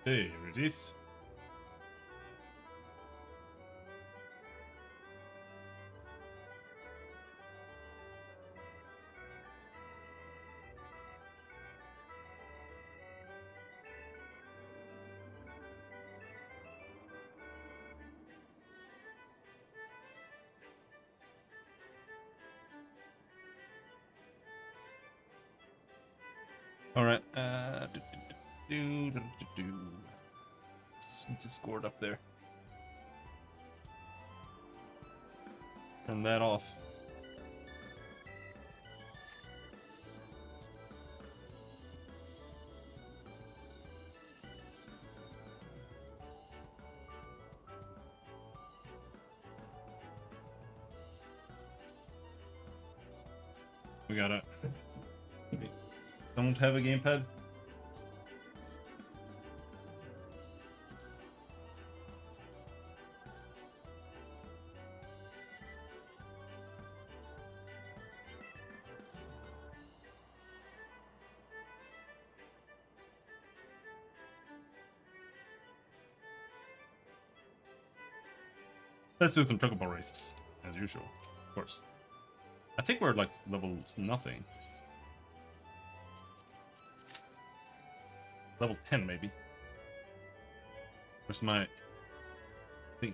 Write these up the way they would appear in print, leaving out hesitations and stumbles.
Hey, here it is. All right. Just scored up there. Turn that off. We gotta. Don't have a gamepad. Let's do some chocobo races, as usual, of course. I think we're like level nothing. Level 10, maybe. Where's my thingy?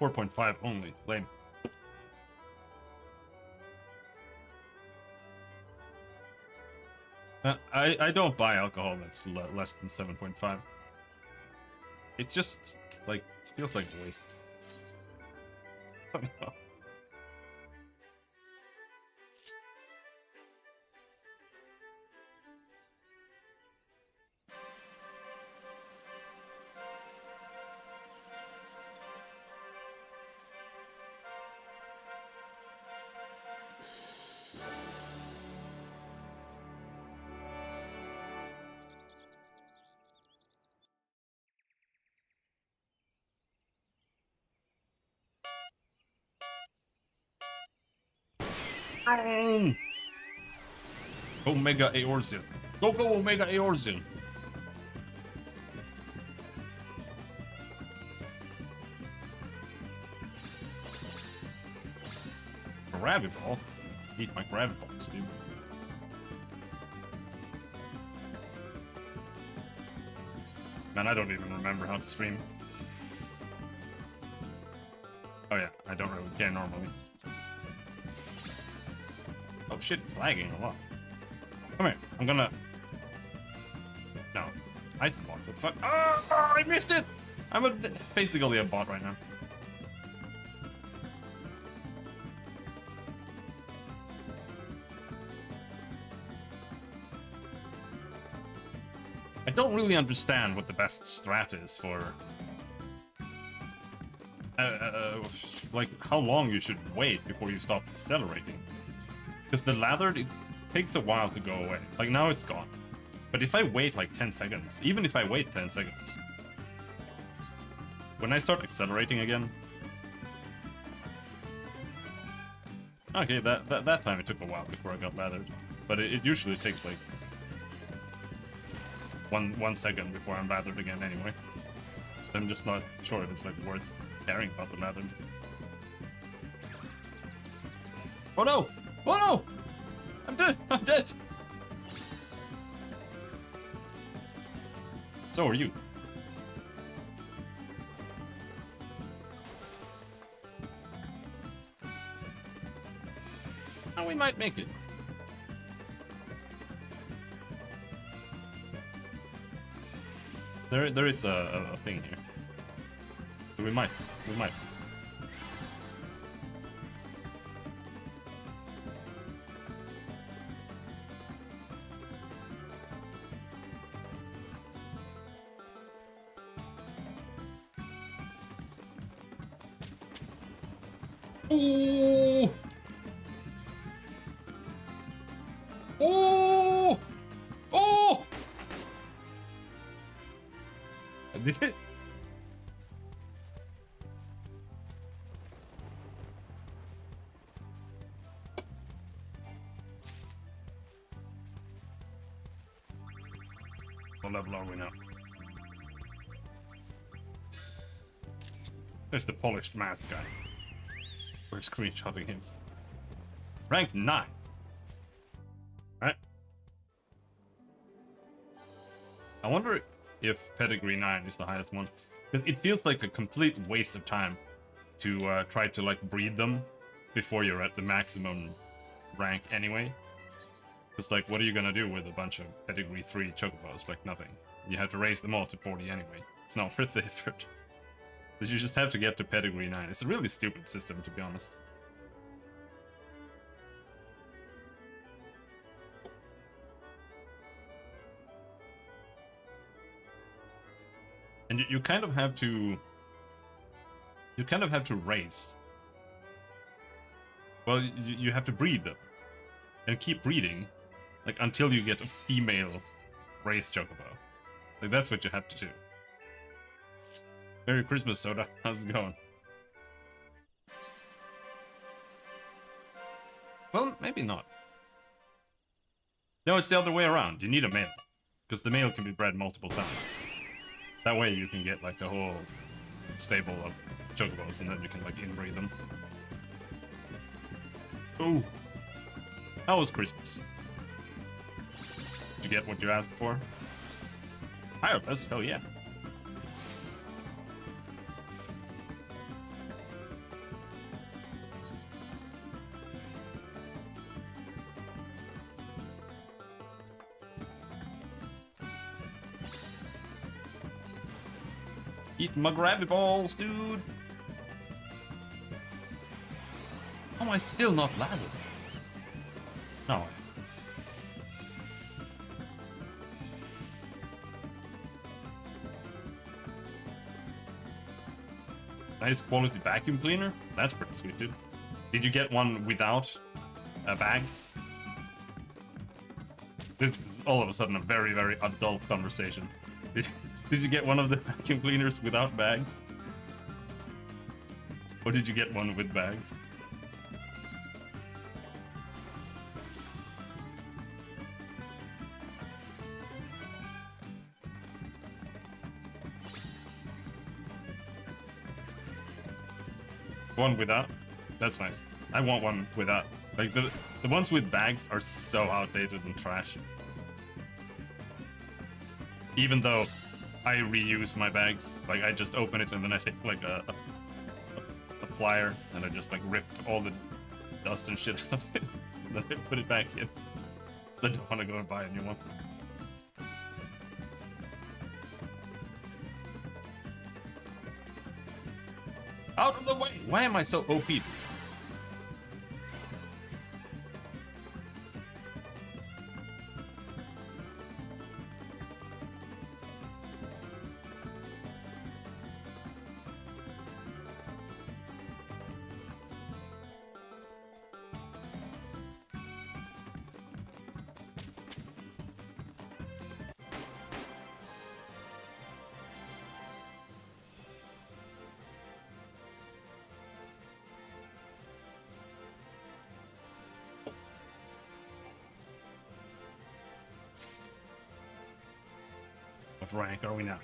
.5 only. Lame. I don't buy alcohol that's less than 7.5. It just like feels like waste. I don't know. Omega Eorzil. Go Omega Eorzil. Gravity Ball? Eat my Gravity Balls, dude. Man, I don't even remember how to stream. Oh yeah, I don't really care normally. Oh shit, it's lagging a lot. Come here, I'm gonna... No. Item bot, what the fuck? Oh, I missed it! I'm basically a bot right now. I don't really understand what the best strat is for... like, how long you should wait before you stop accelerating. Because the lather, it takes a while to go away. Like, now it's gone. But if I wait like 10 seconds, even if I wait 10 seconds, when I start accelerating again... Okay, that time it took a while before I got lathered. But it usually takes like... One second before I'm lathered again anyway. I'm just not sure if it's like worth caring about the lathered. Oh no! Oh no! I'm dead! I'm dead! So are you. Oh, we might make it. There is a thing here. We might. Ooh! Oh! Oh! Did it? There's the polished masked guy. We're screenshotting him. Rank 9. Right? I wonder if pedigree 9 is the highest one. It feels like a complete waste of time to try to like breed them before you're at the maximum rank anyway. It's like, what are you gonna do with a bunch of pedigree 3 chocobos? Like nothing. You have to raise them all to 40 anyway. It's not worth the effort. You just have to get to pedigree 9. It's a really stupid system, to be honest. And you kind of have to... You kind of have to raise. Well, you have to breed them. And keep breeding. Like, until you get a female raised chocobo. Like, that's what you have to do. Merry Christmas, Soda. How's it going? Well, maybe not. No, it's the other way around. You need a male. Because the male can be bred multiple times. That way you can get, like, a whole stable of chocobos, and then you can, like, inbreed them. Ooh. How was Christmas? Did you get what you asked for? Tireless? Hell yeah. Eat my grabby balls, dude. Oh, I still not lathered. No. Nice quality vacuum cleaner? That's pretty sweet, dude. Did you get one without bags? This is all of a sudden a very, very adult conversation. Did you get one of the vacuum cleaners without bags? Or did you get one with bags? One without? That's nice. I want one without. Like, the ones with bags are so outdated and trash. Even though I reuse my bags. Like, I just open it and then I take, like, a plier and I just, like, rip all the dust and shit out of it. And then I put it back in. So I don't want to go and buy a new one. Out of the way! Why am I so OP this time? What rank are we now?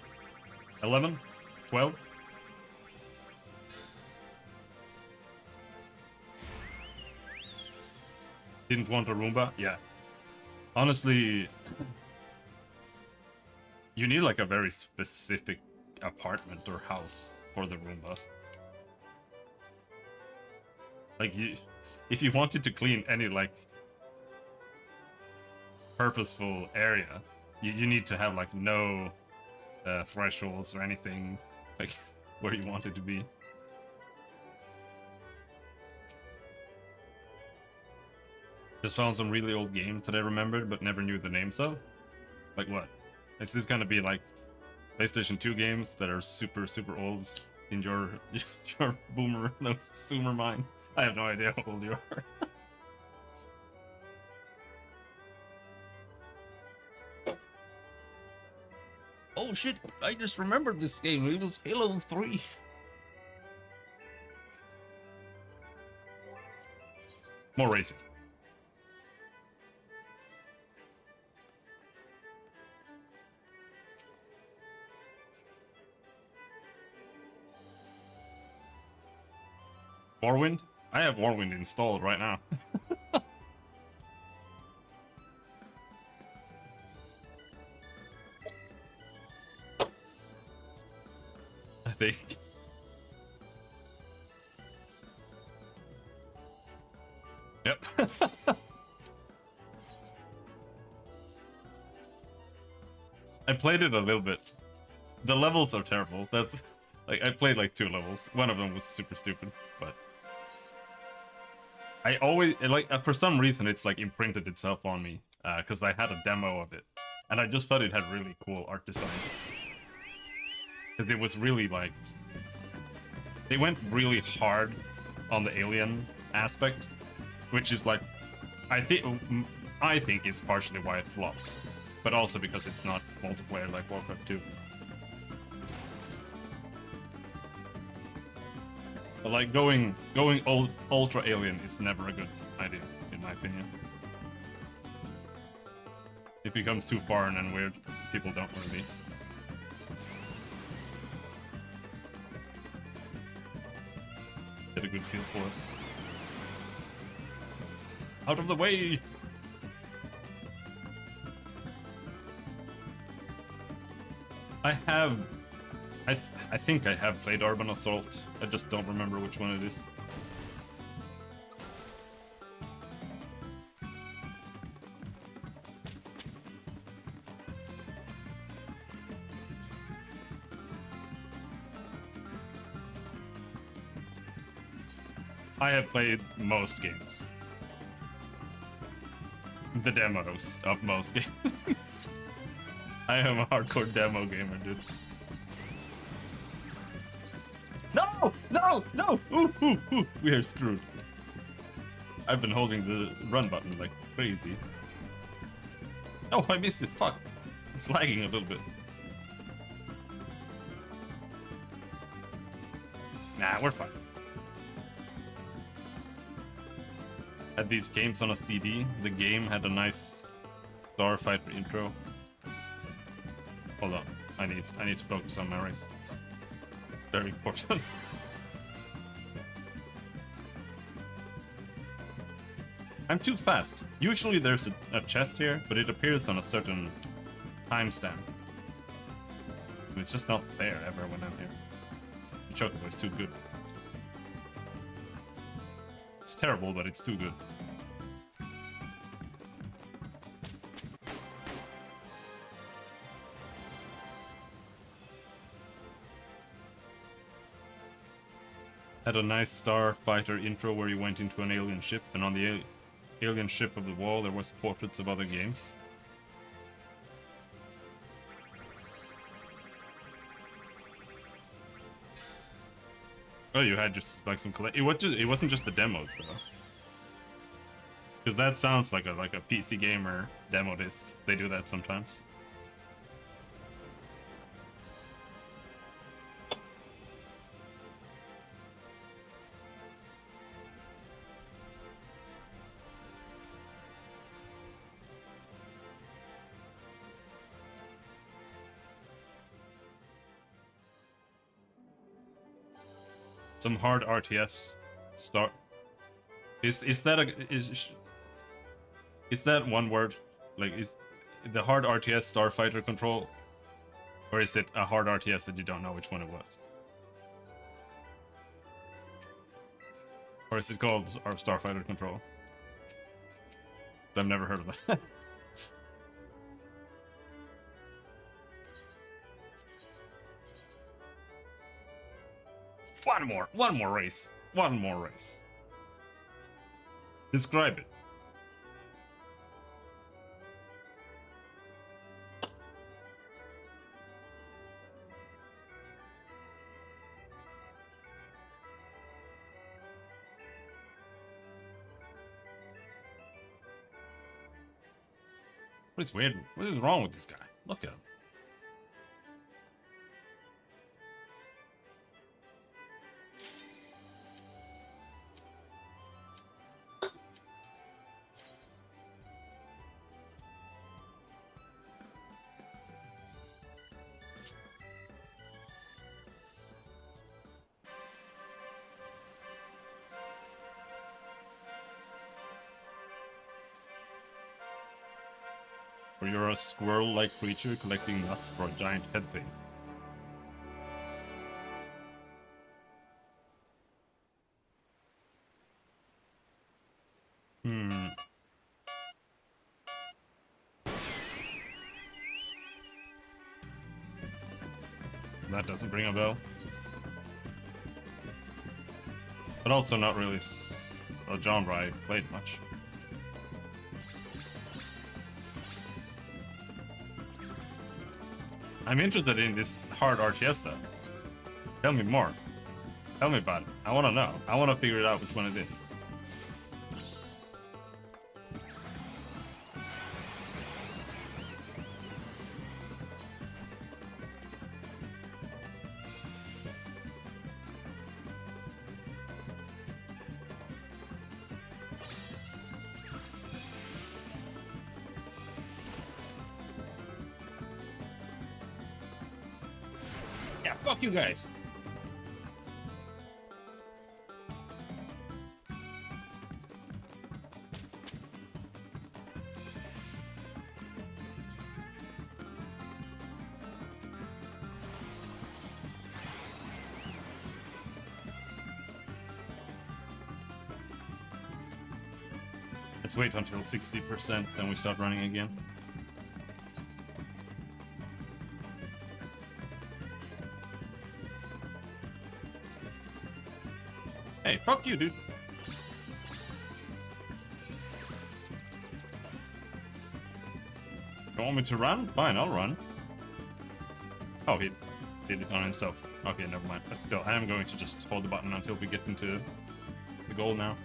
11? 12? Didn't want a Roomba? Yeah. Honestly, you need like a very specific apartment or house for the Roomba. Like, if you wanted to clean any like purposeful area, you need to have like no thresholds or anything like where you want it to be. Just found some really old games that I remembered but never knew the names of. Like what? Is this gonna be like PlayStation 2 games that are super old in your boomer, no, zoomer mind? I have no idea how old you are. Oh shit, I just remembered this game. It was Halo 3. More racing. Warwind? I have Warwind installed right now. I think. Yep. I played it a little bit. The levels are terrible. That's like I played like 2 levels. One of them was super stupid, but I always like for some reason it's like imprinted itself on me because I had a demo of it, and I just thought it had really cool art design. Because it was really like they went really hard on the alien aspect, which is like I think it's partially why it flopped, but also because it's not multiplayer like Warcraft 2. But like going ultra alien is never a good idea, in my opinion. It becomes too foreign and weird. People don't want to be. Get a good feel for it. Out of the way! I think I have played Urban Assault. I just don't remember which one it is. I have played most games. The demos of most games. I am a hardcore demo gamer, dude. No! No! No! Ooh, ooh, ooh. We are screwed. I've been holding the run button like crazy. Oh, I missed it. Fuck. It's lagging a little bit. Nah, we're fine. Had these games on a CD. The game had a nice Starfighter intro. Hold on. I need to focus on my race. It's very important. I'm too fast. Usually there's a chest here, but it appears on a certain timestamp. It's just not there ever when I'm here. The Chocobo is too good. It's terrible, but it's too good. Had a nice Starfighter intro where you went into an alien ship, and on the alien ship of the wall there was portraits of other games. Oh, you had just like some it wasn't just the demos though. Because that sounds like a PC gamer demo disc. They do that sometimes. Some hard RTS start. Is that one word? Like, is the hard RTS Starfighter control, or is it a hard RTS that you don't know which one it was? Or is it called our Starfighter control? I've never heard of that. One more race. One more race. Describe it. What is weird? What is wrong with this guy? Look at him. Or you're a squirrel-like creature collecting nuts for a giant head thing. That doesn't ring a bell. But also not really a genre I played much. I'm interested in this hard RTS though. Tell me more. Tell me about it. I want to know. I want to figure it out which one it is. Yeah, fuck you guys. Let's wait until 60%, then we start running again. Hey, fuck you, dude. You want me to run? Fine, I'll run. Oh, he did it on himself. Okay, never mind. But still, I am going to just hold the button until we get into the goal now.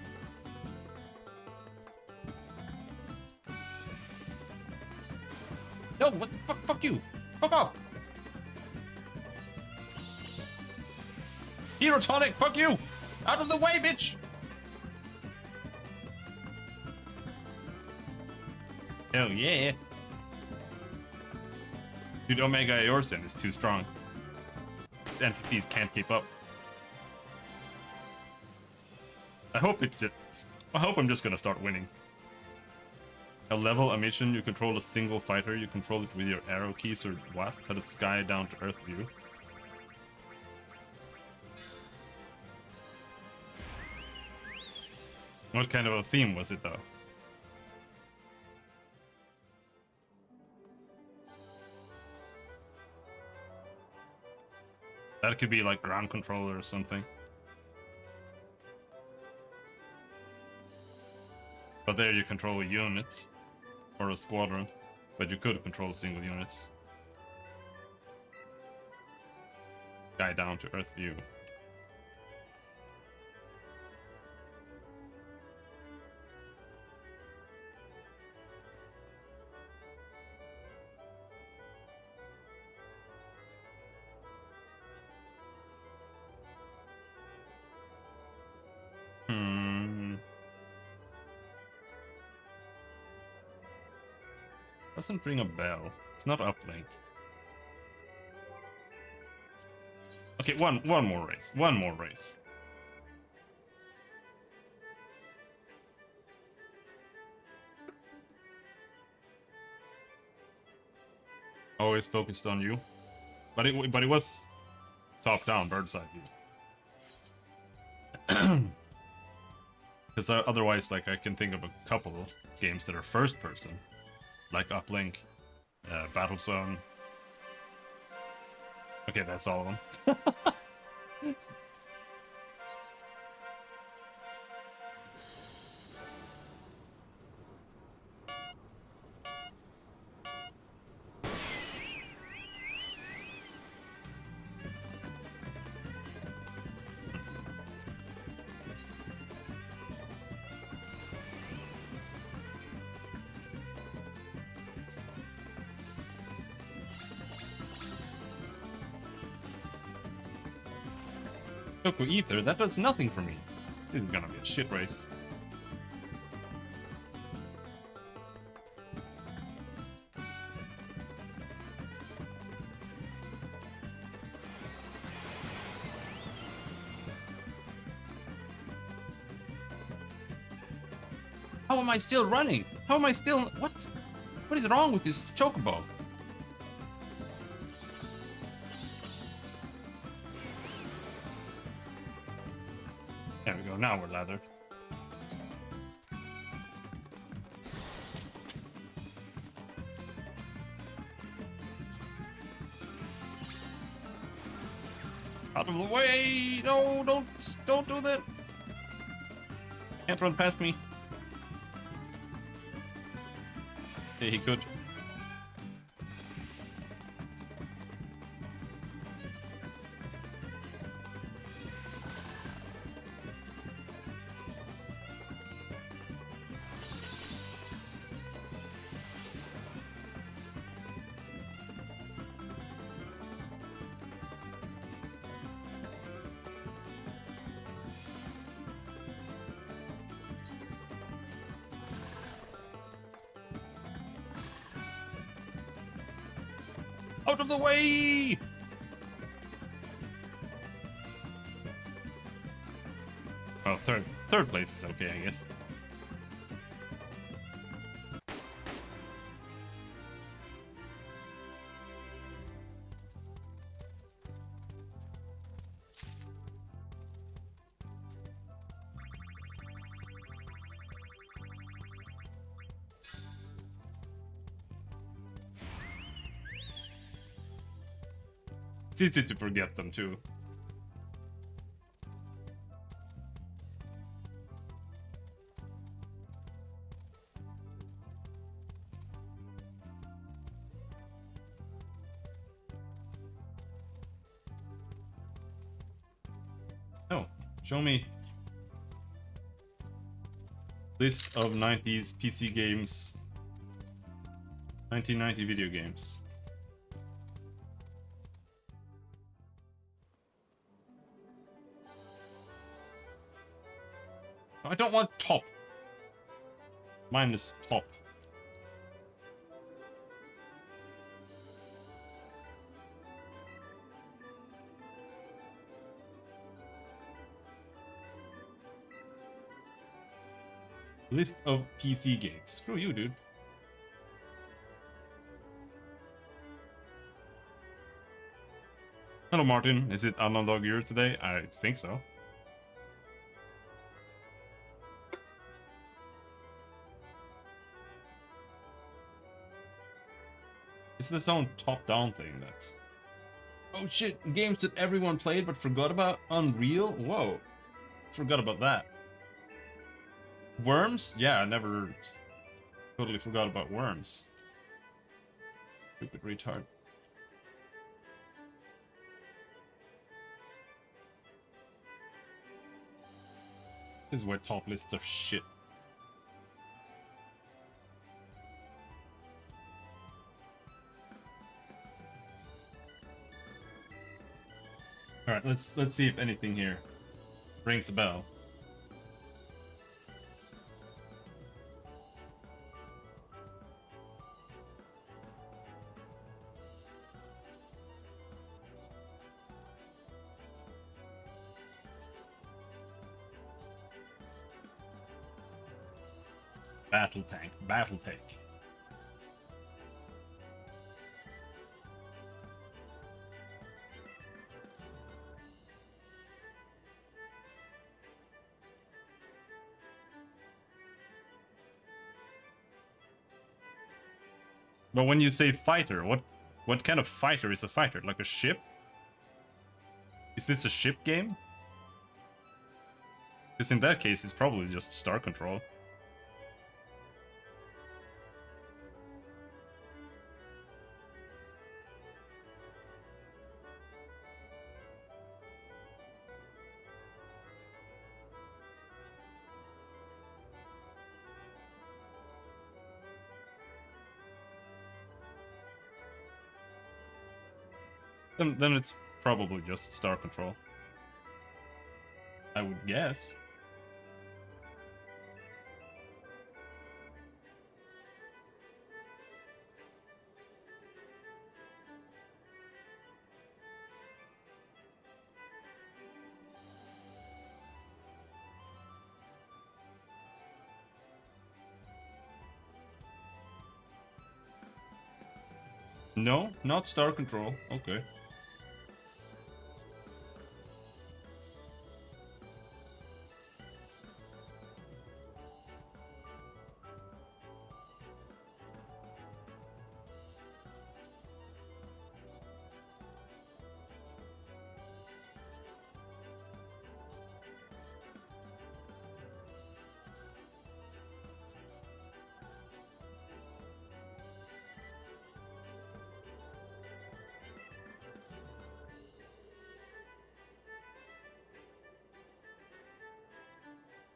No, what the fuck? Fuck you! Fuck off! Hero tonic, fuck you! Out of the way, bitch! Hell yeah! Dude, Omega Eorsen is too strong. These NPCs can't keep up. I hope it's it. I hope I'm just gonna start winning. A level, a mission, you control a single fighter, you control it with your arrow keys or blast, had a sky down to earth view. What kind of a theme was it though? That could be like ground controller or something. But there you control a unit. Or a squadron. But you could control single units. Guy down to earth view. Doesn't ring a bell. It's not uplink. Okay, one more race. One more race. Always focused on you. But it was top down, bird's eye view. Because otherwise, like, I can think of a couple of games that are first person. Like Uplink, Battlezone. Okay, that's all of them. Toku Ether, that does nothing for me. This is gonna be a shit race. How am I still running? How am I still... What What is wrong with this chocobo? There we go, now we're leathered. Out of the way! No, don't do that! Can't run past me. Yeah, he could. Out of the way! Well, third place is okay, I guess. It's easy to forget them too. Oh, show me list of 90s PC games, 1990 video games. I don't want top. Mine is top. List of PC games. Screw you, dude. Hello, Martin. Is it Underdog Year today? I think so. It's this own top-down thing that's... Oh shit, games that everyone played but forgot about? Unreal? Whoa. Forgot about that. Worms? Yeah, I never totally forgot about Worms. Stupid retard. This is where top lists of shit. Alright, let's see if anything here rings a bell. Battle tank, battle tank. But when you say fighter, what kind of fighter is a fighter? Like a ship? Is this a ship game? Because in that case, it's probably just Star Control. Then it's probably just Star Control. I would guess. No, not star control. Okay.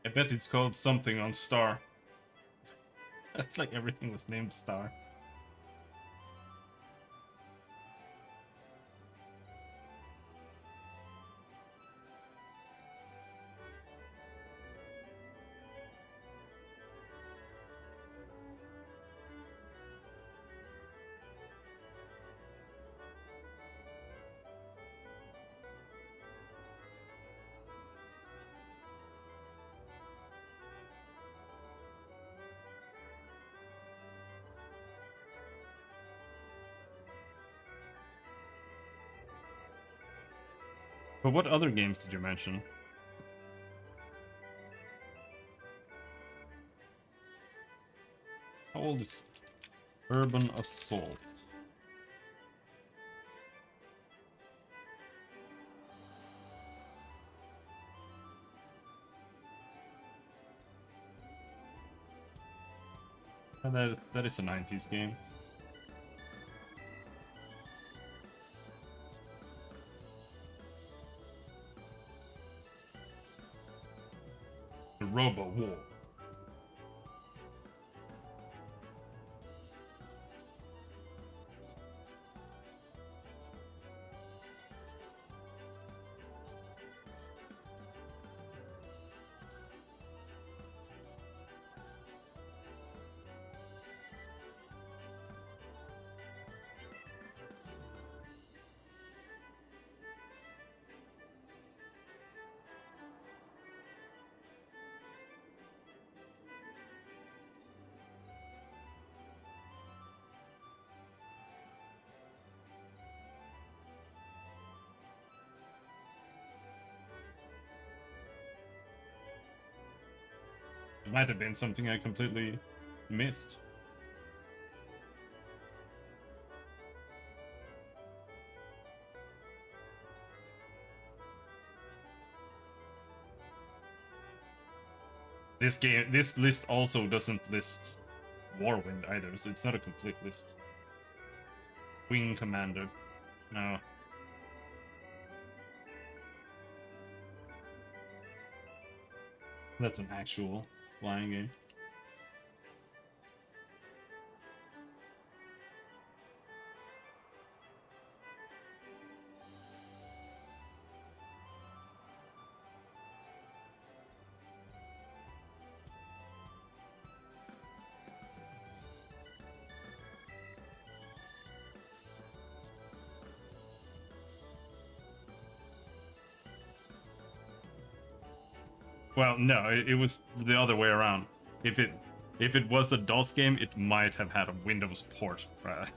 I bet it's called something on Star. It's like everything was named Star. But what other games did you mention? How old is Urban Assault? That is a 90s game. The Robo War. It might have been something I completely missed. This list also doesn't list Warwind either, so it's not a complete list. Wing Commander. No. That's an actual flying game. Well, no, it was the other way around. If it was a DOS game, it might have had a Windows port, right?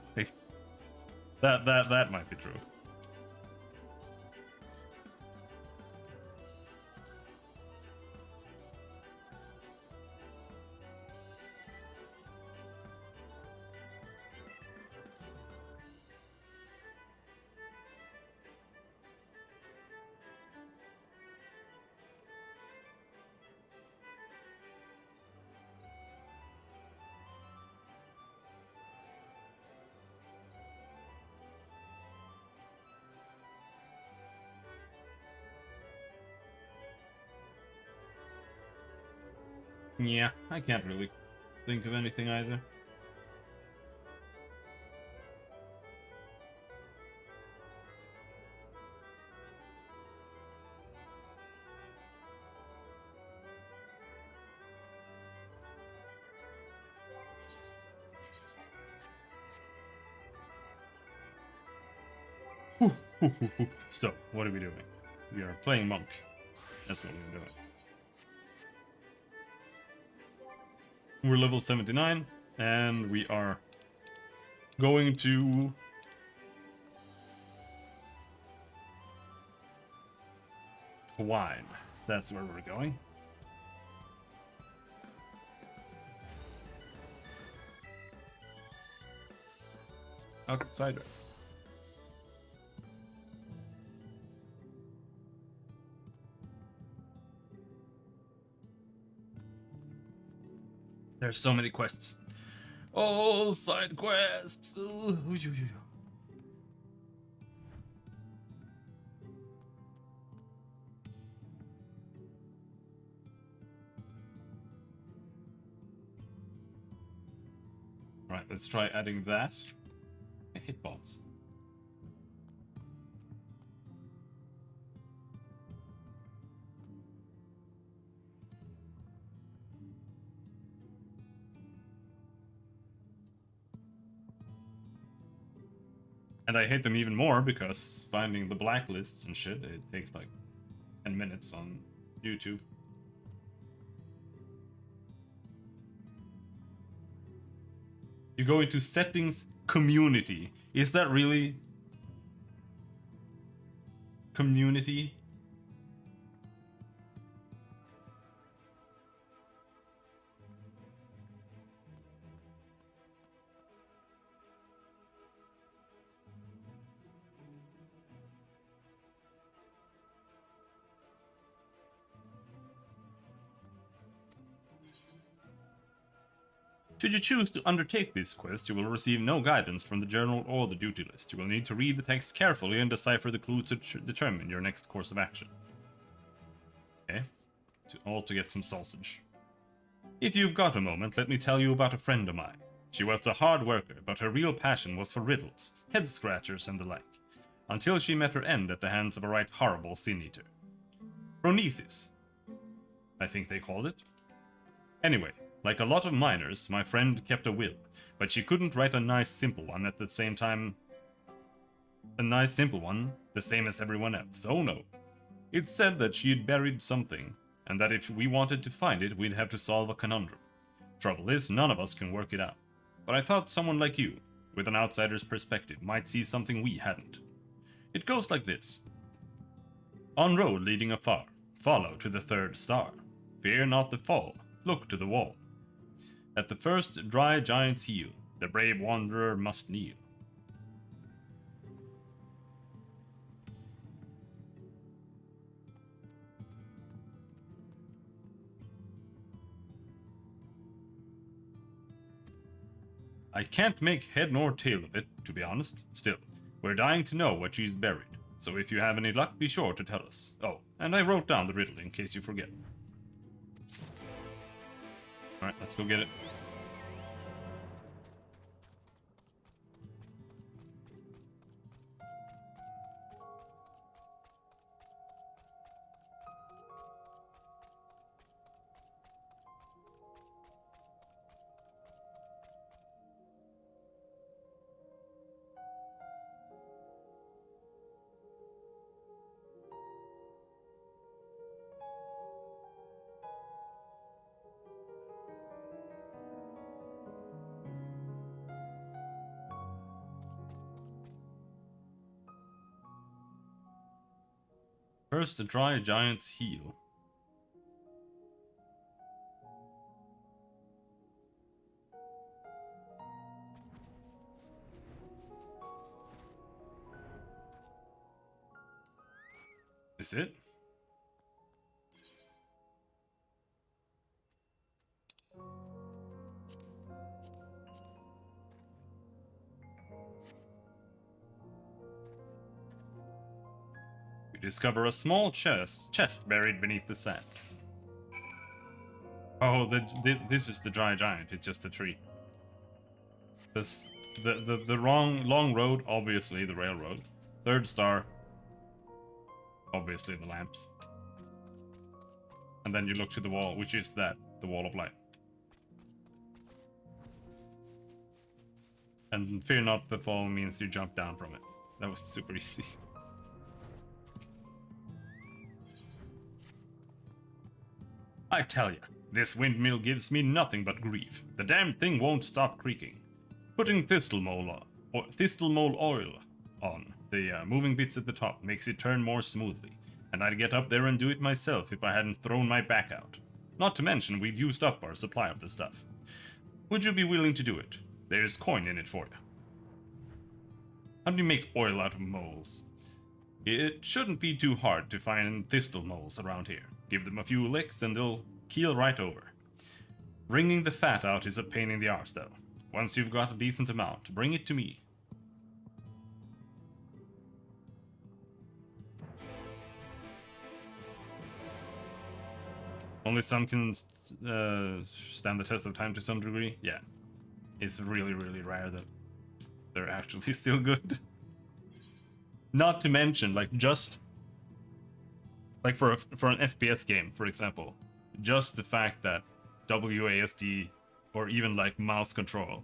that might be true. Yeah, I can't really think of anything either. So, what are we doing? We are playing Monk. That's what we're doing. We're level 79, and we are going to Wine. That's where we're going. Outside. There's so many quests. Oh, side quests. Right, let's try adding that. Hitbox. And I hate them even more because finding the blacklists and shit, it takes like 10 minutes on YouTube. You go into settings, community. Is that really community? Should you choose to undertake this quest, you will receive no guidance from the journal or the duty list. You will need to read the text carefully and decipher the clues to determine your next course of action. Okay, all to get some sausage. If you've got a moment, let me tell you about a friend of mine. She was a hard worker, but her real passion was for riddles, head scratchers and the like, until she met her end at the hands of a right horrible sin eater. Phronesis, I think they called it. Anyway, like a lot of miners, my friend kept a will, but she couldn't write a nice simple one at the same time. A nice simple one, the same as everyone else. Oh no. It said that she had buried something, and that if we wanted to find it, we'd have to solve a conundrum. Trouble is, none of us can work it out. But I thought someone like you, with an outsider's perspective, might see something we hadn't. It goes like this. On road leading afar, follow to the third star. Fear not the fall, look to the wall. At the first dry giant's heel, the brave wanderer must kneel. I can't make head nor tail of it, to be honest. Still, we're dying to know what she's buried, so if you have any luck, be sure to tell us. Oh, and I wrote down the riddle in case you forget. Alright, let's go get it. First, a dry giant's heel. Is it? Discover a small chest buried beneath the sand. Oh, this is the dry giant. It's just a tree. The long road, obviously the railroad. Third star, obviously the lamps. And then you look to the wall, which is the wall of light. And fear not the fall means you jump down from it. That was super easy. I tell ya, this windmill gives me nothing but grief. The damn thing won't stop creaking. Putting thistle mole oil on the moving bits at the top makes it turn more smoothly. and I'd get up there and do it myself if I hadn't thrown my back out. Not to mention, we've used up our supply of the stuff. Would you be willing to do it? There's coin in it for you. How do you make oil out of moles? It shouldn't be too hard to find thistle moles around here. Give them a few licks and they'll keel right over. Wringing the fat out is a pain in the arse though. Once you've got a decent amount, bring it to me. Only some can stand the test of time to some degree. Yeah, it's really, really rare that they're actually still good. Not to mention, like, just like for an FPS game, for example, just the fact that WASD or even like mouse control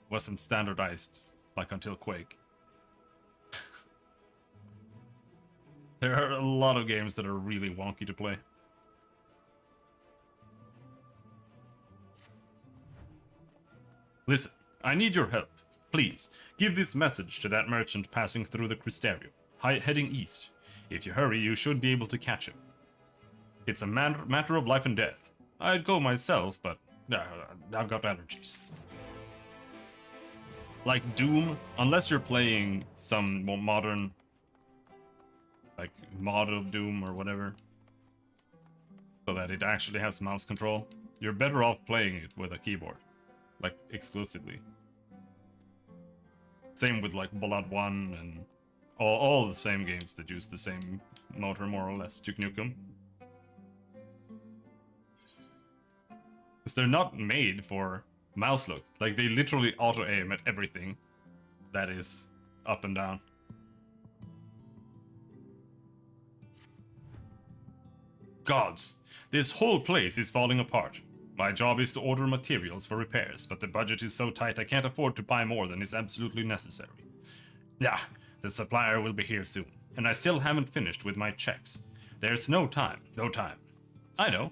wasn't standardized like until Quake. There are a lot of games that are really wonky to play. Listen, I need your help. Please, give this message to that merchant passing through the Crystarium, heading east. If you hurry, you should be able to catch him. It's a matter of life and death. I'd go myself, but I've got allergies. Like Doom, unless you're playing some more modern, like mod of Doom or whatever, so that it actually has mouse control, you're better off playing it with a keyboard. Like, exclusively. Same with, like, Blood 1 and all the same games that use the same motor, more or less, Duke Nukem. Because they're not made for mouse look. Like, they literally auto-aim at everything that is up and down. Gods, this whole place is falling apart. My job is to order materials for repairs, but the budget is so tight I can't afford to buy more than is absolutely necessary. Yeah, the supplier will be here soon, and I still haven't finished with my checks. There's no time. I know.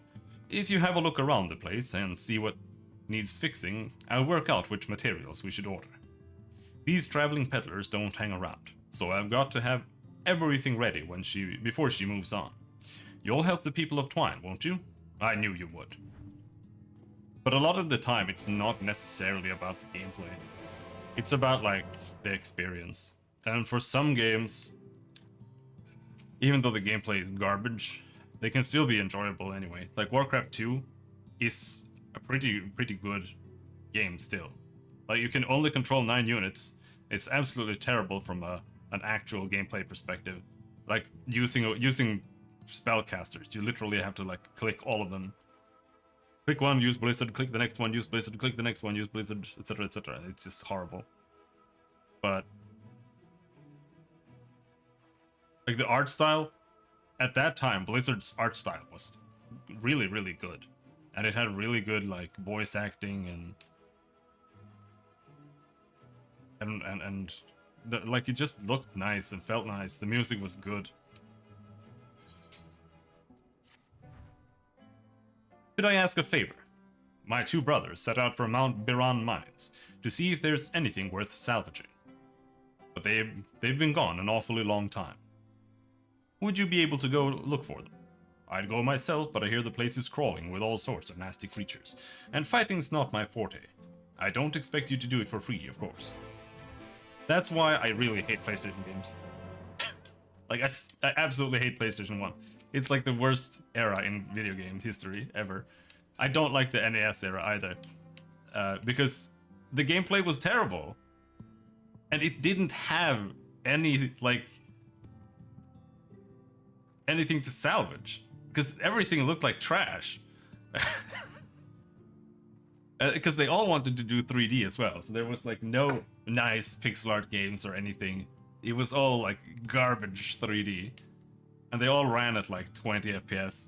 If you have a look around the place and see what needs fixing, I'll work out which materials we should order. These traveling peddlers don't hang around, so I've got to have everything ready before she moves on. You'll help the people of Twine, won't you? I knew you would. But a lot of the time, it's not necessarily about the gameplay. It's about, like, the experience. And for some games, even though the gameplay is garbage, they can still be enjoyable anyway. Like, Warcraft 2 is a pretty good game still. Like, you can only control 9 units. It's absolutely terrible from an actual gameplay perspective. Like, using spellcasters, you literally have to, like, click all of them. Click one, use Blizzard, click the next one, use Blizzard, click the next one, use Blizzard, etc, etc. It's just horrible. But like the art style, at that time, Blizzard's art style was really, really good. And it had really good like voice acting and like it just looked nice and felt nice. The music was good. Could I ask a favor? My two brothers set out for Mount Biran mines to see if there's anything worth salvaging. But they've been gone an awfully long time. Would you be able to go look for them? I'd go myself, but I hear the place is crawling with all sorts of nasty creatures, and fighting's not my forte. I don't expect you to do it for free, of course. That's why I really hate PlayStation games. Like, I absolutely hate PlayStation 1. It's like the worst era in video game history ever. I don't like the NES era either. Because the gameplay was terrible. And it didn't have any, like, anything to salvage. Because everything looked like trash. Because they all wanted to do 3D as well. So there was, like, no nice pixel art games or anything. It was all, like, garbage 3D. And they all ran at like 20 FPS.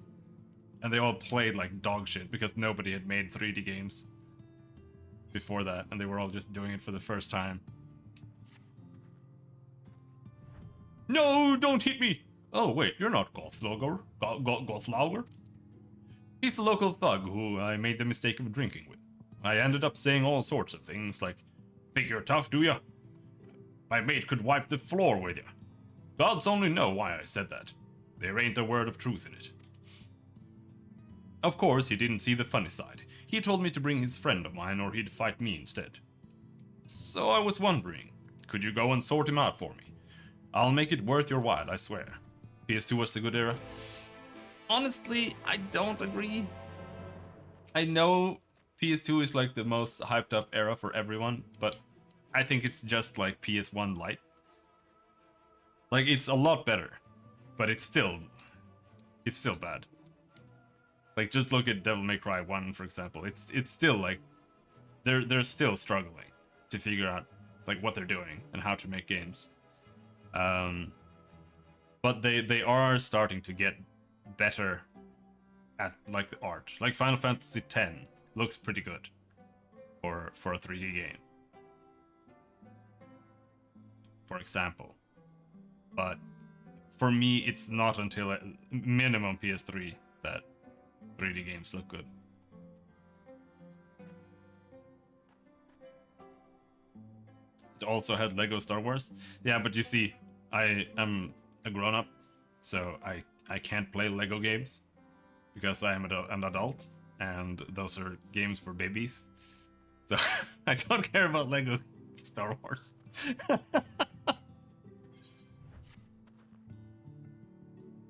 And they all played like dog shit because nobody had made 3D games before that. And they were all just doing it for the first time. No, don't hit me! Oh wait, you're not Gothflogger. Gothflogger? He's a local thug who I made the mistake of drinking with. I ended up saying all sorts of things like, think you're tough, do ya? My mate could wipe the floor with ya. Gods only know why I said that. There ain't a word of truth in it. Of course, he didn't see the funny side. He told me to bring his friend of mine or he'd fight me instead. So I was wondering, could you go and sort him out for me? I'll make it worth your while, I swear. PS2 was the good era. Honestly, I don't agree. I know PS2 is like the most hyped up era for everyone, but I think it's just like PS1 Lite. Like, it's a lot better, but it's still bad. Like, just look at Devil May Cry 1, for example. It's still like they're still struggling to figure out like what they're doing and how to make games. But they are starting to get better at like the art. Like Final Fantasy X looks pretty good for a 3D game, for example. But for me, it's not until minimum PS3 that 3D games look good. It also had Lego Star Wars. Yeah, but you see, I am a grown-up, so I can't play Lego games because I am an adult, and those are games for babies. So I don't care about Lego Star Wars.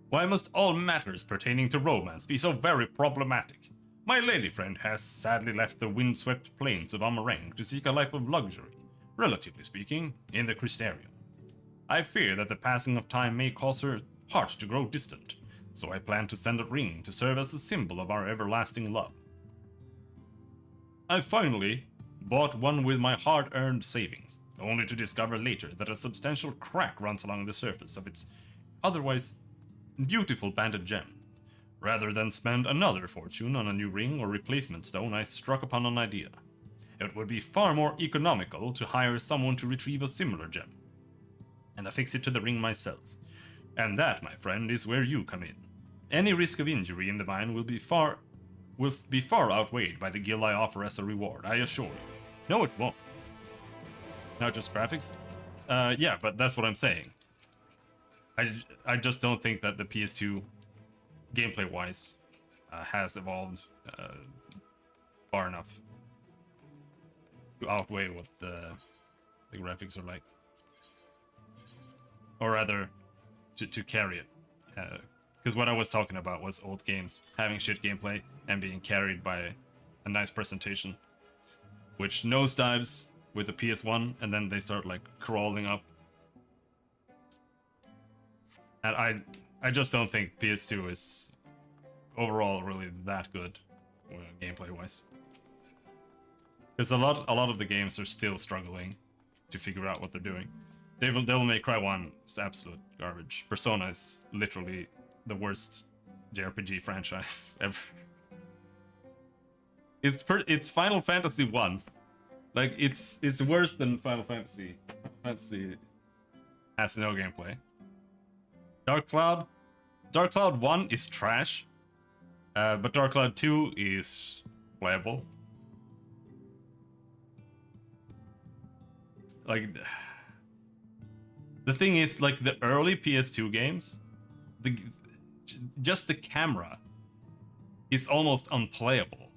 Why must all matters pertaining to romance be so very problematic? My lady friend has sadly left the windswept plains of Amarang to seek a life of luxury, relatively speaking, in the Crystarium. I fear that the passing of time may cause her heart to grow distant, so I plan to send a ring to serve as a symbol of our everlasting love. I finally bought one with my hard-earned savings, only to discover later that a substantial crack runs along the surface of its otherwise beautiful banded gem. Rather than spend another fortune on a new ring or replacement stone, I struck upon an idea. It would be far more economical to hire someone to retrieve a similar gem, and affix it to the ring myself. And that, my friend, is where you come in. Any risk of injury in the mine will be far outweighed by the gil I offer as a reward, I assure you. No, it won't. Not just graphics? Yeah, but that's what I'm saying. I just don't think that the PS2, gameplay-wise, has evolved far enough to outweigh what the graphics are like. Or rather, to carry it. Because what I was talking about was old games having shit gameplay and being carried by a nice presentation, which nosedives with the PS1, and then they start like crawling up. And I just don't think PS2 is overall really that good gameplay wise, because a lot of the games are still struggling to figure out what they're doing. Devil May Cry 1 is absolute garbage. Persona is literally the worst JRPG franchise ever. It's Final Fantasy 1. Like, it's worse than Final Fantasy. Fantasy has no gameplay. Dark Cloud 1 is trash, but Dark Cloud 2 is playable. Like, the thing is, like, the early PS2 games, just the camera is almost unplayable.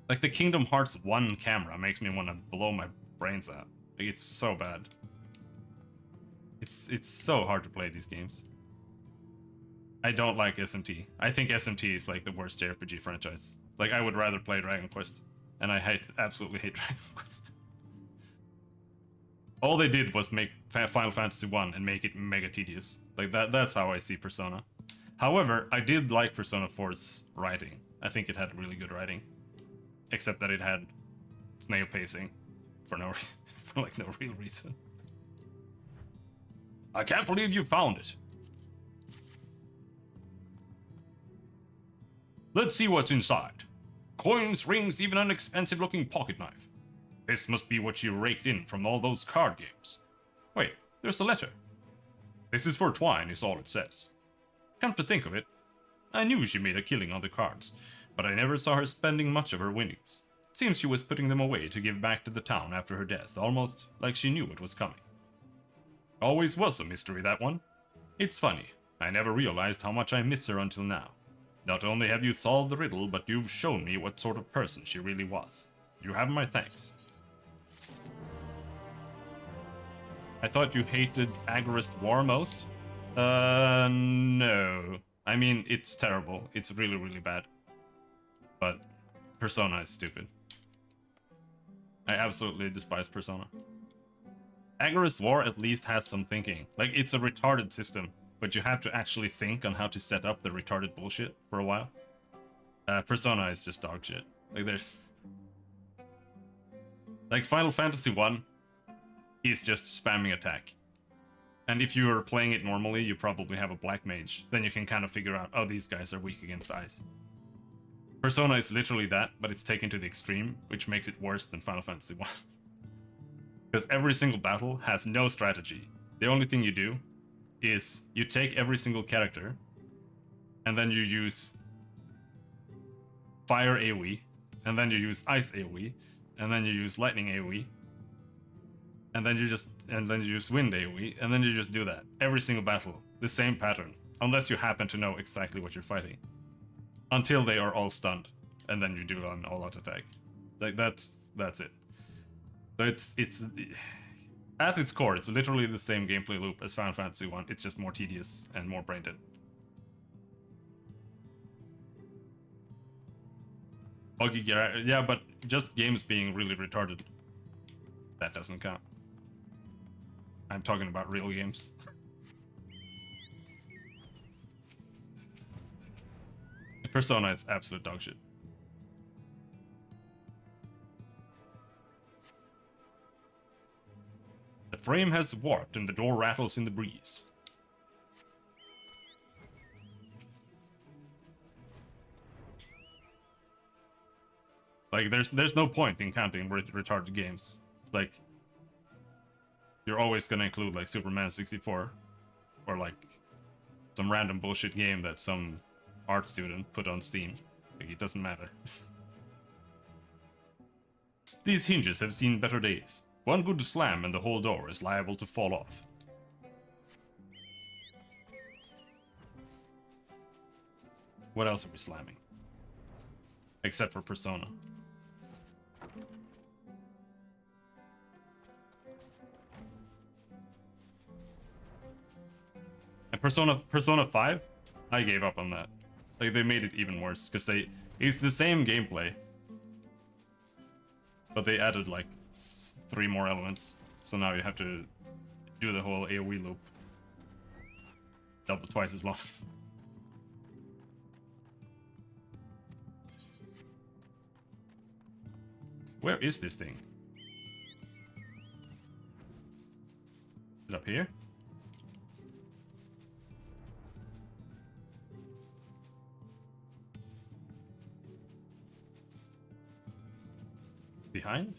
Like, the Kingdom Hearts 1 camera makes me want to blow my brains out. Like, it's so bad. It's so hard to play these games. I don't like SMT. I think SMT is like the worst JRPG franchise. Like, I would rather play Dragon Quest, and I absolutely hate Dragon Quest. All they did was make Final Fantasy 1 and make it mega tedious. Like, that's how I see Persona. However, I did like Persona 4's writing. I think it had really good writing, except that it had snail pacing for no real reason. I can't believe you found it. Let's see what's inside. Coins, rings, even an expensive-looking pocket knife. This must be what you raked in from all those card games. Wait, there's the letter. This is for Twine, is all it says. Come to think of it, I knew she made a killing on the cards, but I never saw her spending much of her winnings. Seems she was putting them away to give back to the town after her death, almost like she knew it was coming. Always was a mystery, that one. It's funny. I never realized how much I miss her until now. Not only have you solved the riddle, but you've shown me what sort of person she really was. You have my thanks. I thought you hated Agorist War most? No. I mean, it's terrible. It's really, really bad. But Persona is stupid. I absolutely despise Persona. Agorist War at least has some thinking. Like, it's a retarded system, but you have to actually think on how to set up the retarded bullshit for a while. Persona is just dog shit. Like, there's... Like, Final Fantasy 1 is just spamming attack. And if you are playing it normally, you probably have a black mage. Then you can kind of figure out, oh, these guys are weak against ice. Persona is literally that, but it's taken to the extreme, which makes it worse than Final Fantasy 1. Because every single battle has no strategy. The only thing you do is you take every single character, and then you use fire AoE, and then you use ice AoE, and then you use lightning AoE, and then you use wind AoE, and then you just do that. Every single battle, the same pattern, unless you happen to know exactly what you're fighting. Until they are all stunned, and then you do an all-out attack. Like, that's it. So it's at its core, it's literally the same gameplay loop as Final Fantasy 1. It's just more tedious and more brain dead. Buggy, yeah, but just games being really retarded, that doesn't count. I'm talking about real games. Persona is absolute dog shit. The frame has warped and the door rattles in the breeze. Like, there's no point in counting retarded games. It's like, you're always gonna include, like, Superman 64. Or, like, some random bullshit game that some art student put on Steam. Like, it doesn't matter. These hinges have seen better days. One good slam and the whole door is liable to fall off. What else are we slamming? Except for Persona. And Persona 5? I gave up on that. Like, they made it even worse, because it's the same gameplay. But they added, like, 3 more elements. So now you have to do the whole AoE loop. Double twice as long. Where is this thing? Is it up here? Behind?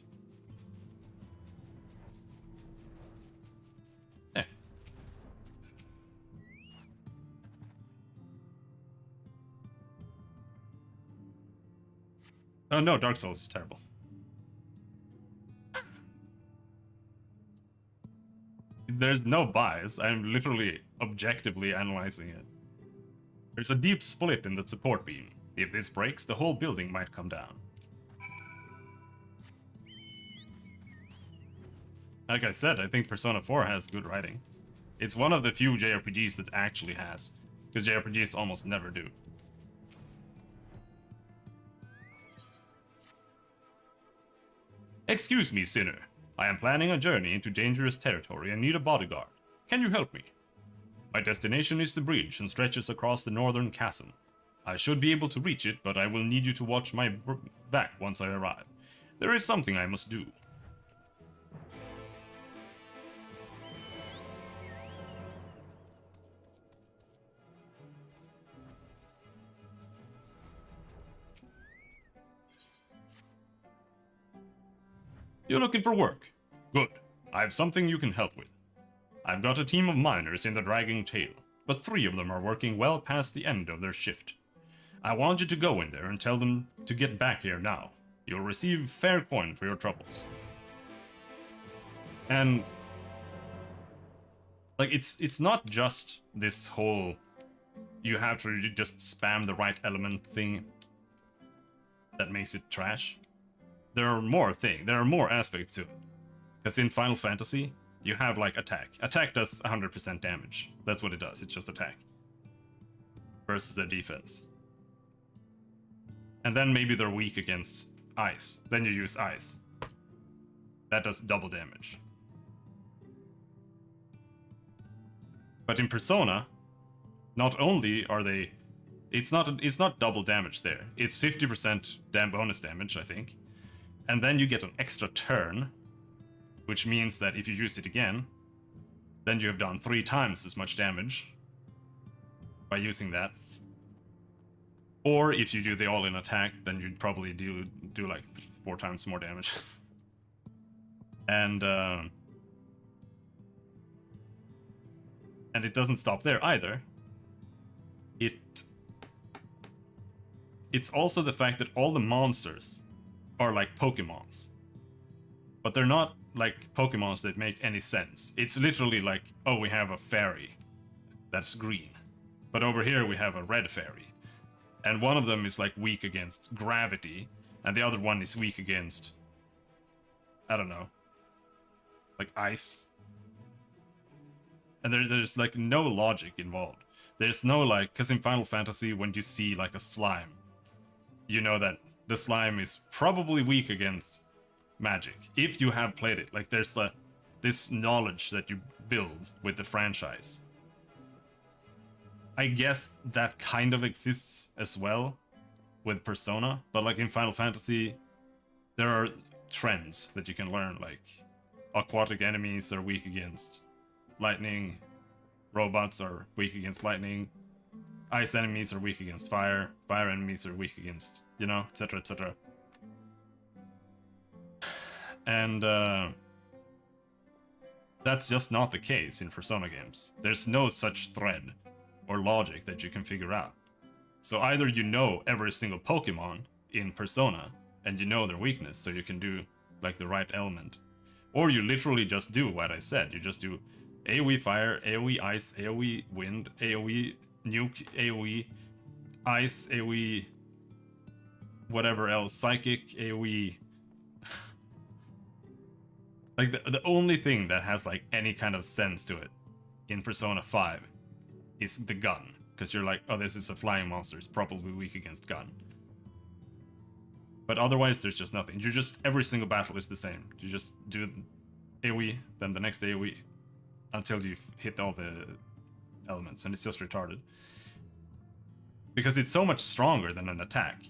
Eh. Oh no, Dark Souls is terrible. There's no bias. I'm literally objectively analyzing it. There's a deep split in the support beam. If this breaks, the whole building might come down. Like I said, I think Persona 4 has good writing. It's one of the few JRPGs that actually has, because JRPGs almost never do. Excuse me, sinner. I am planning a journey into dangerous territory and need a bodyguard. Can you help me? My destination is the bridge and stretches across the northern chasm. I should be able to reach it, but I will need you to watch my back once I arrive. There is something I must do. You're looking for work? Good. I have something you can help with. I've got a team of miners in the Dragging Tail, but 3 of them are working well past the end of their shift. I want you to go in there and tell them to get back here now. You'll receive fair coin for your troubles. And like, it's not just this whole you have to just spam the right element thing that makes it trash. There are more aspects to it. Because in Final Fantasy, you have like attack. Attack does 100% damage. That's what it does, it's just attack. Versus their defense. And then maybe they're weak against ice. Then you use ice. That does double damage. But in Persona, not only are they... It's not double damage there. It's 50% bonus damage, I think. And then you get an extra turn, which means that if you use it again, then you have done 3 times as much damage by using that. Or if you do the all-in attack, then you'd probably do like 4 times more damage. And it doesn't stop there either. It's also the fact that all the monsters are like Pokemons. But they're not like Pokemons that make any sense. It's literally like, oh, we have a fairy that's green. But over here we have a red fairy. And one of them is like weak against gravity, and the other one is weak against, I don't know, like ice. And there's like no logic involved. There's no like, because in Final Fantasy, when you see like a slime, you know that the slime is probably weak against magic, if you have played it. Like there's this knowledge that you build with the franchise. I guess that kind of exists as well with Persona, but like in Final Fantasy, there are trends that you can learn, like aquatic enemies are weak against lightning, robots are weak against lightning, ice enemies are weak against fire, fire enemies are weak against, you know, etc, etc. And that's just not the case in Persona games. There's no such thread or logic that you can figure out. So either you know every single Pokemon in Persona, and you know their weakness, so you can do like the right element. Or you literally just do what I said. You just do AoE fire, AoE ice, AoE wind, AoE nuke, AoE ice, AoE whatever else, psychic, AoE. Like the only thing that has like any kind of sense to it in Persona 5 is the gun. Because you're like, oh, this is a flying monster, it's probably weak against gun. But otherwise, there's just nothing. You just, every single battle is the same. You just do AoE, then the next AoE, until you've hit all the elements, and it's just retarded. Because it's so much stronger than an attack.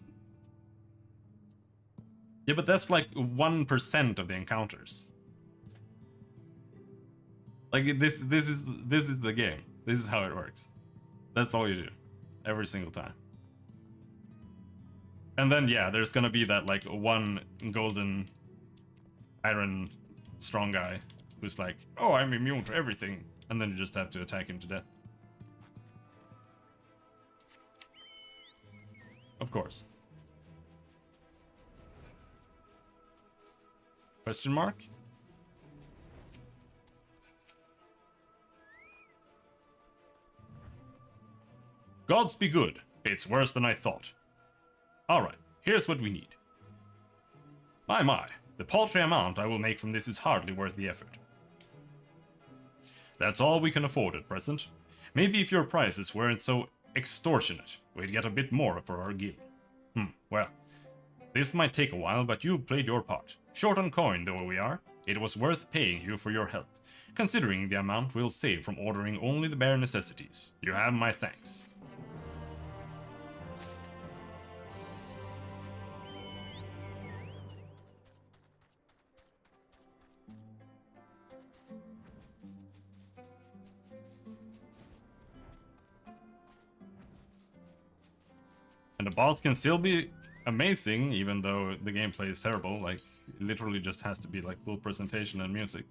Yeah, but that's like 1% of the encounters. Like this is the game. This is how it works. That's all you do, every single time. And then yeah, there's gonna be that like one golden iron strong guy who's like, oh, I'm immune to everything, and then you just have to attack him to death. Of course. Question mark? Gods be good. It's worse than I thought. Alright, here's what we need. My, the paltry amount I will make from this is hardly worth the effort. That's all we can afford at present. Maybe if your prices weren't so extortionate, we'd get a bit more for our guild. Well, this might take a while, but you've played your part. Short on coin though we are, it was worth paying you for your help, considering the amount we'll save from ordering only the bare necessities. You have my thanks. And the boss can still be amazing, even though the gameplay is terrible. Like, it literally just has to be like cool presentation and music.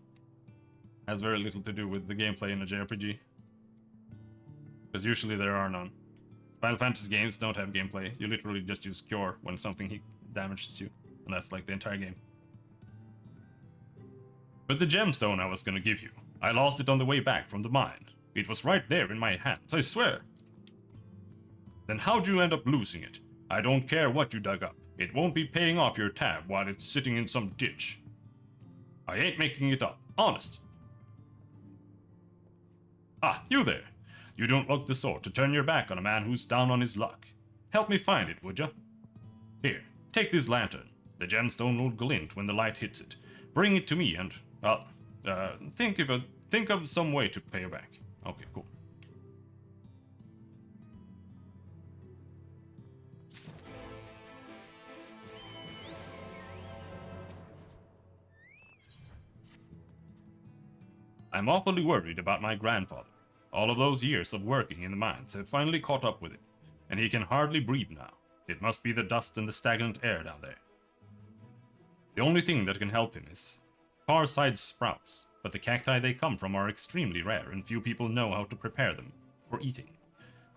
Has very little to do with the gameplay in a JRPG. Because usually there are none. Final Fantasy games don't have gameplay. You literally just use cure when something damages you. And that's like the entire game. But the gemstone I was gonna give you, I lost it on the way back from the mine. It was right there in my hands, I swear. Then how'd you end up losing it? I don't care what you dug up. It won't be paying off your tab while it's sitting in some ditch. I ain't making it up. Honest. Ah, you there. You don't look the sort to turn your back on a man who's down on his luck. Help me find it, would ya? Here, take this lantern. The gemstone will glint when the light hits it. Bring it to me and, well, think of some way to pay you back. Okay, cool. I'm awfully worried about my grandfather. All of those years of working in the mines have finally caught up with him, and he can hardly breathe now. It must be the dust and the stagnant air down there. The only thing that can help him is far side sprouts, but the cacti they come from are extremely rare and few people know how to prepare them for eating.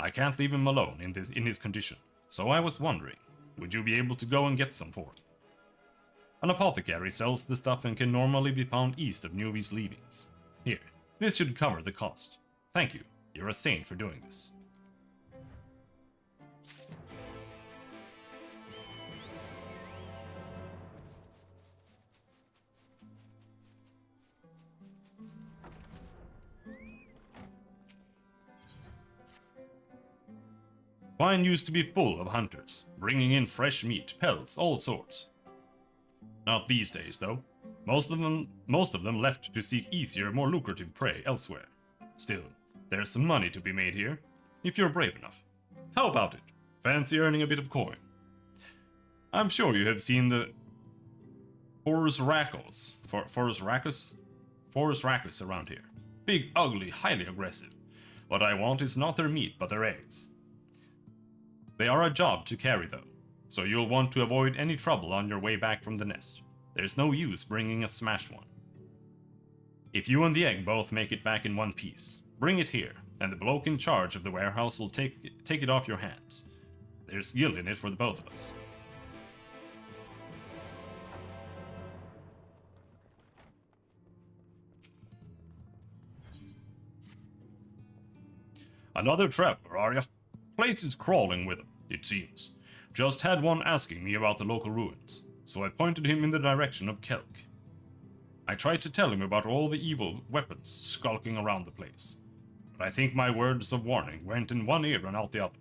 I can't leave him alone in his condition, so I was wondering, would you be able to go and get some for him? An apothecary sells the stuff and can normally be found east of Newby's leavings. Here, this should cover the cost. Thank you, you're a saint for doing this. Wine used to be full of hunters, bringing in fresh meat, pelts, all sorts. Not these days, though. Most of them left to seek easier, more lucrative prey elsewhere. Still, there's some money to be made here, if you're brave enough. How about it? Fancy earning a bit of coin? I'm sure you have seen the Forest Rackus around here. Big, ugly, highly aggressive. What I want is not their meat, but their eggs. They are a job to carry, though, so you'll want to avoid any trouble on your way back from the nest. There's no use bringing a smashed one. If you and the egg both make it back in one piece, bring it here, and the bloke in charge of the warehouse will take it off your hands. There's guilt in it for the both of us. Another traveler, are ya? Place is crawling with them, it seems. Just had one asking me about the local ruins, so I pointed him in the direction of Kelk. I tried to tell him about all the evil weapons skulking around the place, but I think my words of warning went in one ear and out the other.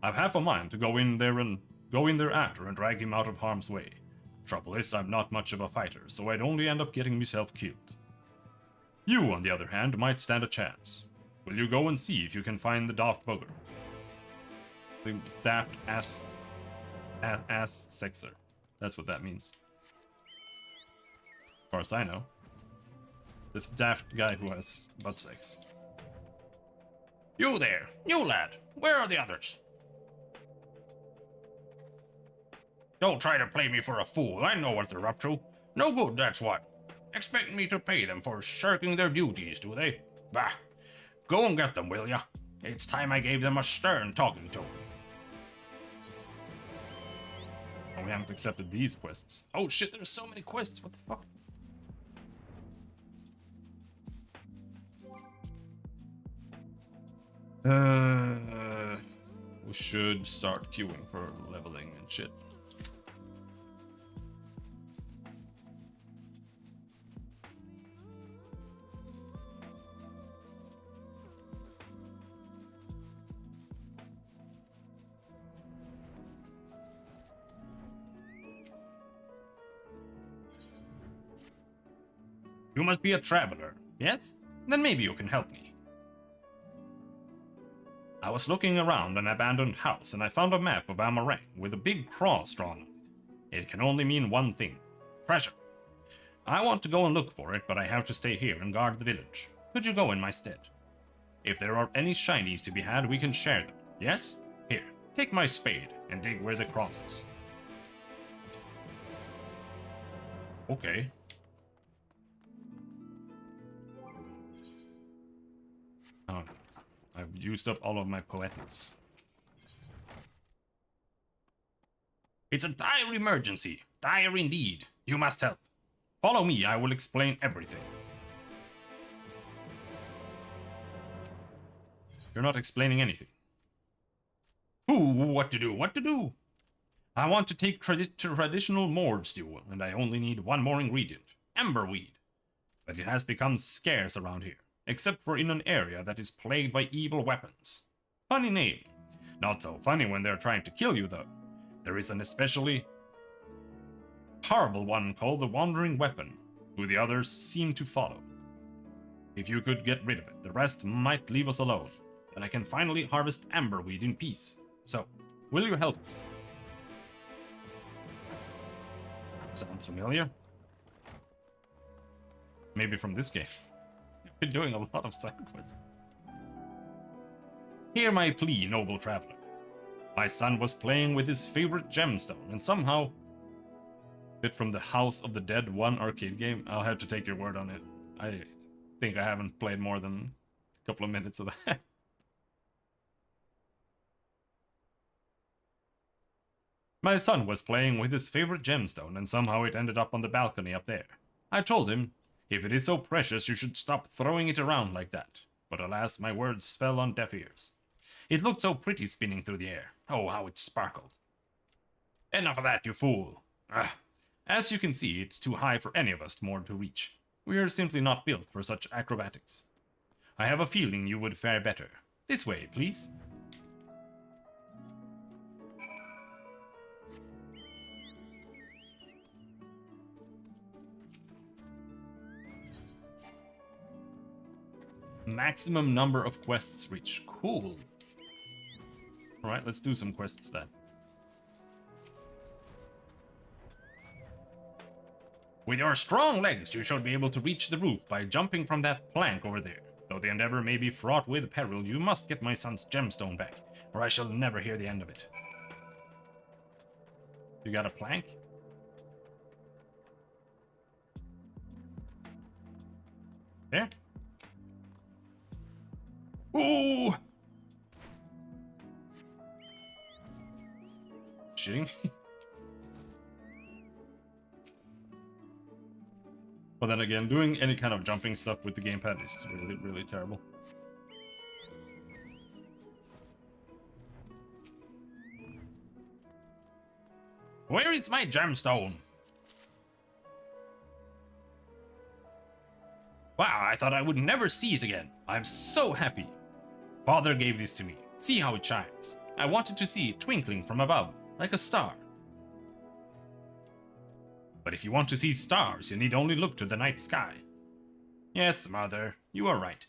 I've half a mind to go in there after and drag him out of harm's way. Trouble is, I'm not much of a fighter, so I'd only end up getting myself killed. You, on the other hand, might stand a chance. Will you go and see if you can find the daft bugger? The daft ass sexer. That's what that means. As far as I know. The daft guy who has butt sex. You there, you lad. Where are the others? Don't try to play me for a fool. I know what they're up to. No good, that's what. Expect me to pay them for shirking their duties, do they? Bah. Go and get them, will ya? It's time I gave them a stern talking to. Oh, we haven't accepted these quests. Oh shit, there's so many quests, what the fuck? We should start queuing for leveling and shit. You must be a traveler, yes? Then maybe you can help me. I was looking around an abandoned house and I found a map of Amarang with a big cross drawn on it. It can only mean one thing. Treasure. I want to go and look for it, but I have to stay here and guard the village. Could you go in my stead? If there are any shinies to be had, we can share them, yes? Here, take my spade and dig where the cross is. Okay. Oh, I've used up all of my poetics. It's a dire emergency. Dire indeed. You must help. Follow me, I will explain everything. You're not explaining anything. Ooh, what to do, what to do? I want to take traditional Mord stew, and I only need one more ingredient, amberweed. But it has become scarce around here, except for in an area that is plagued by evil weapons. Funny name. Not so funny when they're trying to kill you, though. There is an especially horrible one called the Wandering Weapon, who the others seem to follow. If you could get rid of it, the rest might leave us alone. Then I can finally harvest amberweed in peace. So, will you help us? Sounds familiar. Maybe from this game. You've been doing a lot of side quests. Hear my plea, noble traveler. My son was playing with his favorite gemstone, and somehow... Bit from the House of the Dead 1 arcade game. I'll have to take your word on it. I think I haven't played more than a couple of minutes of that. My son was playing with his favorite gemstone, and somehow it ended up on the balcony up there. I told him, if it is so precious, you should stop throwing it around like that. But alas, my words fell on deaf ears. It looked so pretty spinning through the air. Oh, how it sparkled. Enough of that, you fool. As you can see, it's too high for any of us more to reach. We are simply not built for such acrobatics. I have a feeling you would fare better. This way, please. Maximum number of quests reached. Cool. Alright, let's do some quests then. With your strong legs, you should be able to reach the roof by jumping from that plank over there. Though the endeavor may be fraught with peril, you must get my son's gemstone back, or I shall never hear the end of it. You got a plank? There? Ooh! Shitting me? But then again, doing any kind of jumping stuff with the gamepad is really, really terrible. Where is my gemstone? Wow, I thought I would never see it again. I'm so happy. Father gave this to me. See how it shines. I wanted to see it twinkling from above, like a star. But if you want to see stars, you need only look to the night sky. Yes, mother, you are right.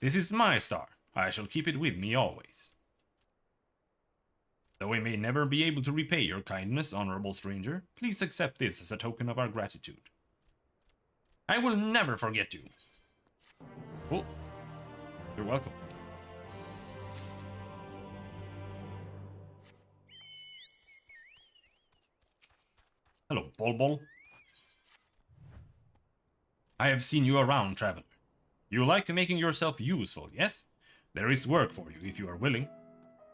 This is my star. I shall keep it with me always. Though we may never be able to repay your kindness, honorable stranger, please accept this as a token of our gratitude. I will never forget you. Oh, you're welcome. Hello, Bulbul. I have seen you around, traveler. You like making yourself useful, yes? There is work for you if you are willing.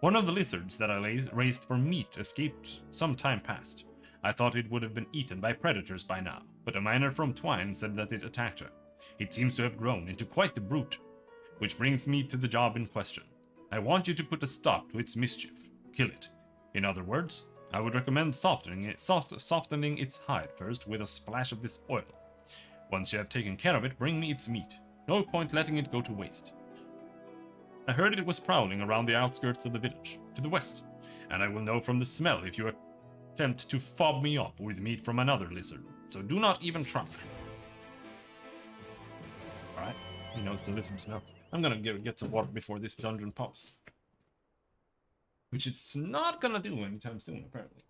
One of the lizards that I raised for meat escaped some time past. I thought it would have been eaten by predators by now, but a miner from Twine said that it attacked her. It seems to have grown into quite the brute. Which brings me to the job in question. I want you to put a stop to its mischief. Kill it. In other words, I would recommend softening its hide first with a splash of this oil. Once you have taken care of it, bring me its meat. No point letting it go to waste. I heard it was prowling around the outskirts of the village, to the west, and I will know from the smell if you attempt to fob me off with meat from another lizard, so do not even try. Alright, he knows the lizard smell. I'm gonna get some water before this dungeon pops. Which it's not gonna do anytime soon, apparently.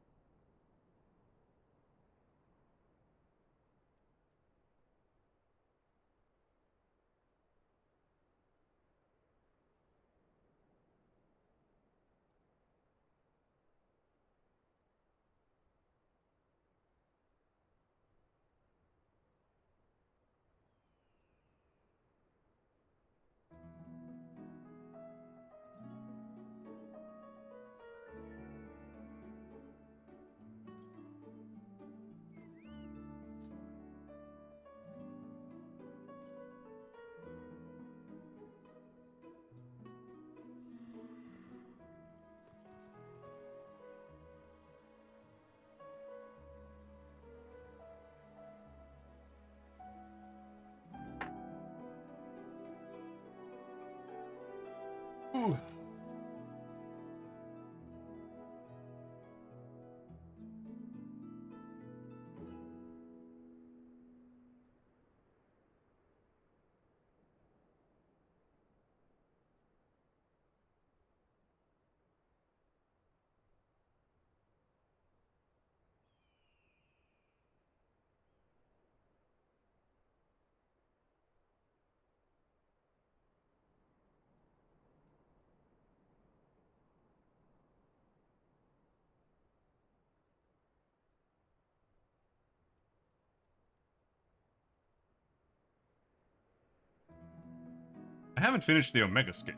haven't finished the Omegascape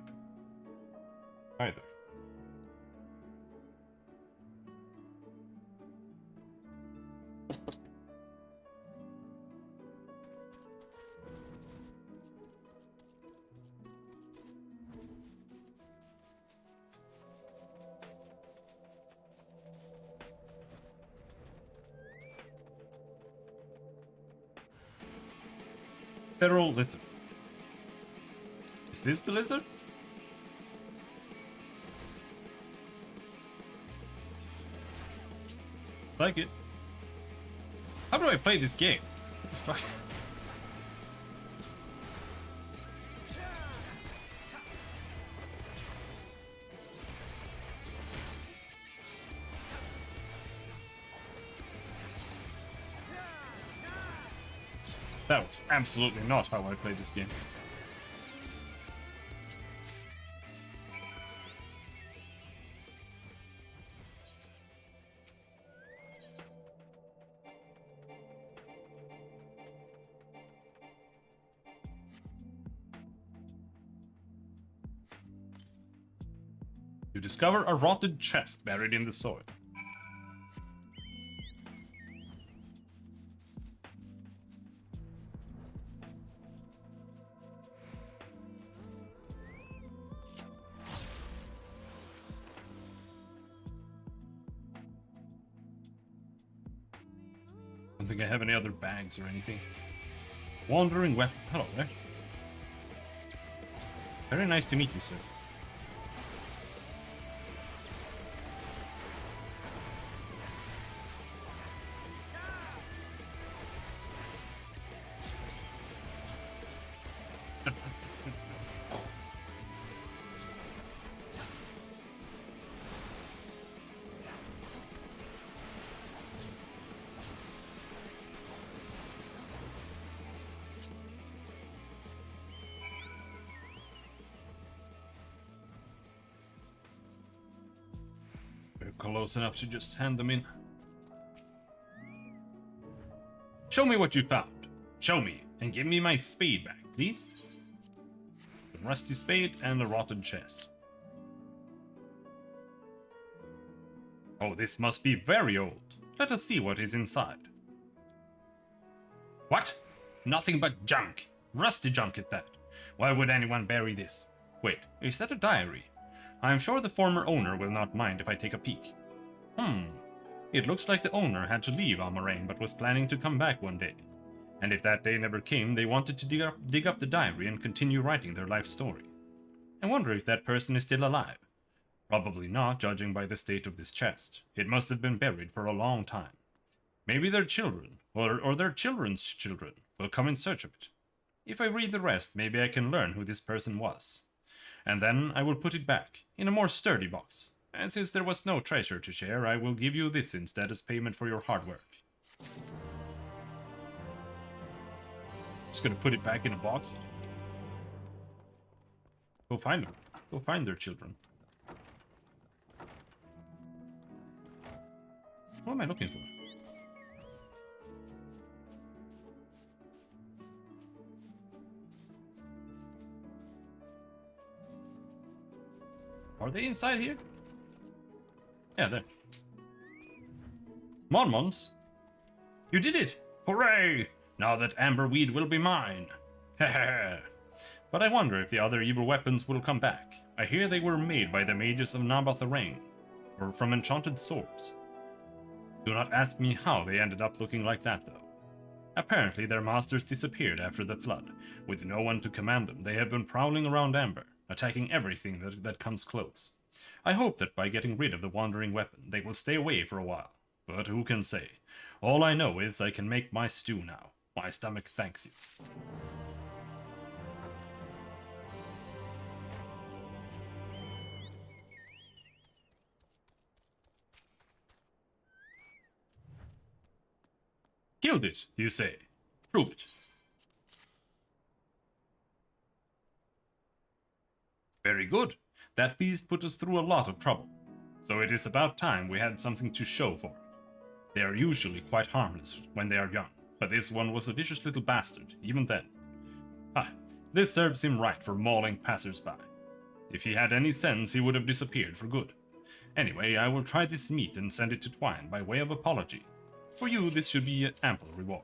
either. Federal lizard. Is this the lizard? Like it. How do I play this game? What the fuck? That was absolutely not how I played this game. You discover a rotted chest buried in the soil. I don't think I have any other bags or anything. Wandering weapon. Hello there. Very nice to meet you, sir. Close enough to just hand them in. Show me what you found. Show me, and give me my spade back, please. A rusty spade and a rotten chest. Oh, this must be very old. Let us see what is inside. What? Nothing but junk. Rusty junk at that. Why would anyone bury this? Wait, is that a diary? I am sure the former owner will not mind if I take a peek. It looks like the owner had to leave Amarane but was planning to come back one day. And if that day never came, they wanted to dig up the diary and continue writing their life story. I wonder if that person is still alive. Probably not, judging by the state of this chest. It must have been buried for a long time. Maybe their children, or their children's children, will come in search of it. If I read the rest, maybe I can learn who this person was. And then I will put it back, in a more sturdy box. And since there was no treasure to share, I will give you this instead as payment for your hard work. Just gonna put it back in a box. Go find them. Go find their children. What am I looking for? Are they inside here? Yeah, there. Monmons? You did it! Hooray! Now that amberweed will be mine. Hehe. But I wonder if the other evil weapons will come back. I hear they were made by the mages of Nabatharang, or from enchanted swords. Do not ask me how they ended up looking like that, though. Apparently their masters disappeared after the flood. With no one to command them, they have been prowling around Amber, attacking everything that comes close. I hope that by getting rid of the wandering weapon, they will stay away for a while. But who can say? All I know is I can make my stew now. My stomach thanks you. Killed it, you say? Prove it. Very good. That beast put us through a lot of trouble. So it is about time we had something to show for it. They are usually quite harmless when they are young, but this one was a vicious little bastard, even then. Ah, This serves him right for mauling passers-by. If he had any sense, he would have disappeared for good. Anyway, I will try this meat and send it to Twine by way of apology. For you, this should be an ample reward.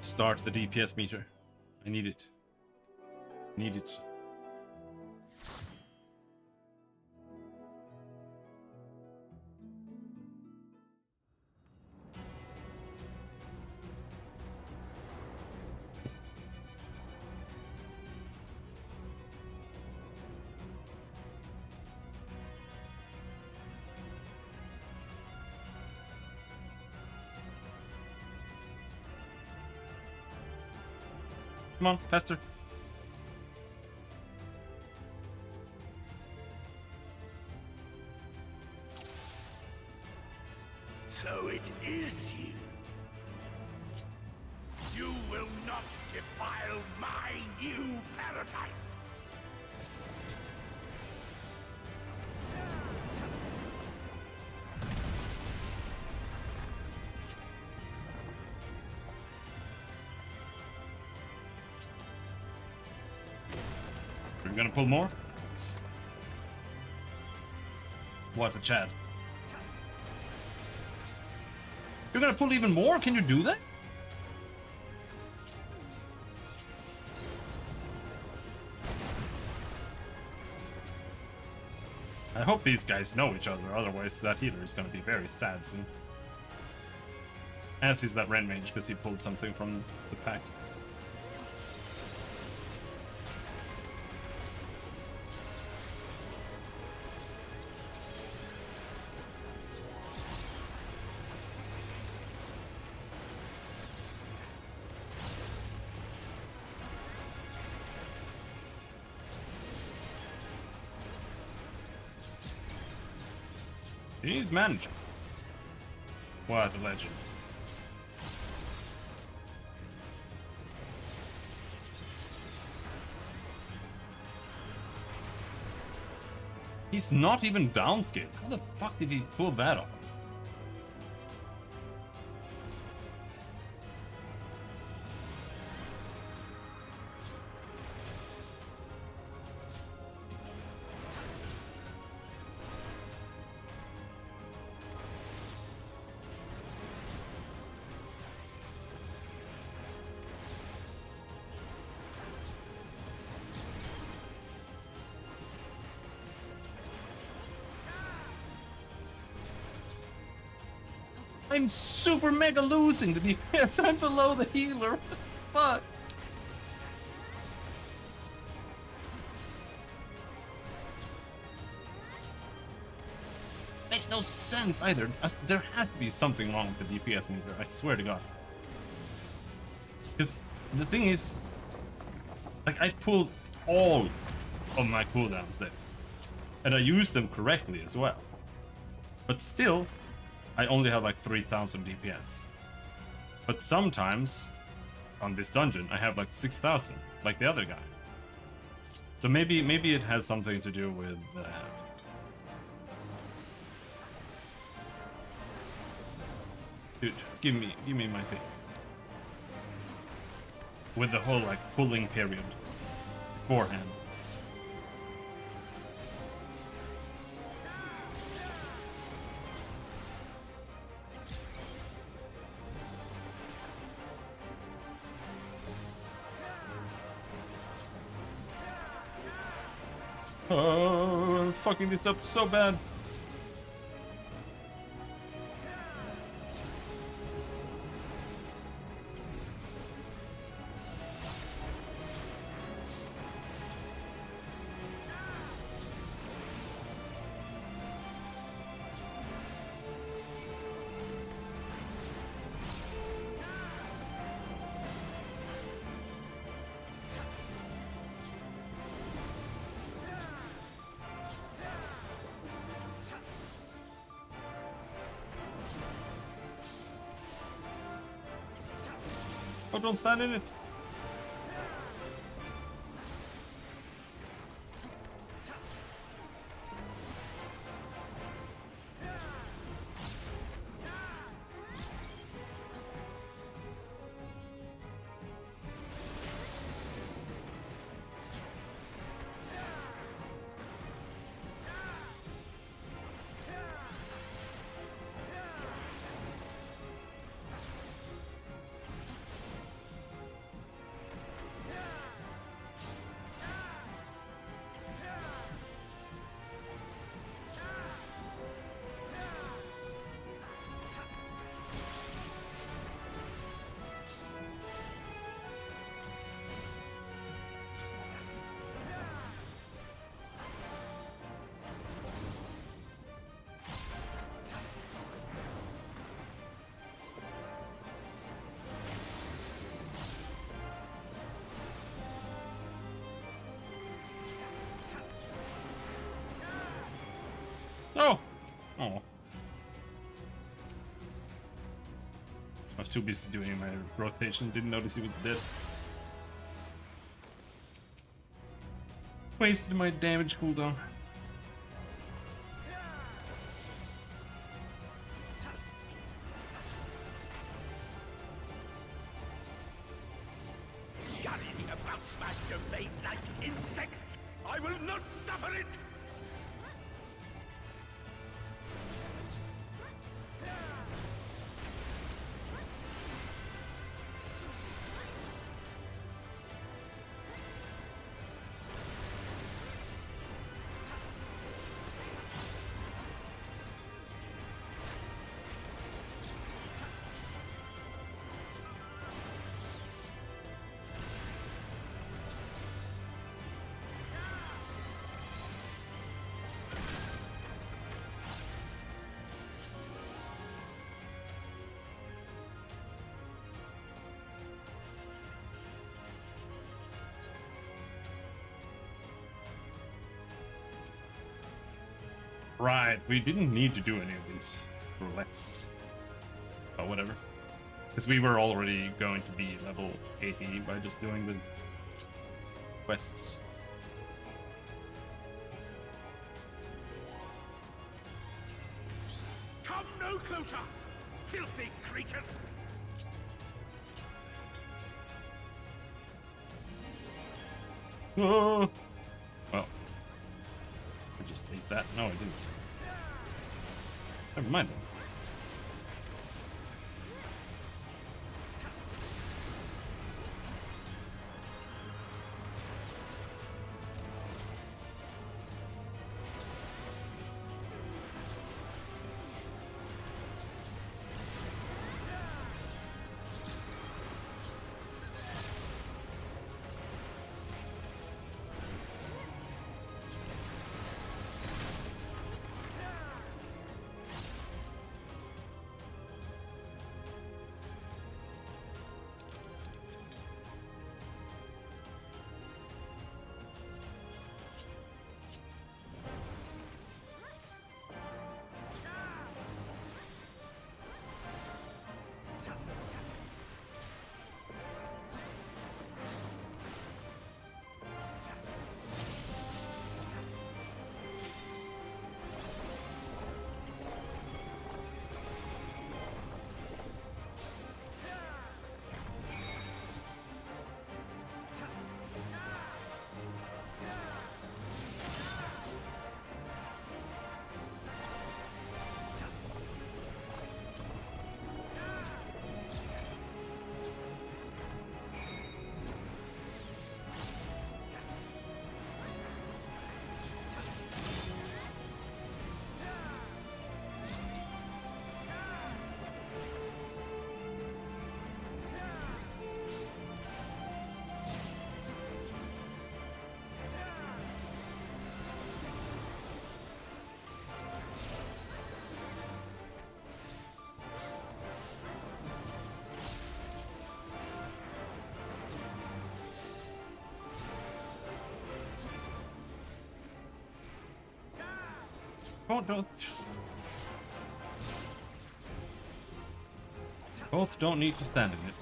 Start the DPS meter. I need it. Need it. Come on, faster. So it is you. You will not defile my new paradise. We're gonna pull more? What a Chad. You're gonna pull even more? Can you do that? I hope these guys know each other, otherwise that healer is gonna be very sad soon. As is that Ren Mage, because he pulled something from the pack. He's managing. What a legend. He's not even downscaled. How the fuck did he pull that off? I'm super mega losing the DPS. I'm below the healer. What the fuck? Makes no sense either. There has to be something wrong with the DPS meter. I swear to God. Because the thing is, like, I pulled all of my cooldowns there, and I used them correctly as well. But still, I only have like 3,000 DPS. But sometimes, on this dungeon, I have like 6,000, like the other guy. So maybe it has something to do with... Dude, give me my thing. With the whole like pulling period beforehand. Oh, I'm fucking this up so bad. Oh, don't stand in it. Oh. I was too busy doing my rotation, didn't notice he was dead. Wasted my damage cooldown. Scurrying about my domain like insects! I will not suffer it! Right, we didn't need to do any of these roulettes. But whatever. Because we were already going to be level 80 by just doing the quests. Come no closer, filthy creatures! Oh! Well. I just ate that. No, I didn't. Never mind then. Oh, both don't need to stand in it.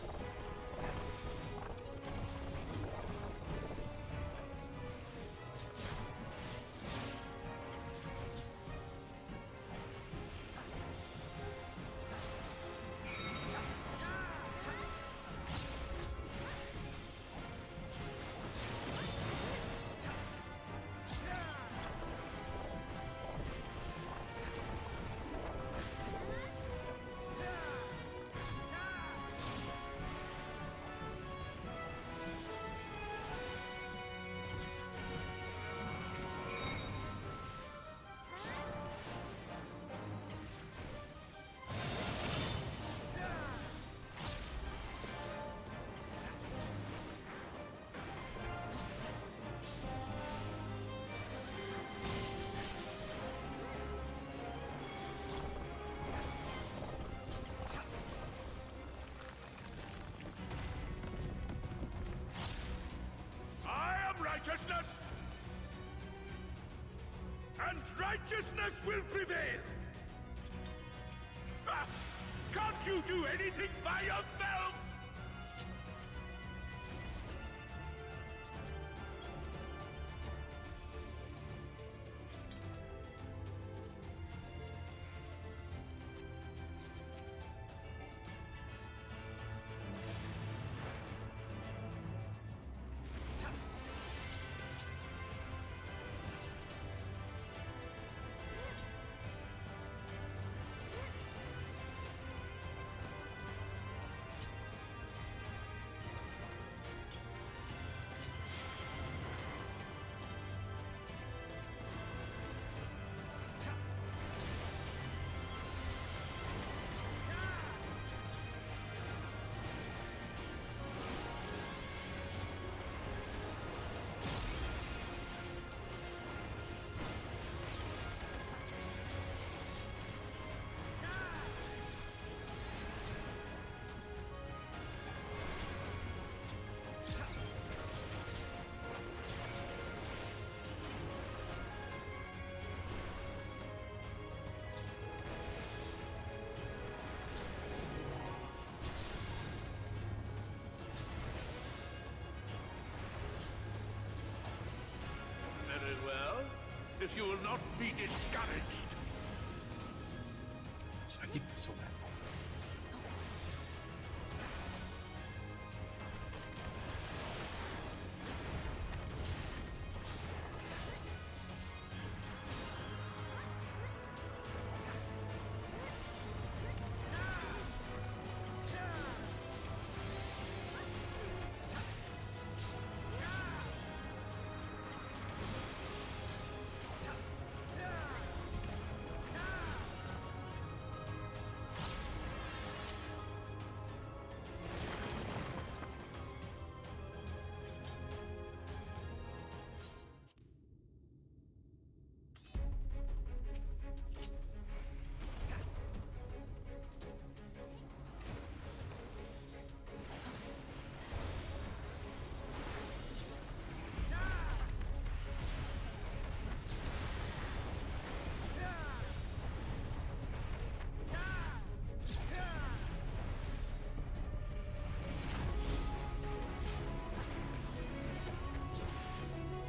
Righteousness, and righteousness will prevail. Can't you do anything by yourselves? Very well. If you will not be discouraged. Expecting so bad.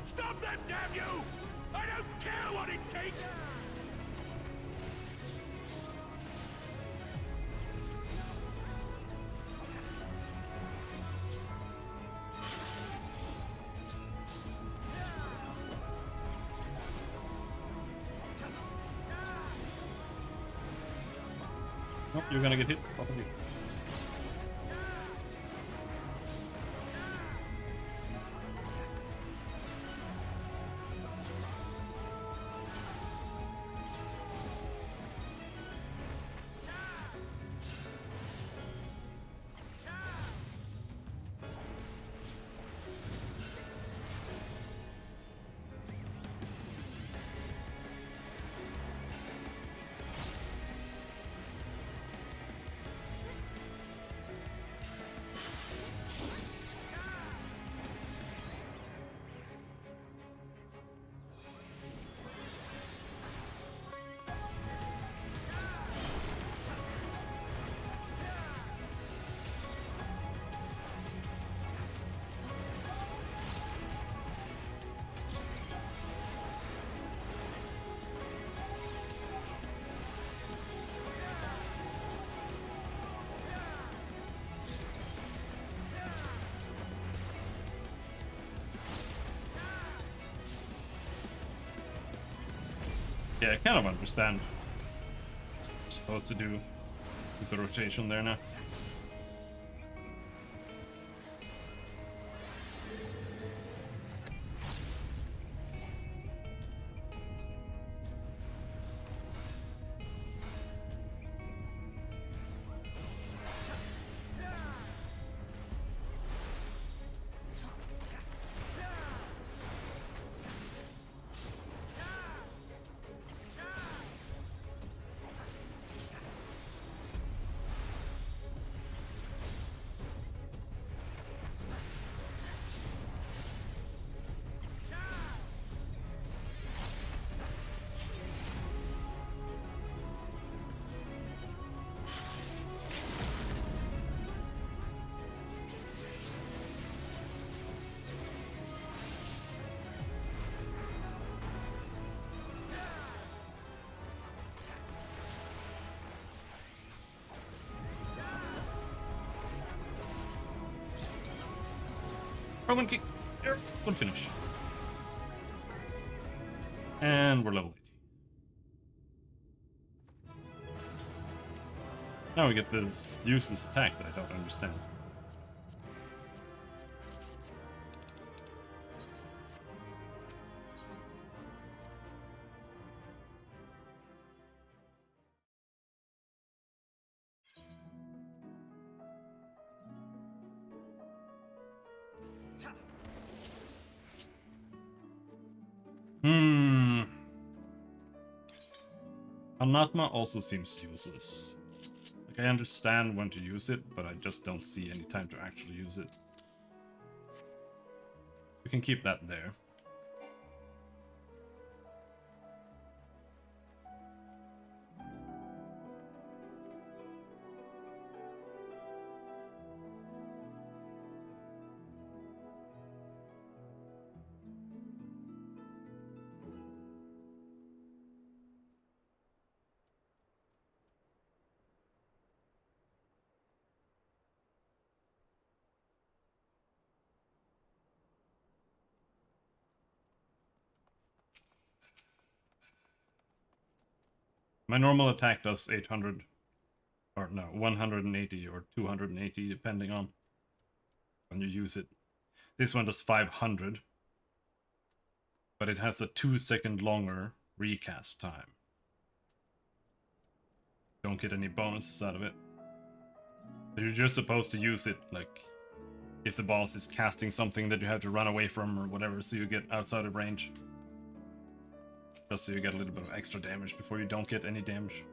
Stop them, damn you! I don't care what it takes! Nope, you're gonna get hit. Probably. Yeah, I kind of understand what I'm supposed to do with the rotation there now. Roman kick. Good finish. And we're level 80. Now we get this useless attack that I don't understand. Anatma also seems useless. Like, I understand when to use it, but I just don't see any time to actually use it. We can keep that there. My normal attack does 800, or no, 180 or 280, depending on when you use it. This one does 500, but it has a 2-second longer recast time. Don't get any bonuses out of it. You're just supposed to use it, like, if the boss is casting something that you have to run away from or whatever, so you get outside of range. Just so you get a little bit of extra damage before you don't get any damage.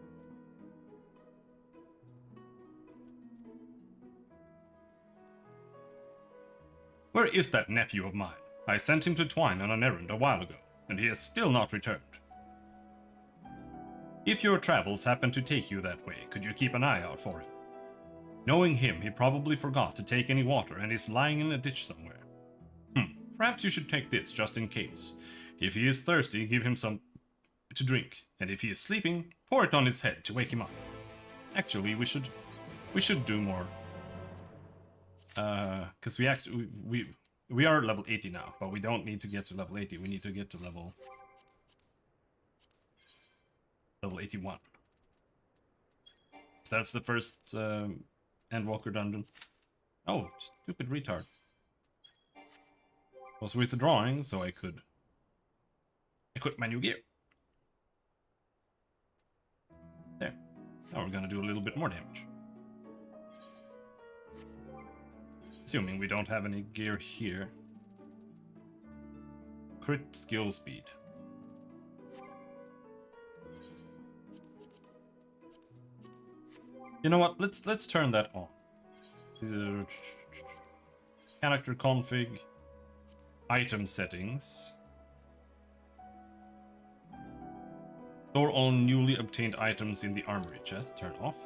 Where is that nephew of mine? I sent him to Twine on an errand a while ago, and he has still not returned. If your travels happen to take you that way, could you keep an eye out for him? Knowing him, he probably forgot to take any water and is lying in a ditch somewhere. Perhaps you should take this just in case. If he is thirsty, give him some to drink, and if he is sleeping, pour it on his head to wake him up. Actually, we should do more. Because we are level 80 now, but we don't need to get to level 80. We need to get to level 81. So that's the first Endwalker dungeon. Oh, stupid retard. Was withdrawing, so I could equip my new gear. There. Now we're gonna do a little bit more damage. Assuming we don't have any gear here. Crit skill speed. You know what? Let's turn that on. Character config. Item settings. Store all newly obtained items in the armory chest. Turn off.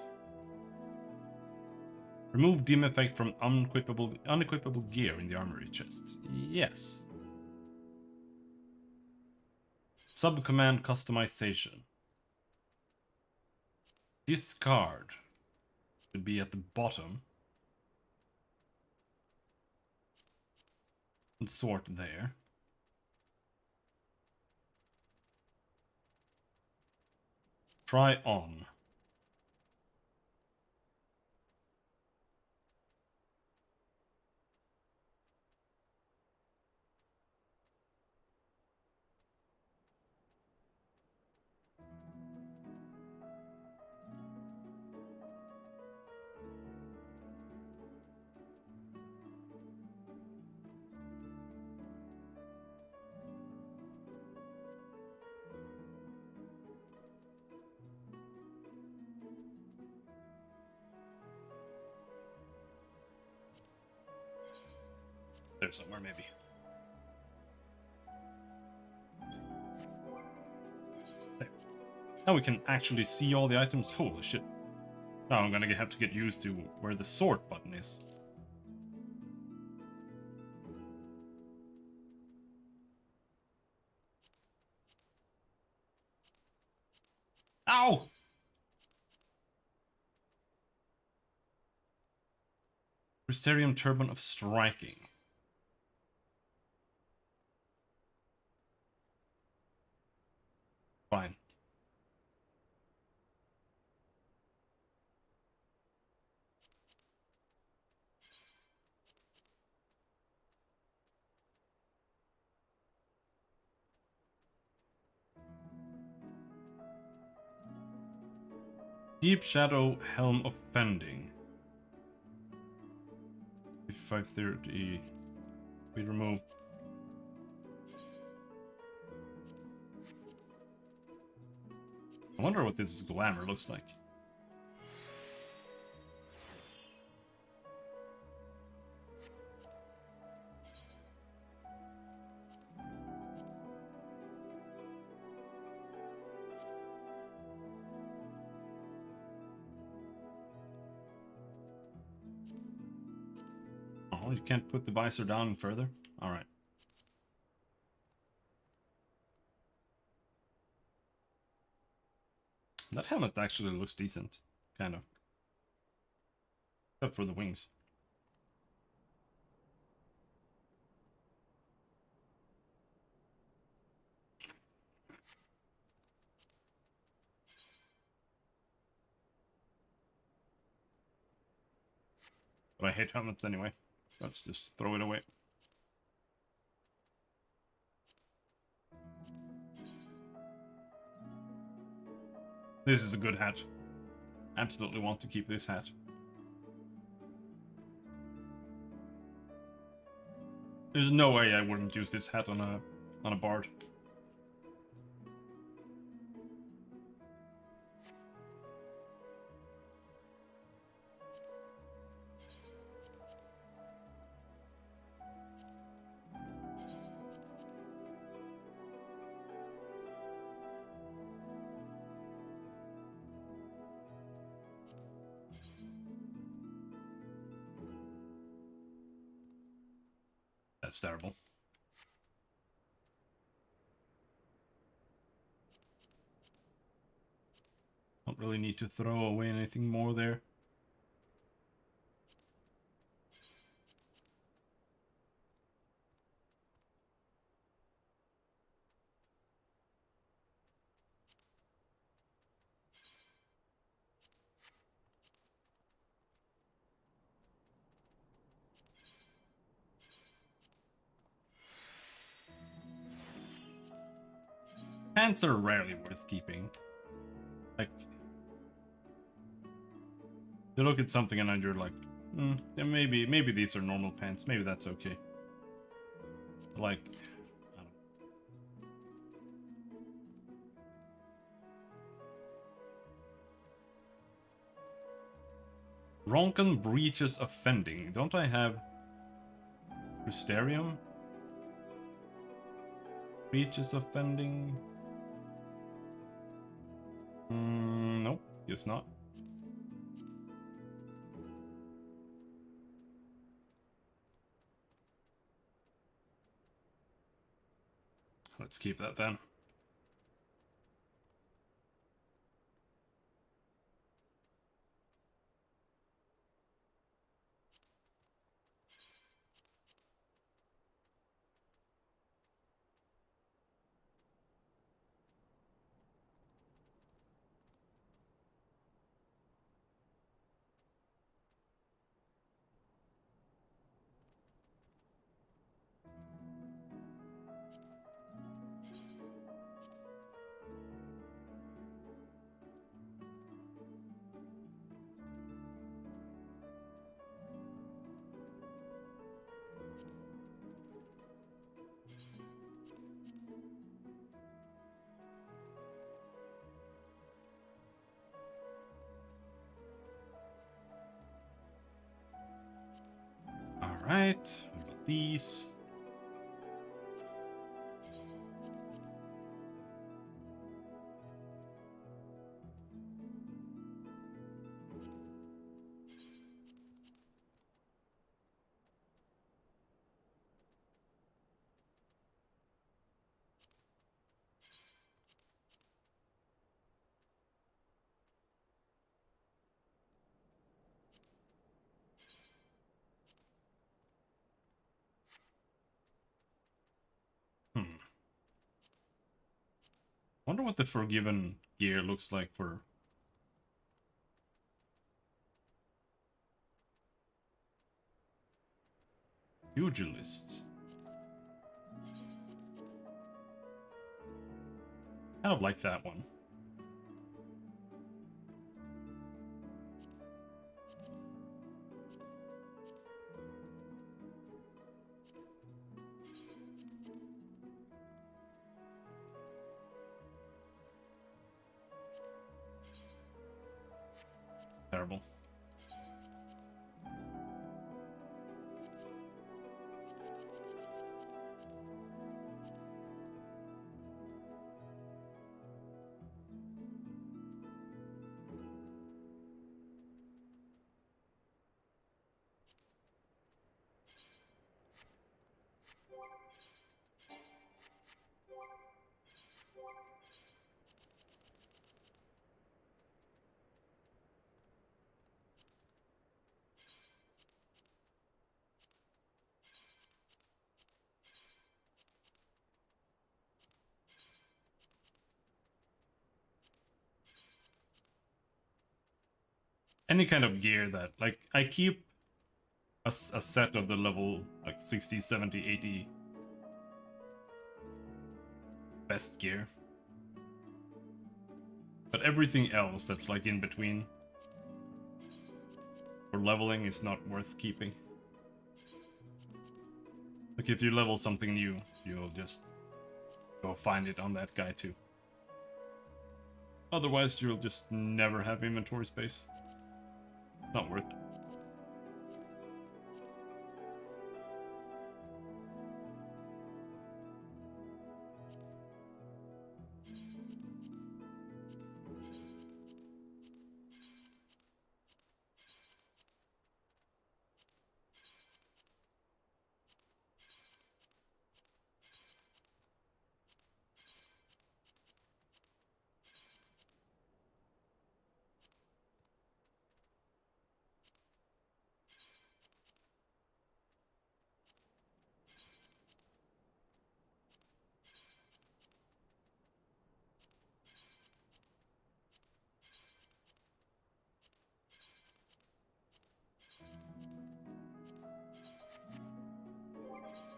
Remove dim effect from unequipable gear in the armory chest. Yes. Subcommand customization. Discard should be at the bottom. And sort there. Try on. There somewhere, maybe. There. Now we can actually see all the items. Holy shit. Now I'm gonna have to get used to where the sort button is. Ow! Mysterium Turban of Striking. Deep Shadow Helm of Fending. 530. We remove. I wonder what this glamour looks like. Oh, you can't put the visor down further? Alright. That helmet actually looks decent. Kind of. Except for the wings. But I hate helmets anyway. Let's just throw it away. This is a good hat. Absolutely want to keep this hat. There's no way I wouldn't use this hat on a bard. That's terrible. Don't really need to throw away anything more there. Pants are rarely worth keeping. Like, you look at something and you're like, yeah, maybe these are normal pants. Maybe that's okay. Like, I don't know. Ronkan breaches offending. Don't I have Mysterium? Breaches offending. Nope, guess not. Let's keep that then. Alright, these. Wonder what the Forgiven gear looks like for... Pugilist. Kind of like that one. terrible. Any kind of gear that, like, I keep a set of the level, like, 60, 70, 80 best gear. But everything else that's, like, in between for leveling is not worth keeping. Like, if you level something new, you'll just go find it on that guy, too. Otherwise, you'll just never have inventory space. Not worth it.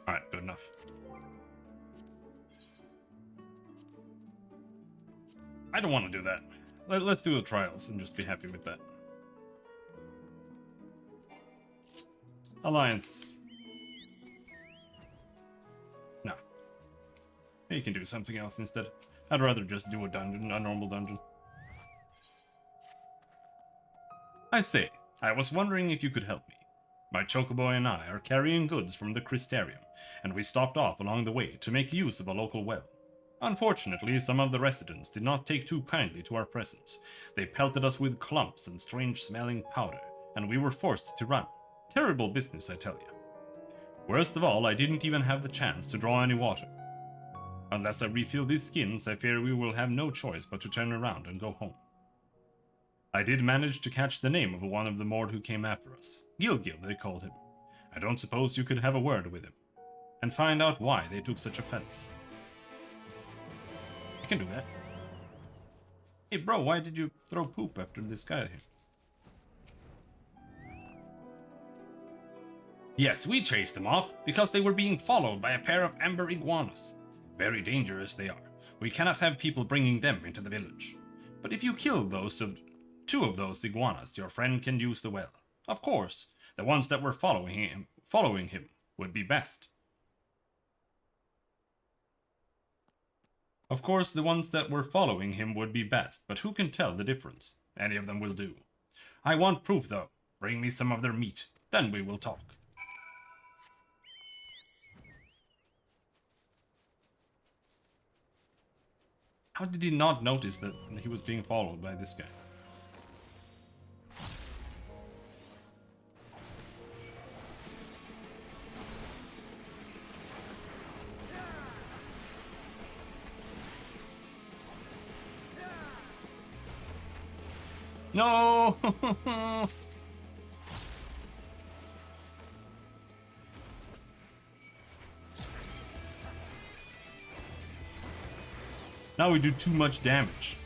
Alright, good enough. I don't want to do that. Let's do the trials and just be happy with that. Alliance. No. You can do something else instead. I'd rather just do a dungeon, a normal dungeon. I say, I was wondering if you could help me. My chocobo and I are carrying goods from the Crystarium, and we stopped off along the way to make use of a local well. Unfortunately, some of the residents did not take too kindly to our presence. They pelted us with clumps and strange-smelling powder, and we were forced to run. Terrible business, I tell you. Worst of all, I didn't even have the chance to draw any water. Unless I refill these skins, I fear we will have no choice but to turn around and go home. I did manage to catch the name of one of the Mord who came after us. Gilgil, they called him. I don't suppose you could have a word with him, and find out why they took such offense. I can do that. Hey bro, why did you throw poop after this guy here? Yes, we chased them off, because they were being followed by a pair of amber iguanas. Very dangerous they are. We cannot have people bringing them into the village. But if you kill two of those iguanas, your friend can use the well. Of course, the ones that were following him would be best. Of course, the ones that were following him would be best, but who can tell the difference? Any of them will do. I want proof, though. Bring me some of their meat, then we will talk. How did he not notice that he was being followed by this guy? No! Now we do too much damage.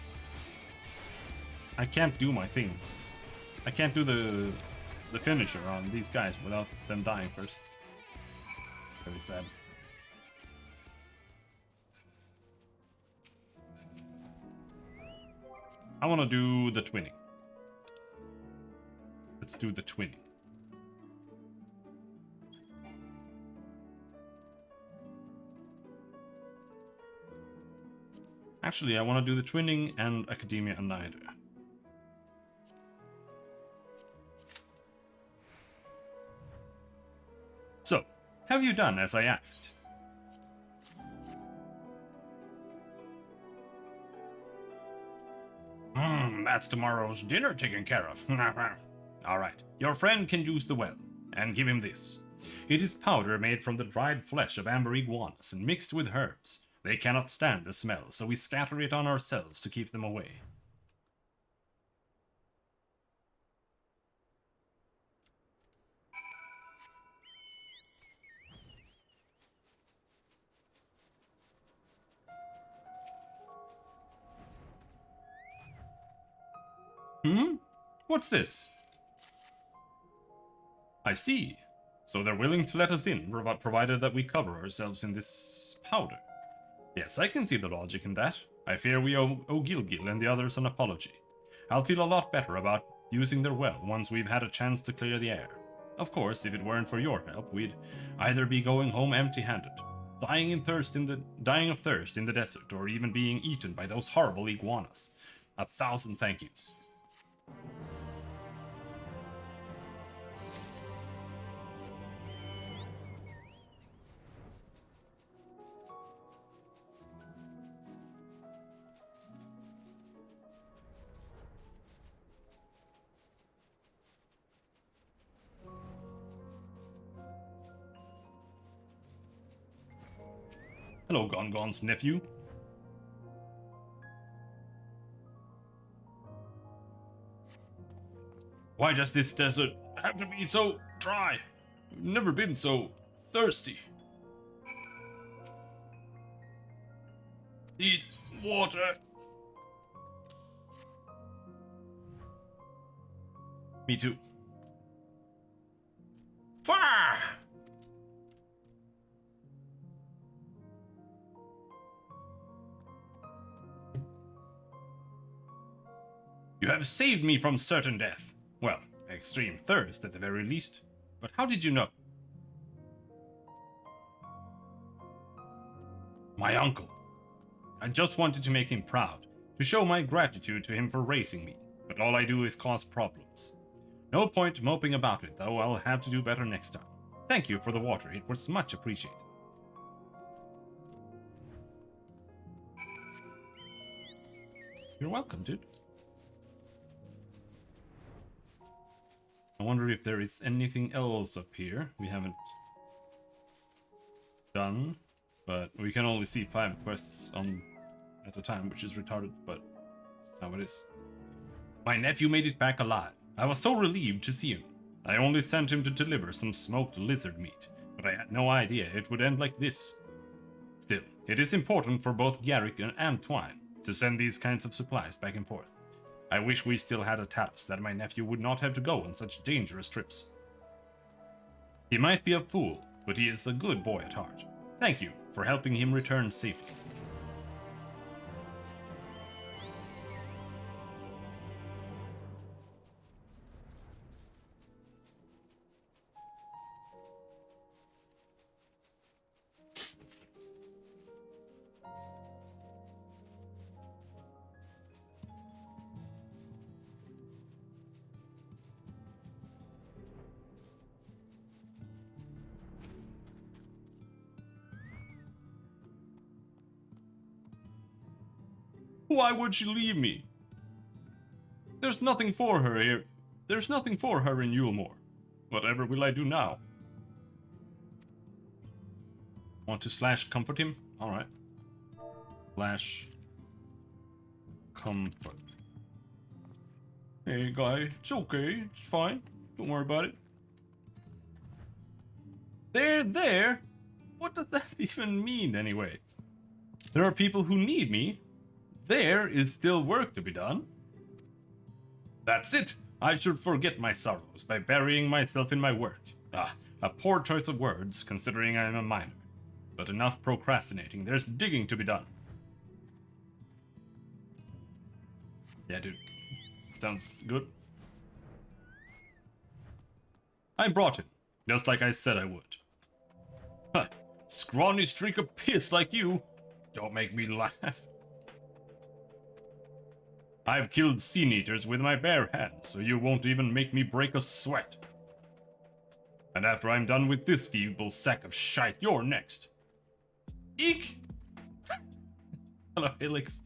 I can't do my thing. I can't do the finisher on these guys without them dying first. Very sad. I want to do the twinning. Let's do the twinning. Actually, I want to do the twinning and Academia Annihilator. have you done as I asked? That's tomorrow's dinner taken care of. Alright, your friend can use the well, and give him this. It is powder made from the dried flesh of amber iguanas and mixed with herbs. They cannot stand the smell, so we scatter it on ourselves to keep them away. What's this? I see. So they're willing to let us in, provided that we cover ourselves in this powder. Yes, I can see the logic in that. I fear we owe Gilgil and the others an apology. I'll feel a lot better about using their well once we've had a chance to clear the air. Of course, if it weren't for your help, we'd either be going home empty-handed, dying of thirst in the desert, or even being eaten by those horrible iguanas. 1,000 thank yous. Hello, Gongon's nephew. Why does this desert have to be so dry? I've never been so thirsty. Need water. Me too. Fire! You have saved me from certain death. Well, extreme thirst at the very least. But how did you know? My uncle. I just wanted to make him proud, to show my gratitude to him for raising me, but all I do is cause problems. No point moping about it, though. I'll have to do better next time. Thank you for the water, it was much appreciated. You're welcome, dude. I wonder if there is anything else up here we haven't done, but we can only see 5 quests at a time, which is retarded, but that's how it is. My nephew made it back alive. I was so relieved to see him. I only sent him to deliver some smoked lizard meat, but I had no idea it would end like this. Still, it is important for both Garrick and Twine to send these kinds of supplies back and forth. I wish we still had a Talus, that my nephew would not have to go on such dangerous trips. He might be a fool, but he is a good boy at heart. Thank you for helping him return safely. Why would she leave me? There's nothing for her here. There's nothing for her in Yulmore. Whatever will I do now? Want to slash comfort him? Alright. Slash comfort. Hey guy, it's okay. It's fine. Don't worry about it. There? What does that even mean anyway? There are people who need me. There is still work to be done. That's it! I should forget my sorrows by burying myself in my work. A poor choice of words, considering I am a minor. But enough procrastinating, there's digging to be done. Yeah, dude. Sounds good. I brought him, just like I said I would. Huh, scrawny streak of piss like you. Don't make me laugh. I've killed sea eaters with my bare hands, so you won't even make me break a sweat. And after I'm done with this feeble sack of shite, you're next. Eek! Hello, Helix.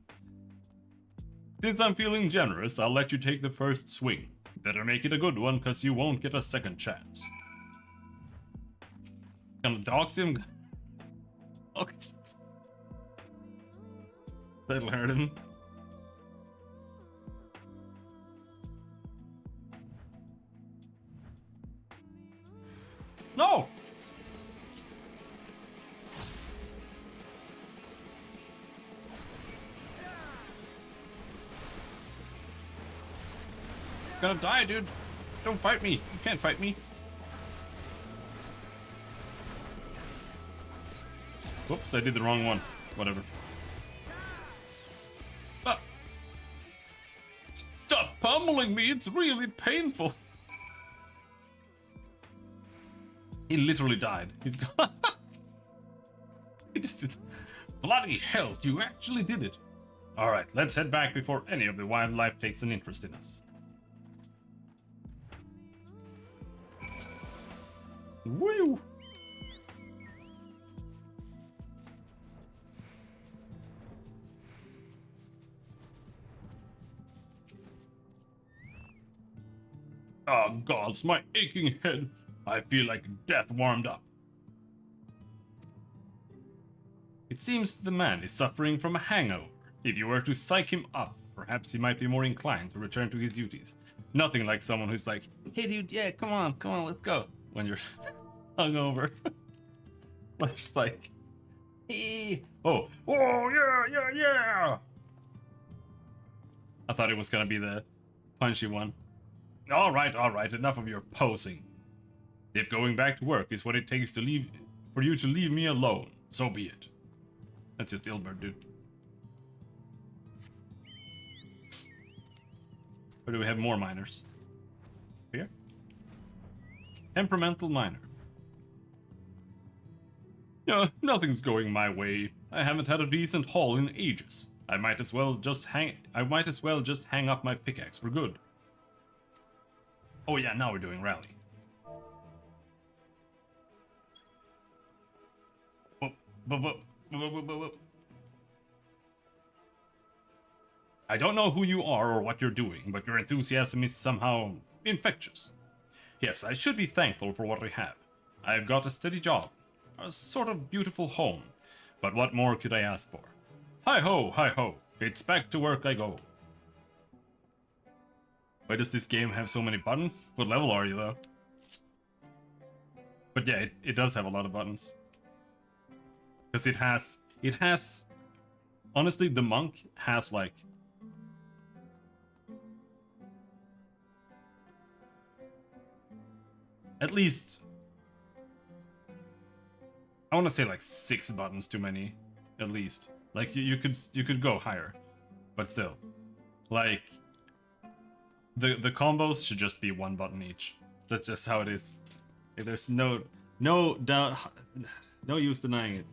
Since I'm feeling generous, I'll let you take the first swing. Better make it a good one, cause you won't get a second chance. Gonna dox him? Okay. That'll hurt him. No! Gonna die, dude. Don't fight me. You can't fight me. Whoops, I did the wrong one. Whatever. Ah. Stop pummeling me. It's really painful. He literally died. He's gone. He just did. Bloody hell, you actually did it. Alright, let's head back before any of the wildlife takes an interest in us. Woo! Oh gods, my aching head. I feel like death warmed up. It seems the man is suffering from a hangover. If you were to psych him up, perhaps he might be more inclined to return to his duties. Nothing like someone who's like, hey dude, yeah, come on, let's go. When you're hungover. It's like, hey. Oh, yeah. I thought it was gonna be the punchy one. Alright, enough of your posing. If going back to work is what it takes to leave for you to leave me alone, so be it. That's just Ilbert, dude. Or do we have more miners? Here? Temperamental miner. Yeah, nothing's going my way. I haven't had a decent haul in ages. I might as well just hang up my pickaxe for good. Oh yeah, now we're doing rally. I don't know who you are or what you're doing, but your enthusiasm is somehow infectious. Yes, I should be thankful for what I have. I've got a steady job, a sort of beautiful home, but what more could I ask for? Hi-ho, it's back to work I go. Why does this game have so many buttons? What level are you though? But yeah, it does have a lot of buttons. Because it has, honestly, the monk has like, at least, I want to say like 6 buttons too many, at least. Like you could go higher, but still, like the combos should just be 1 button each. That's just how it is. Like, there's no use denying it.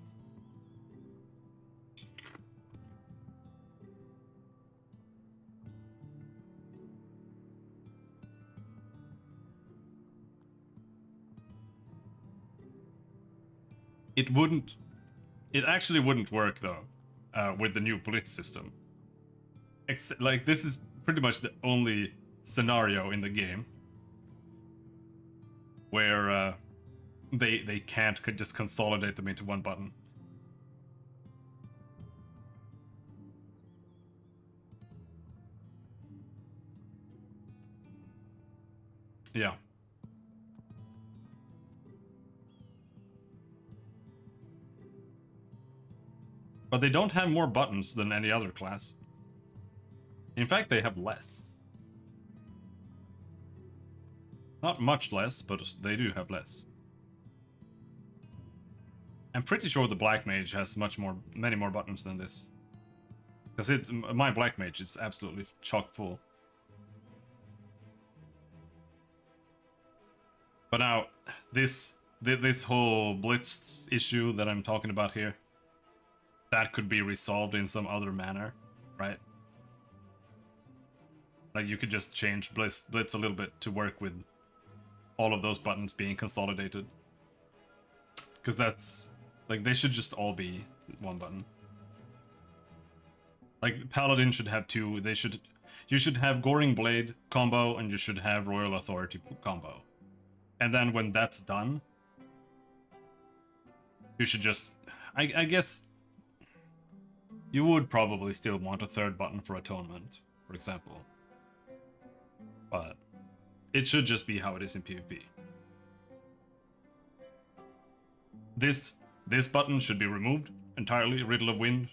It actually wouldn't work though, with the new blitz system. Like, this is pretty much the only scenario in the game where they can't just consolidate them into 1 button. Yeah. But they don't have more buttons than any other class. In fact, they have less. Not much less, but they do have less. I'm pretty sure the Black Mage has many more buttons than this. Because my Black Mage is absolutely chock full. But now, this whole Blitz issue that I'm talking about here, that could be resolved in some other manner, right? Like, you could just change Blitz a little bit to work with all of those buttons being consolidated. Because that's, like, they should just all be one button. Like, Paladin should have two. You should have Goring Blade combo, and you should have Royal Authority combo. And then when that's done, you should just, I guess, you would probably still want a third button for Atonement, for example. But it should just be how it is in PvP. This button should be removed entirely. Riddle of Wind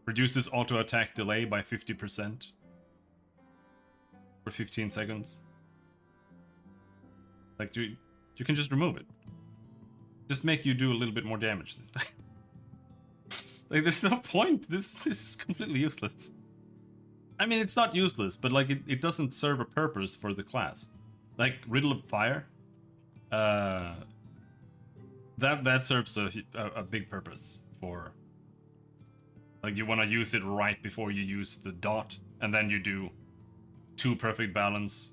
reduces auto attack delay by 50% for 15 seconds. Like, you can just remove it. Just make you do a little bit more damage. Like, there's no point. This is completely useless. I mean, it's not useless, but like it doesn't serve a purpose for the class. Like Riddle of Fire, that serves a big purpose for. Like, you want to use it right before you use the dot, and then you do 2 perfect balance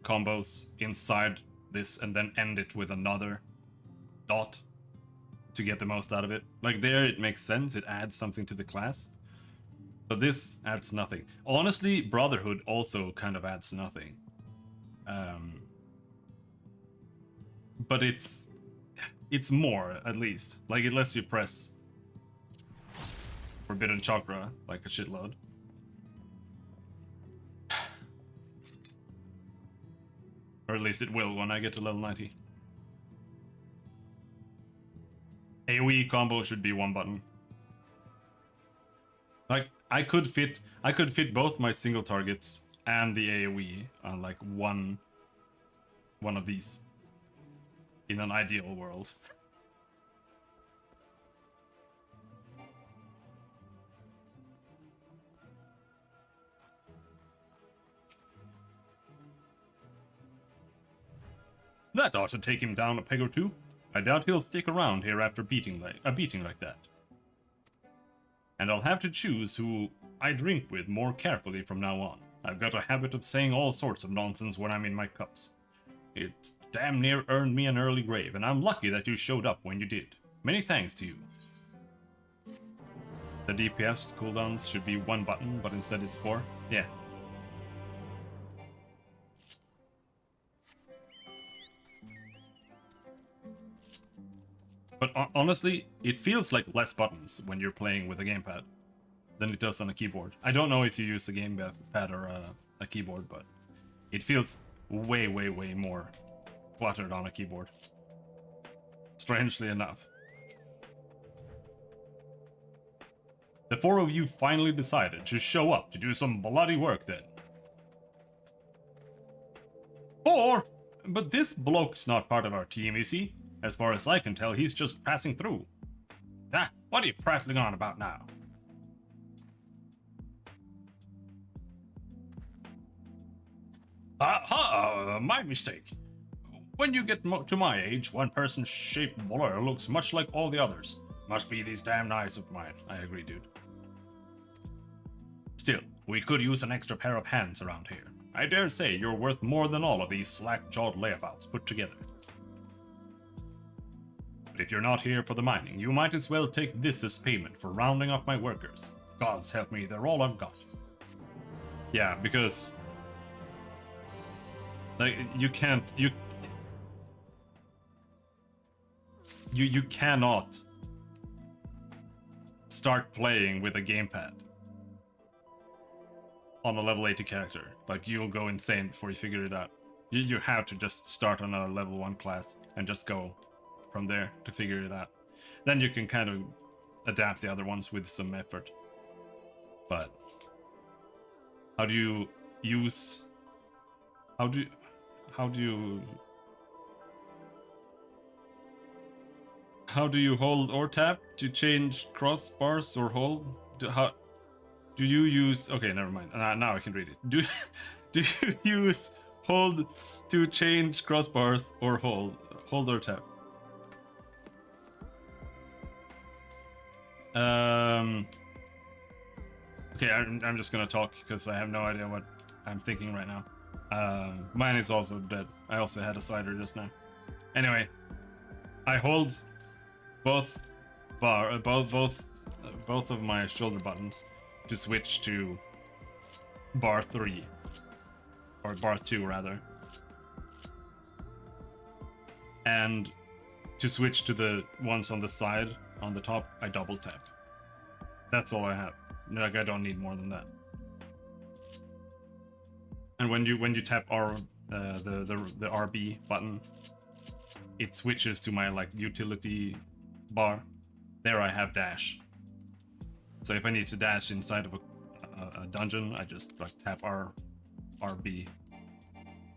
combos inside this, and then end it with another dot to get the most out of it. Like, there it makes sense, it adds something to the class. But this adds nothing. Honestly, Brotherhood also kind of adds nothing. But it's more, at least. Like, it lets you press Forbidden Chakra like a shitload. Or at least it will when I get to level 90. AoE combo should be 1 button. Like, I could fit both my single targets and the AoE on like one of these in an ideal world. That ought to take him down a peg or two. I doubt he'll stick around here after a beating like that. And I'll have to choose who I drink with more carefully from now on. I've got a habit of saying all sorts of nonsense when I'm in my cups. It damn near earned me an early grave, and I'm lucky that you showed up when you did. Many thanks to you. The DPS cooldowns should be 1 button, but instead it's 4. Yeah. But honestly, it feels like less buttons when you're playing with a gamepad than it does on a keyboard. I don't know if you use a gamepad or a keyboard, but it feels way, way, way more cluttered on a keyboard. Strangely enough. The 4 of you finally decided to show up to do some bloody work then. But this bloke's not part of our team, is he? As far as I can tell, he's just passing through. Ah, what are you prattling on about now? My mistake. When you get to my age, one person's shaped blur looks much like all the others. Must be these damn eyes of mine. I agree, dude. Still, we could use an extra pair of hands around here. I dare say you're worth more than all of these slack-jawed layabouts put together. But if you're not here for the mining, you might as well take this as payment for rounding up my workers. Gods help me, they're all I've got. Yeah, because... like, you can't... You cannot start playing with a gamepad on a level 80 character. Like, you'll go insane before you figure it out. You have to just start on a level 1 class and just go from there to figure it out. Then you can kind of adapt the other ones with some effort. But how do you use... How do you hold or tap to change crossbars or hold? Do you use... Okay, never mind. Now I can read it. Do you use hold to change crossbars or hold or tap? Okay, I'm just gonna talk because I have no idea what I'm thinking right now. Mine is also dead. I also had a cider just now. Anyway, I hold both both of my shoulder buttons to switch to bar 3 or bar 2 rather, and to switch to the ones on the side on the top, I double tap. That's all I have. Like, I don't need more than that. And when you tap R, the RB button, it switches to my like utility bar. There I have dash. So if I need to dash inside of a dungeon, I just like tap RB,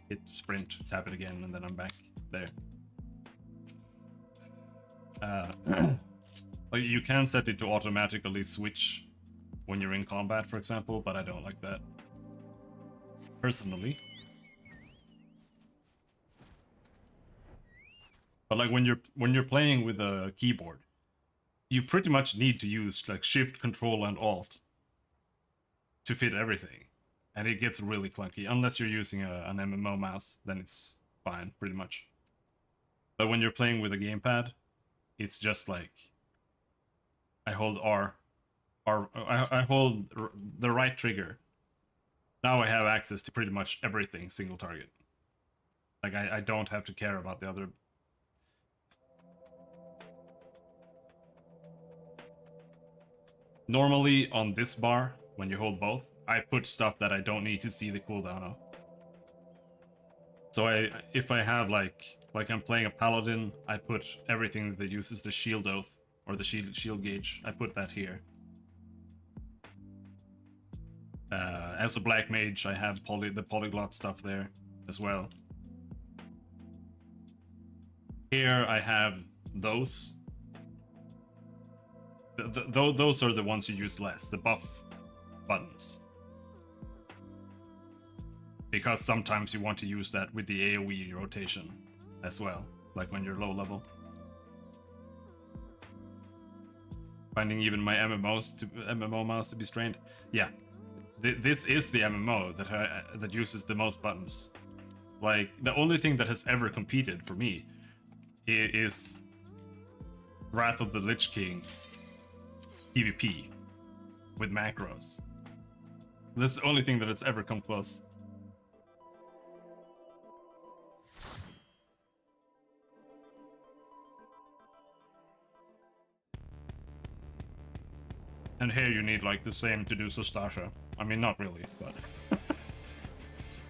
hit sprint, tap it again, and then I'm back there. Like, you can set it to automatically switch when you're in combat, for example, but I don't like that personally. But like when you're playing with a keyboard, you pretty much need to use like Shift, Control, and Alt to fit everything, and it gets really clunky unless you're using an MMO mouse. Then it's fine, pretty much. But when you're playing with a gamepad, it's just like I hold I hold the right trigger. Now I have access to pretty much everything single target. Like, I don't have to care about the other. Normally on this bar, when you hold both, I put stuff that I don't need to see the cooldown of. So if I have like I'm playing a paladin, I put everything that uses the shield oath or the shield gauge. I put that here. As a black mage, I have the polyglot stuff there as well. Here I have those. Those are the ones you use less, the buff buttons. Because sometimes you want to use that with the AoE rotation as well, like when you're low level. Finding even my MMO mouse to be strained. Yeah, this is the MMO that uses the most buttons. Like, the only thing that has ever competed for me is Wrath of the Lich King PvP with macros. This is the only thing that has ever come close. And here you need like the same to do Sostasha. I mean, not really, but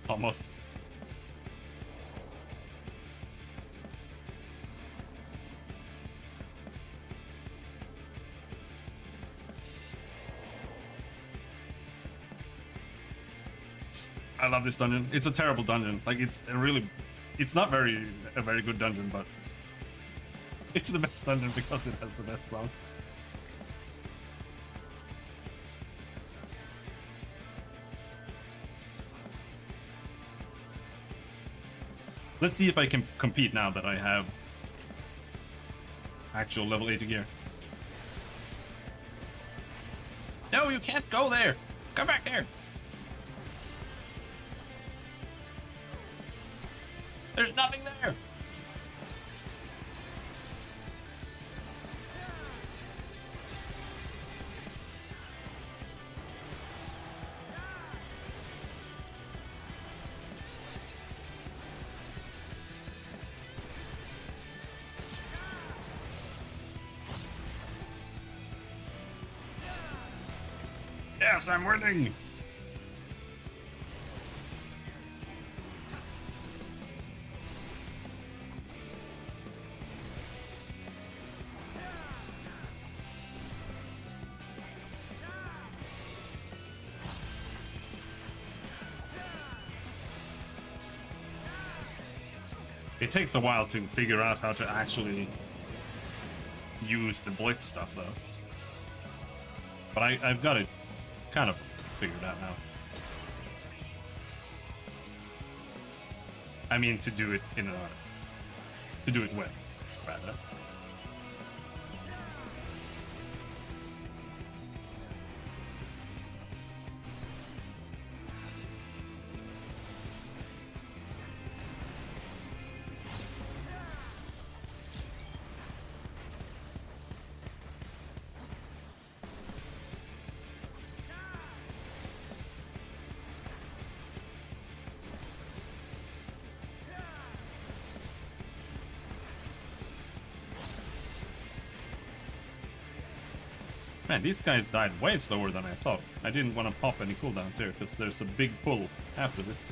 almost. I love this dungeon. It's a terrible dungeon. Like, it's not a very good dungeon, but it's the best dungeon because it has the best song. Let's see if I can compete now that I have actual level 80 gear. No, you can't go there! Come back here! There's nothing there! Yes, I'm winning! It takes a while to figure out how to actually use the blitz stuff, though. But I've got it kind of figured out now. I mean, to do it well, rather. Man, these guys died way slower than I thought. I didn't want to pop any cooldowns here, because there's a big pull after this.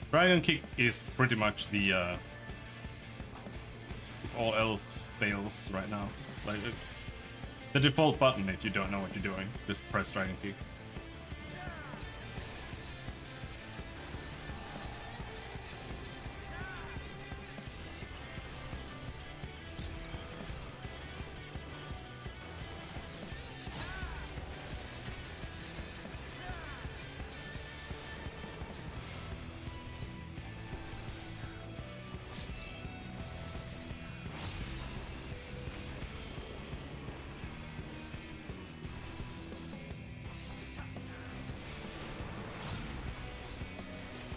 Dragon Kick is pretty much the, if all else fails right now. Like, the default button if you don't know what you're doing. Just press Dragon Kick.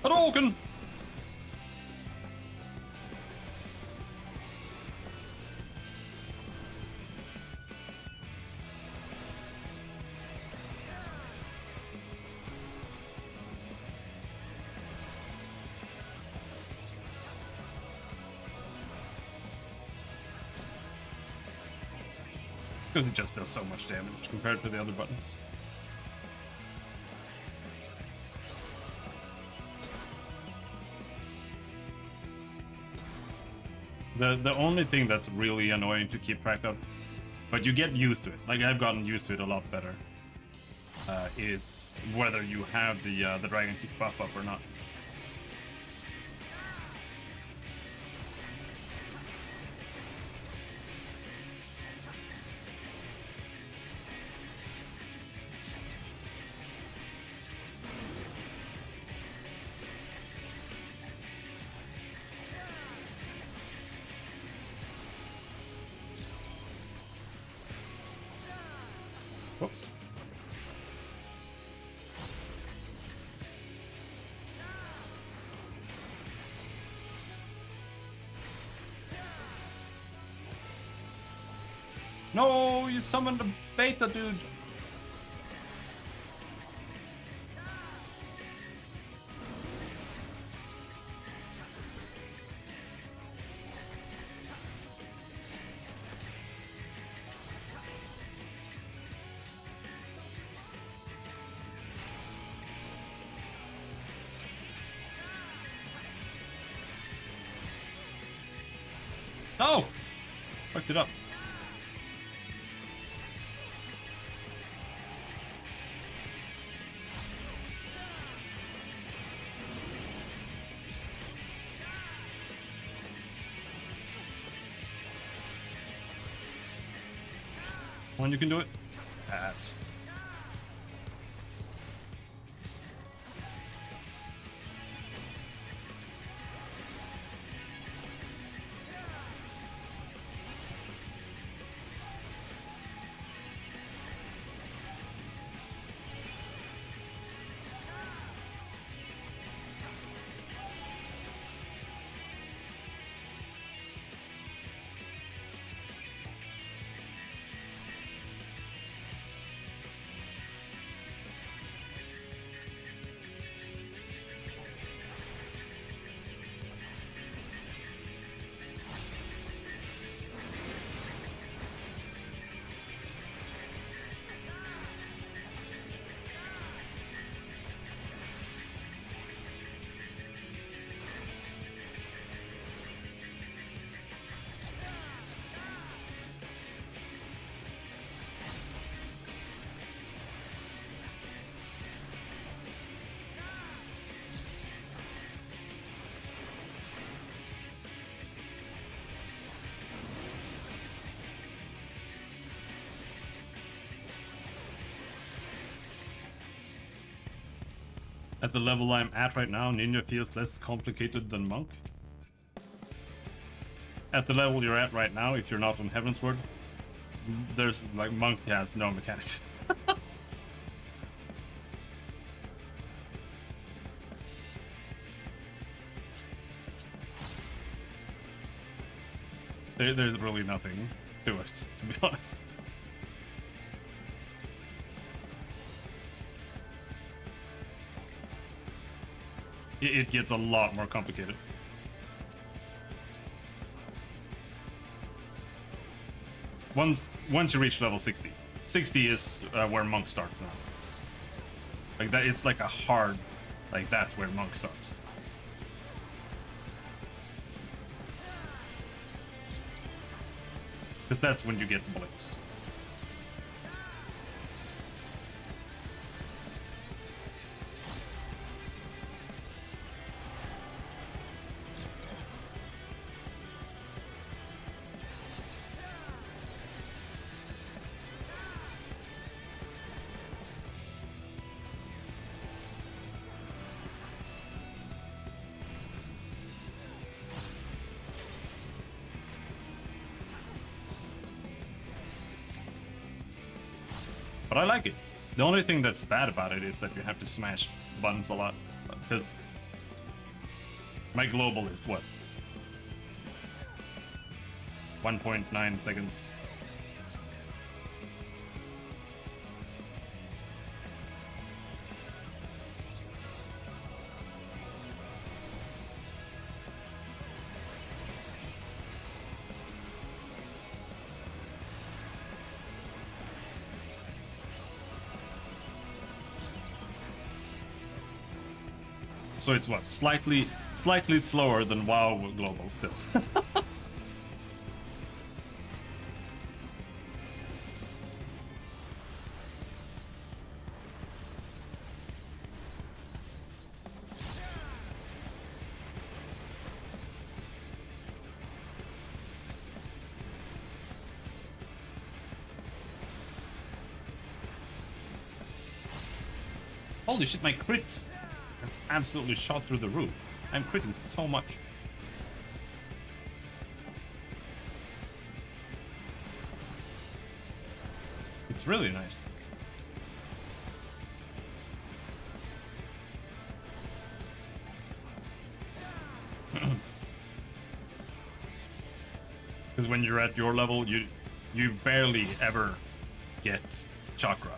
Hadouken! Because it just does so much damage compared to the other buttons. The only thing that's really annoying to keep track of, but you get used to it, like I've gotten used to it a lot better, is whether you have the Dragon Kick buff up or not. Whoops. No, you summoned a beta dude. No! Fucked it up. When you can do it, pass. At the level I'm at right now, Ninja feels less complicated than Monk. At the level you're at right now, if you're not on Heavensward, there's like Monk has no mechanics. There's really nothing to it, to be honest. It gets a lot more complicated. Once you reach level 60. 60 is where Monk starts now. Like that, it's like a hard, like that's where Monk starts. Because that's when you get bullets. But I like it. The only thing that's bad about it is that you have to smash buttons a lot. Because my global is what? 1.9 seconds. So it's what? Slightly slower than WoW global still. Holy shit, my crit has absolutely shot through the roof. I'm critting so much. It's really nice. Because when you're at your level, you barely ever get chakra.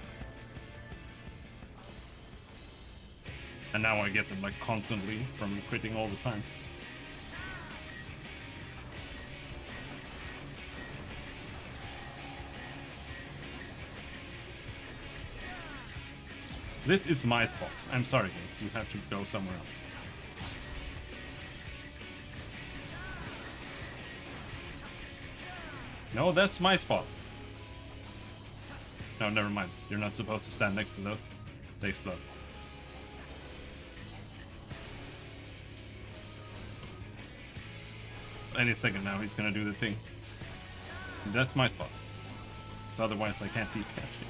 And now I get them like constantly from critting all the time. This is my spot. I'm sorry guys, you have to go somewhere else. No, that's my spot. No, never mind. You're not supposed to stand next to those. They explode. Any second now, he's gonna do the thing. That's my spot. So otherwise I can't DPS it.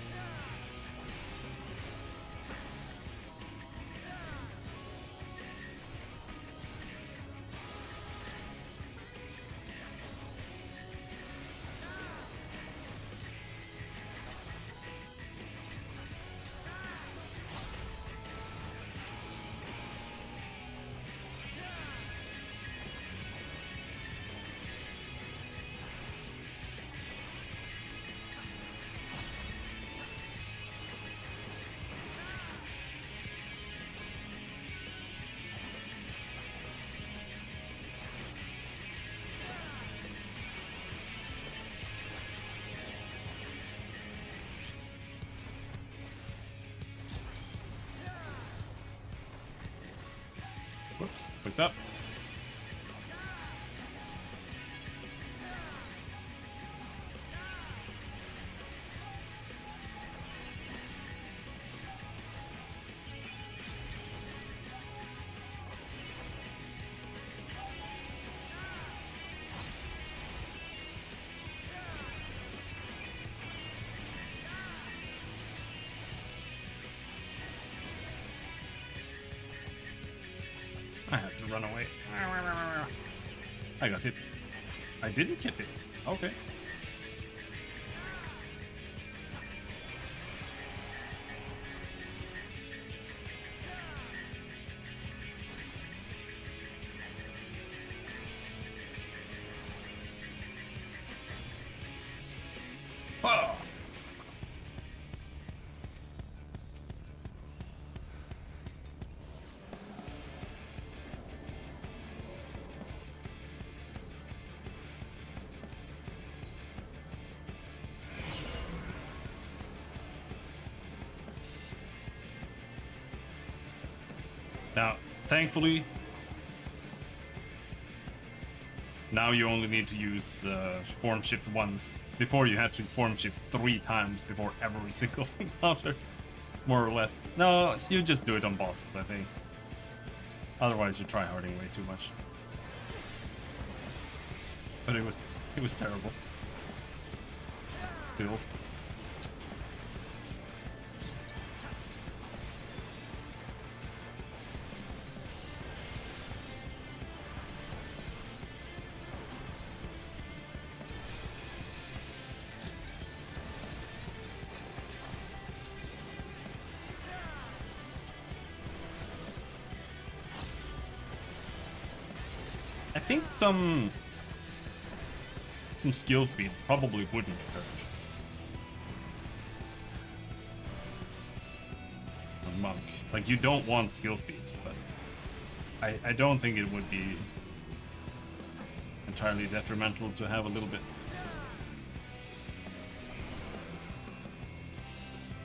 Whoops, picked up. I have to run away. I got hit. I didn't get hit. Okay. Now, thankfully, now you only need to use form shift once. Before you had to form shift 3 times before every single encounter, more or less. No, you just do it on bosses, I think. Otherwise, you're tryharding way too much. But it was terrible. Still. I think some skill speed probably wouldn't hurt. On Monk. Like, you don't want skill speed, but I don't think it would be entirely detrimental to have a little bit.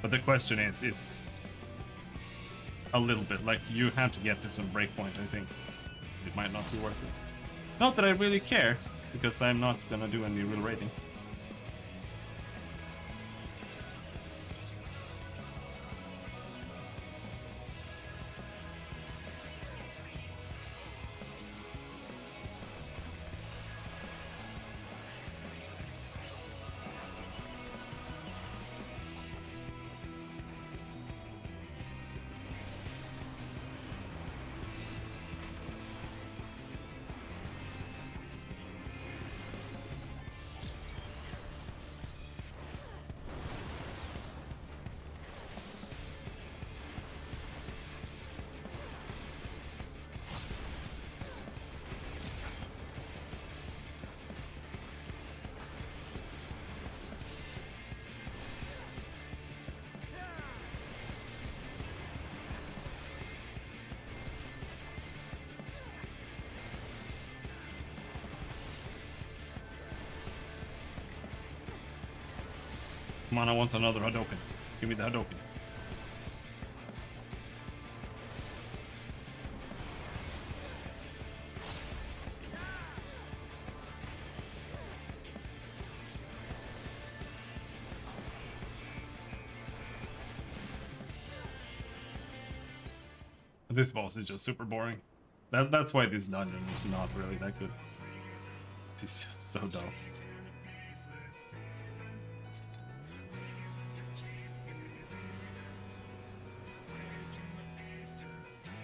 But the question is a little bit, like, you have to get to some breakpoint, I think. It might not be worth it. Not that I really care, because I'm not gonna do any real rating. Come on, I want another Hadouken. Give me the Hadouken. This boss is just super boring. That's why this dungeon is not really that good. It's just so dull.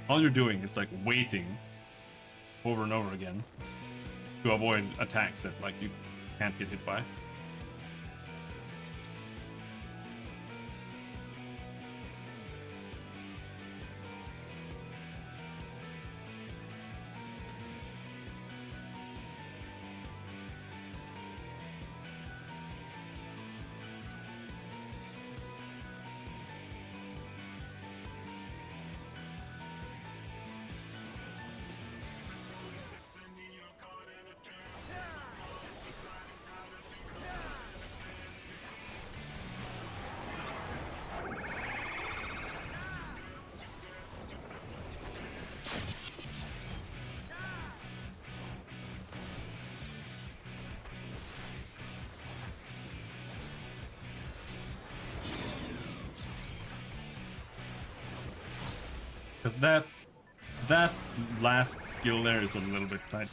All you're doing is like waiting over and over again to avoid attacks that like you can't get hit by. Because that last skill there is a little bit tight.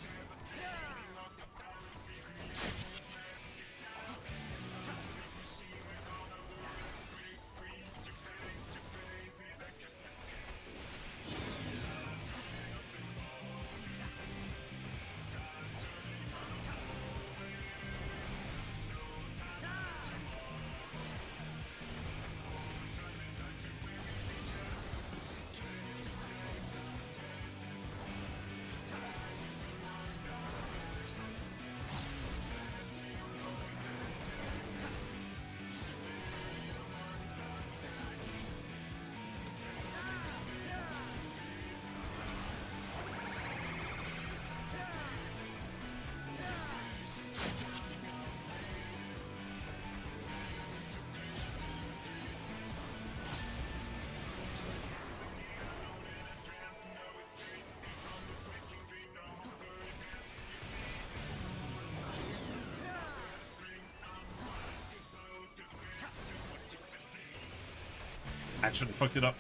Actually fucked it up.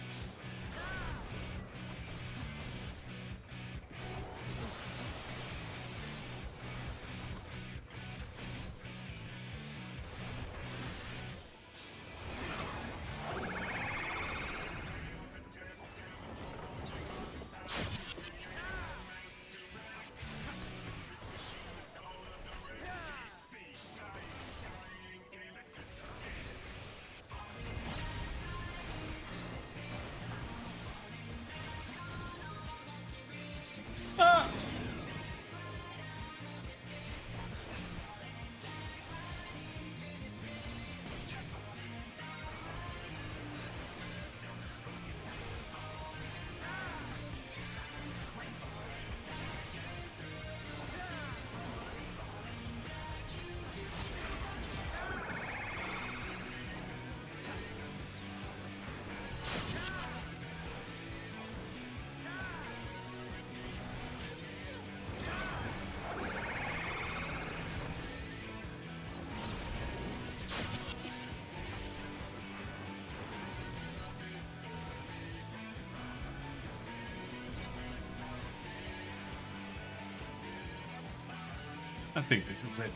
I think this is it.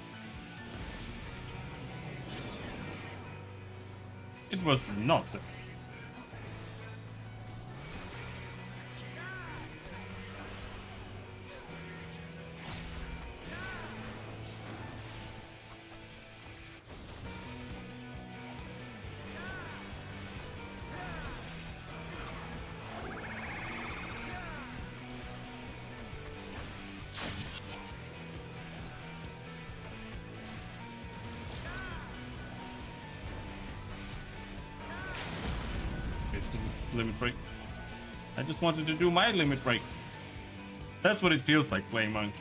It was not it. Wasted limit break. I just wanted to do my limit break. That's what it feels like playing Monk.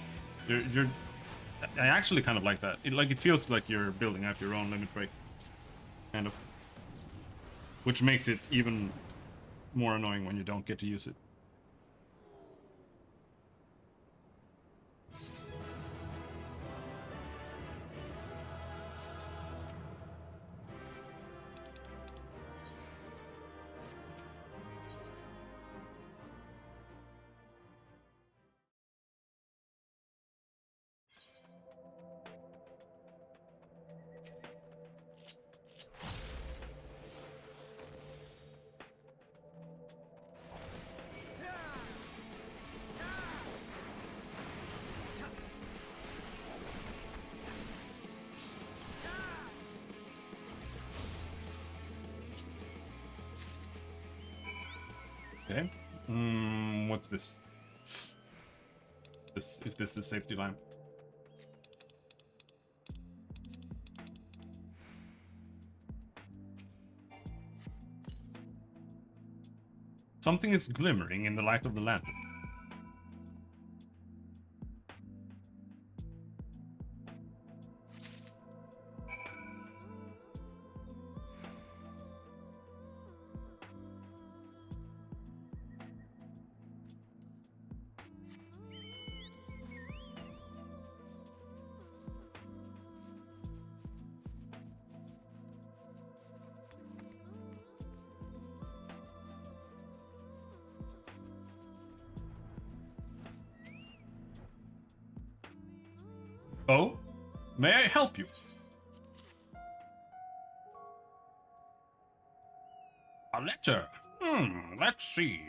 You're I actually kind of like that. It feels like you're building up your own limit break. Kind of. Which makes it even more annoying when you don't get to use it. Okay. What's this? Is this the safety lamp? Something is glimmering in the light of the lamp. Oh? May I help you? A letter. Let's see.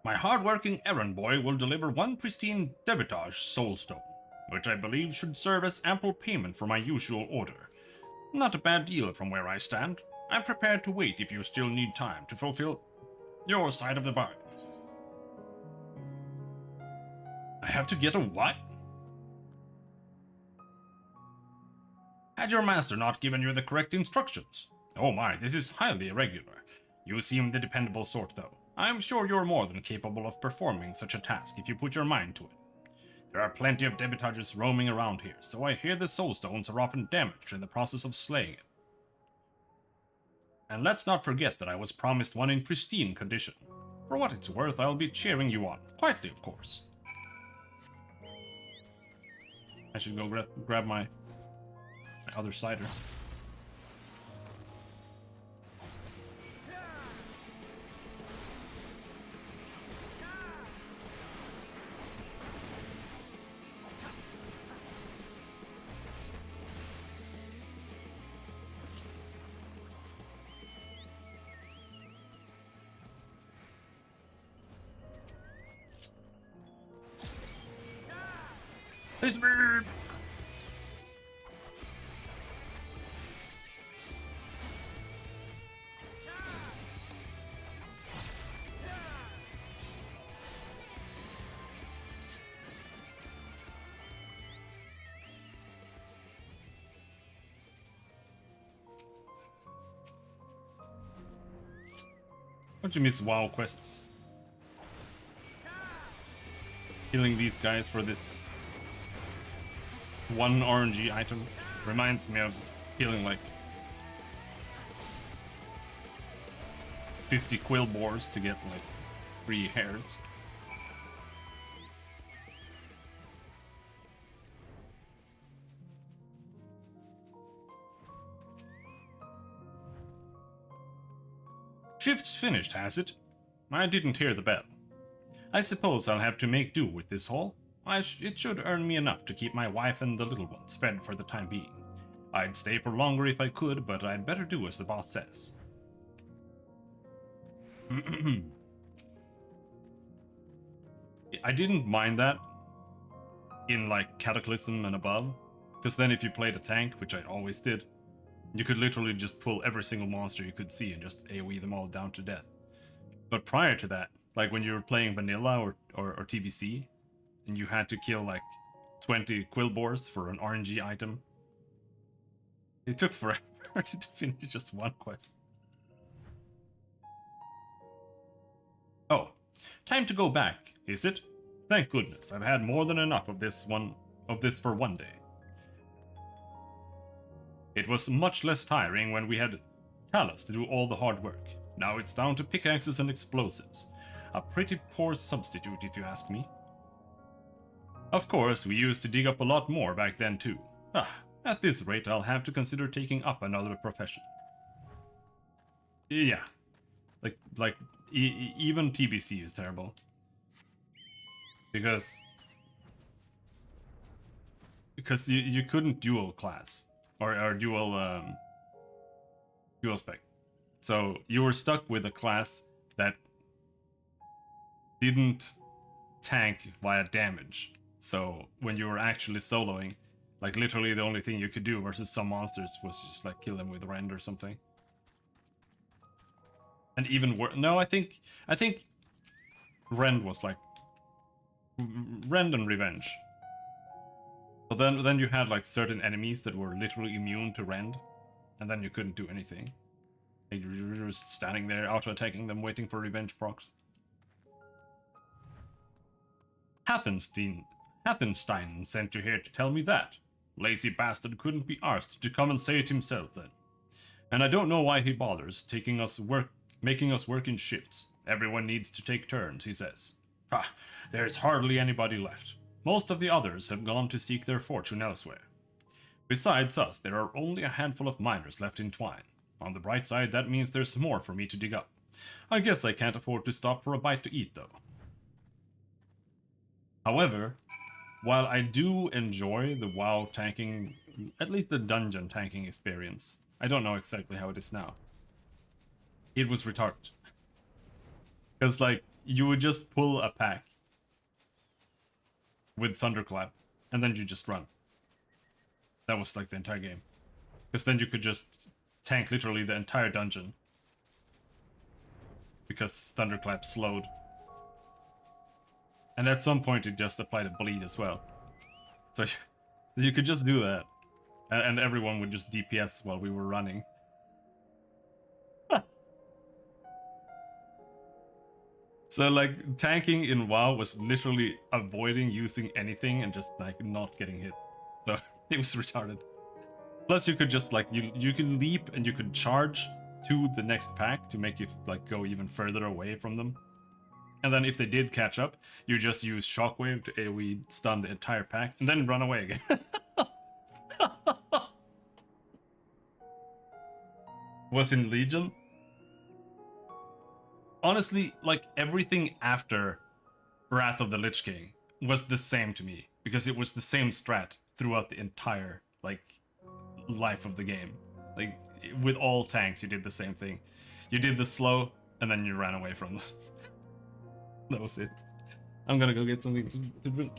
My hard-working errand boy will deliver one pristine Debitage soulstone, which I believe should serve as ample payment for my usual order. Not a bad deal from where I stand. I'm prepared to wait if you still need time to fulfill your side of the bargain. I have to get a what? Had your master not given you the correct instructions? Oh my, this is highly irregular. You seem the dependable sort, though. I'm sure you're more than capable of performing such a task if you put your mind to it. There are plenty of Debitages roaming around here, so I hear the soulstones are often damaged in the process of slaying it. And let's not forget that I was promised one in pristine condition. For what it's worth, I'll be cheering you on. Quietly, of course. I should go grab my other cider. It's me! Don't you miss WoW quests? Killing these guys for this one RNG item reminds me of killing like 50 quill boars to get like 3 hairs. Shift's finished, has it? I didn't hear the bell. I suppose I'll have to make do with this haul. It should earn me enough to keep my wife and the little ones fed for the time being. I'd stay for longer if I could, but I'd better do as the boss says. I didn't mind that in like Cataclysm and above, because then if you played a tank, which I always did, you could literally just pull every single monster you could see and just AoE them all down to death. But prior to that, like when you were playing vanilla or TBC, and you had to kill like 20 quill boars for an RNG item, it took forever to finish just one quest. Oh, time to go back, is it? Thank goodness, I've had more than enough of this for one day. It was much less tiring when we had Talos to do all the hard work. Now it's down to pickaxes and explosives. A pretty poor substitute, if you ask me. Of course, we used to dig up a lot more back then too. At this rate, I'll have to consider taking up another profession. Yeah. Even TBC is terrible. Because you couldn't dual class. Or dual spec. So you were stuck with a class that didn't tank via damage. So when you were actually soloing, like literally the only thing you could do versus some monsters was just like kill them with rend or something. And even worse, no, I think rend was like rend and revenge. But then you had like certain enemies that were literally immune to rend, and then you couldn't do anything. Like, you were just standing there, auto-attacking them, waiting for revenge procs. Hathenstein sent you here to tell me that. Lazy bastard couldn't be arsed to come and say it himself then. And I don't know why he bothers making us work in shifts. Everyone needs to take turns, he says. There's hardly anybody left. Most of the others have gone to seek their fortune elsewhere. Besides us, there are only a handful of miners left in Twine. On the bright side, that means there's more for me to dig up. I guess I can't afford to stop for a bite to eat, though. However, while I do enjoy the WoW tanking, at least the dungeon tanking experience, I don't know exactly how it is now. It was retarded. Because, like, you would just pull a pack with Thunderclap, and then you just run. That was like the entire game. Because then you could just tank literally the entire dungeon. Because Thunderclap slowed. And at some point it just applied a bleed as well. So you could just do that. And everyone would just DPS while we were running. So like tanking in WoW was literally avoiding using anything and just like not getting hit. So it was retarded. Plus you could just like you could leap and you could charge to the next pack to make you like go even further away from them. And then if they did catch up, you just use Shockwave to AoE stun the entire pack and then run away again. Was in Legion. Honestly, like everything after Wrath of the Lich King was the same to me because it was the same strat throughout the entire like life of the game. Like with all tanks, you did the same thing. You did the slow and then you ran away from them. That was it. I'm gonna go get something to drink.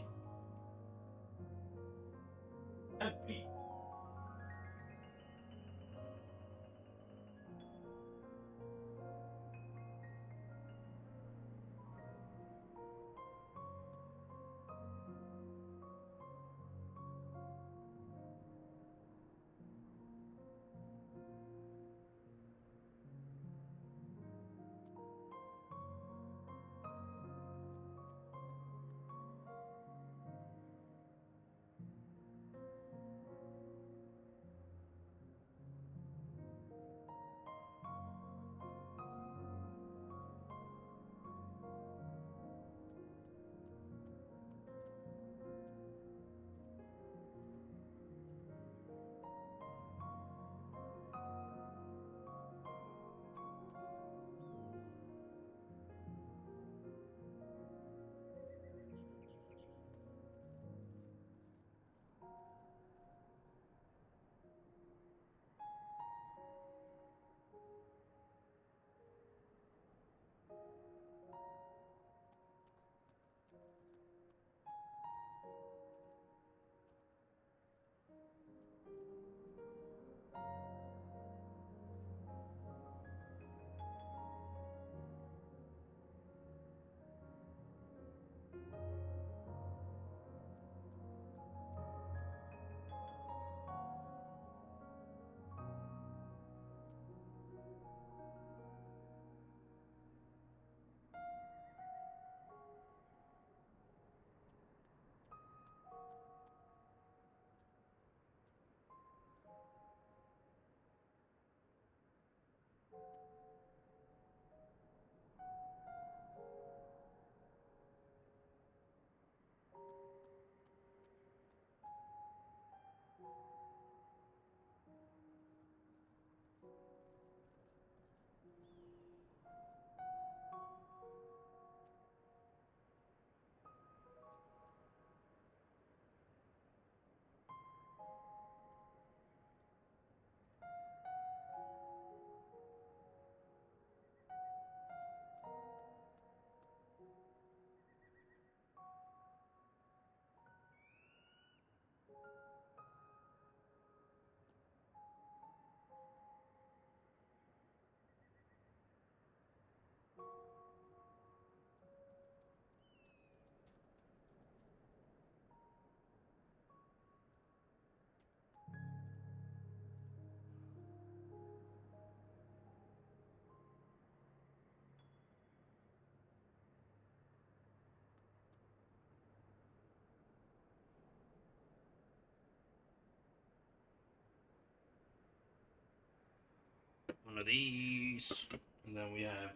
One of these. And then we have...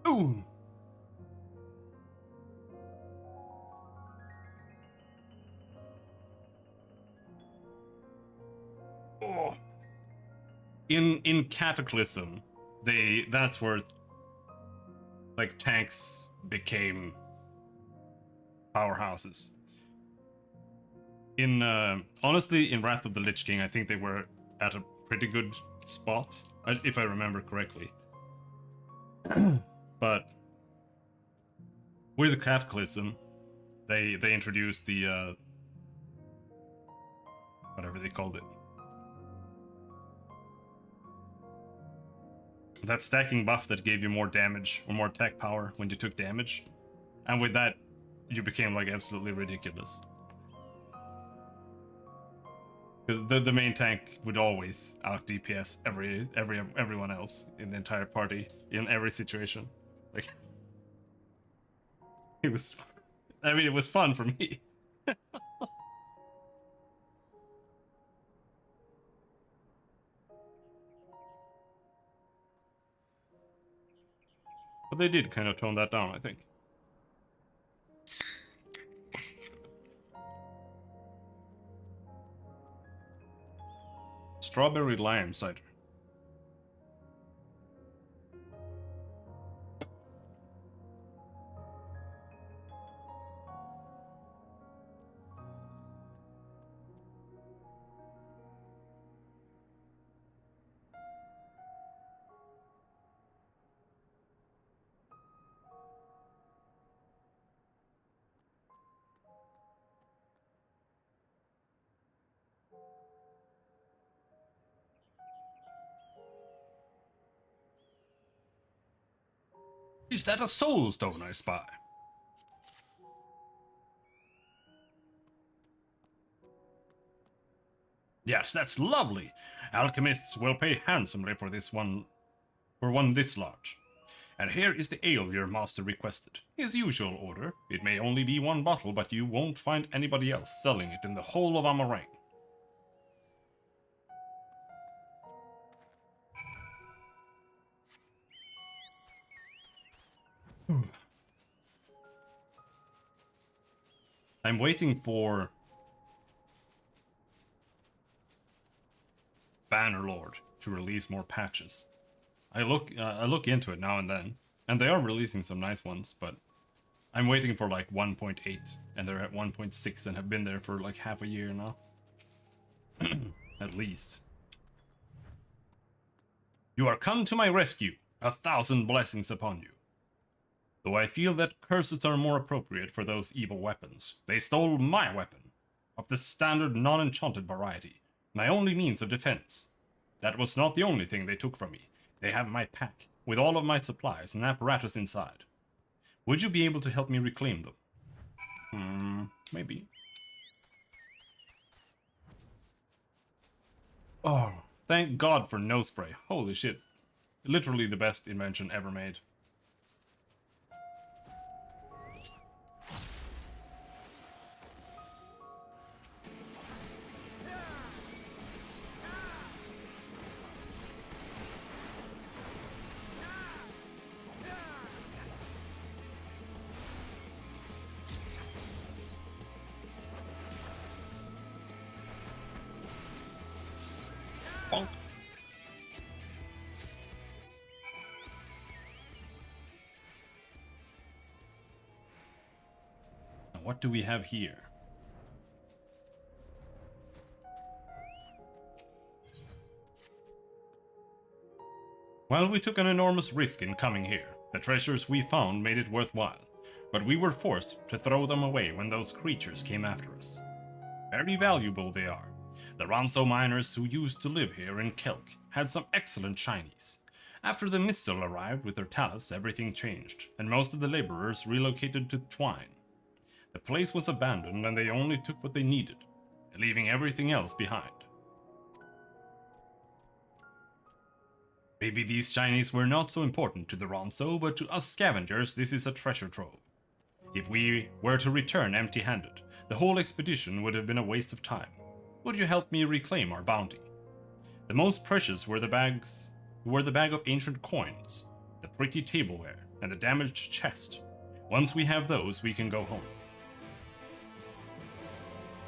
Ooh! Oh. In Cataclysm, that's where like tanks became powerhouses. In honestly, in Wrath of the Lich King, I think they were at a pretty good spot, if I remember correctly. But with the Cataclysm, they introduced the whatever they called it. That stacking buff that gave you more damage or more attack power when you took damage. And with that, you became like absolutely ridiculous. Because the main tank would always out DPS everyone else in the entire party in every situation. Like it was, I mean, it was fun for me. But they did kind of tone that down, I think. Strawberry lime cider. Is that a soul stone I spy? Yes, that's lovely. Alchemists will pay handsomely for one this large. And here is the ale your master requested. His usual order. It may only be one bottle, but you won't find anybody else selling it in the whole of Amarang. I'm waiting for Bannerlord to release more patches. I look into it now and then, and they are releasing some nice ones, but I'm waiting for like 1.8, and they're at 1.6 and have been there for like half a year now. At least. You are come to my rescue. 1,000 blessings upon you. Though I feel that curses are more appropriate for those evil weapons. They stole my weapon, of the standard non-enchanted variety, my only means of defense. That was not the only thing they took from me. They have my pack, with all of my supplies and apparatus inside. Would you be able to help me reclaim them? Maybe. Oh, thank God for nose spray. Holy shit. Literally the best invention ever made. what do we have here? Well, we took an enormous risk in coming here. The treasures we found made it worthwhile, but we were forced to throw them away when those creatures came after us. Very valuable they are. The Ronso miners who used to live here in Kelk had some excellent shinies. After the Mistle arrived with their talus, everything changed, and most of the laborers relocated to Twine. The place was abandoned and they only took what they needed, leaving everything else behind. Maybe these shinies were not so important to the Ronso, but to us scavengers this is a treasure trove. If we were to return empty-handed, the whole expedition would have been a waste of time. Would you help me reclaim our bounty? The most precious were the bag of ancient coins, the pretty tableware, and the damaged chest. Once we have those, we can go home.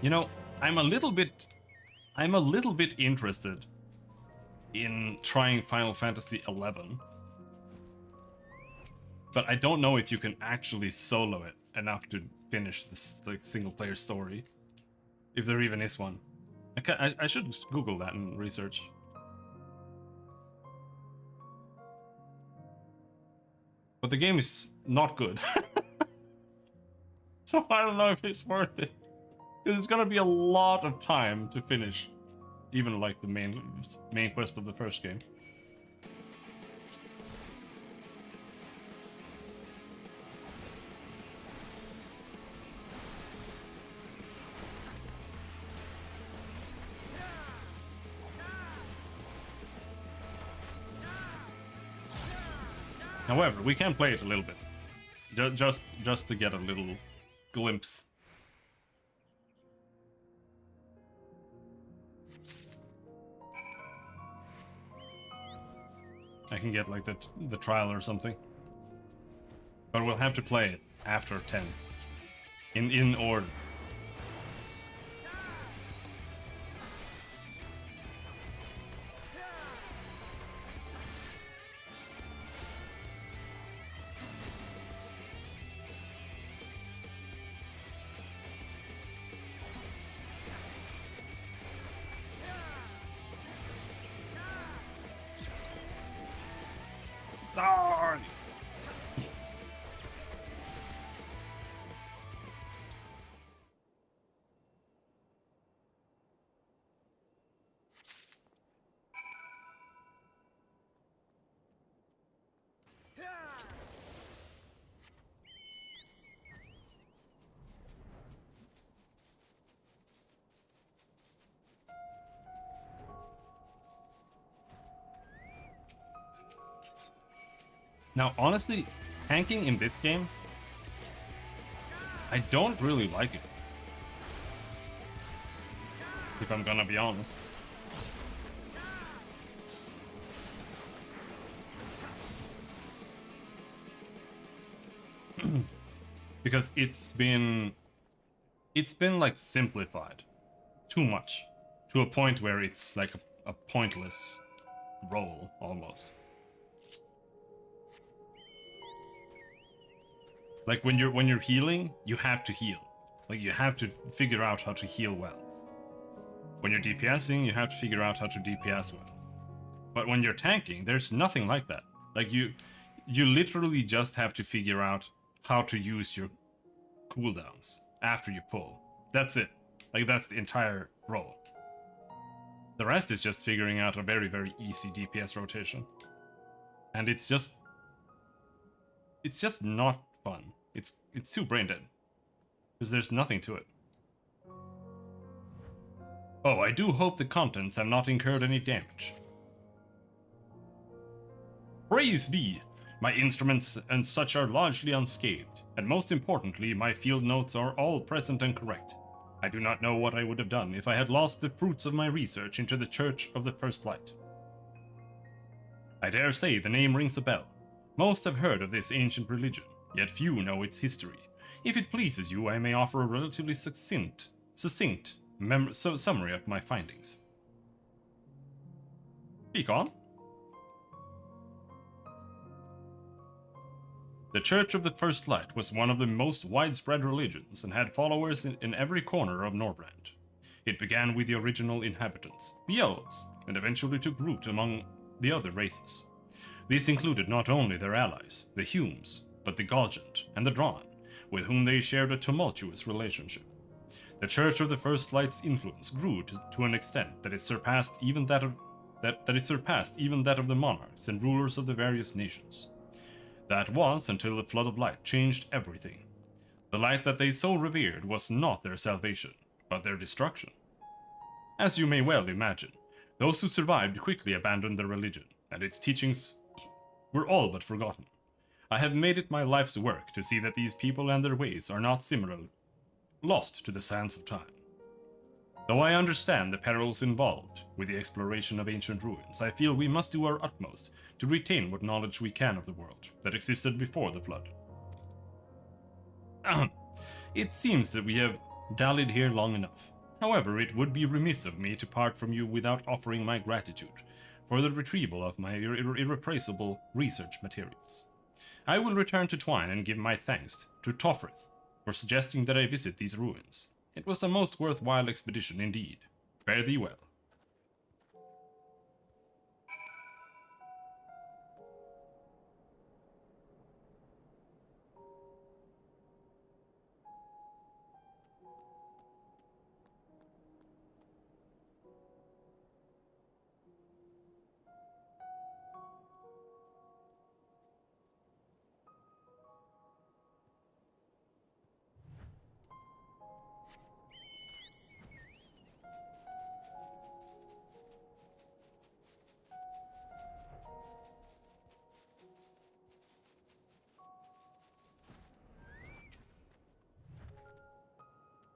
You know, I'm a little bit interested in trying Final Fantasy XI, but I don't know if you can actually solo it enough to finish this single-player story, if there even is one. I should Google that and research. But the game is not good, so I don't know if it's worth it. It's gonna be a lot of time to finish, even like the main quest of the first game. However, we can play it a little bit, just to get a little glimpse. I can get like the trial or something, but we'll have to play it after 10, in order. Die! Now, honestly, tanking in this game, I don't really like it, if I'm gonna be honest. Because it's been like simplified too much, to a point where it's like a pointless role almost. Like when you're healing, you have to heal. Like you have to figure out how to heal well. When you're DPSing, you have to figure out how to DPS well. But when you're tanking, there's nothing like that. Like you literally just have to figure out how to use your cooldowns after you pull. That's it. Like that's the entire role. The rest is just figuring out a very, very easy DPS rotation. And it's just not fun. It's too brain dead. Because there's nothing to it. Oh, I do hope the contents have not incurred any damage. Praise be! My instruments and such are largely unscathed, and most importantly, my field notes are all present and correct. I do not know what I would have done if I had lost the fruits of my research into the Church of the First Light. I dare say the name rings a bell. Most have heard of this ancient religion, yet few know its history. If it pleases you, I may offer a relatively succinct summary of my findings. Speak on. The Church of the First Light was one of the most widespread religions and had followers in every corner of Norbrand. It began with the original inhabitants, the elves, and eventually took root among the other races. This included not only their allies, the Humes, but the Galgant and the Drawn, with whom they shared a tumultuous relationship. The Church of the First Light's influence grew to an extent that it surpassed even that of the monarchs and rulers of the various nations. That was until the Flood of Light changed everything. The light that they so revered was not their salvation, but their destruction. As you may well imagine, those who survived quickly abandoned their religion, and its teachings were all but forgotten. I have made it my life's work to see that these people and their ways are not similarly lost to the sands of time. Though I understand the perils involved with the exploration of ancient ruins, I feel we must do our utmost to retain what knowledge we can of the world that existed before the flood. It seems that we have dallied here long enough. However, it would be remiss of me to part from you without offering my gratitude for the retrieval of my irreplaceable research materials. I will return to Twine and give my thanks to Tofrith for suggesting that I visit these ruins. It was a most worthwhile expedition indeed. Fare thee well.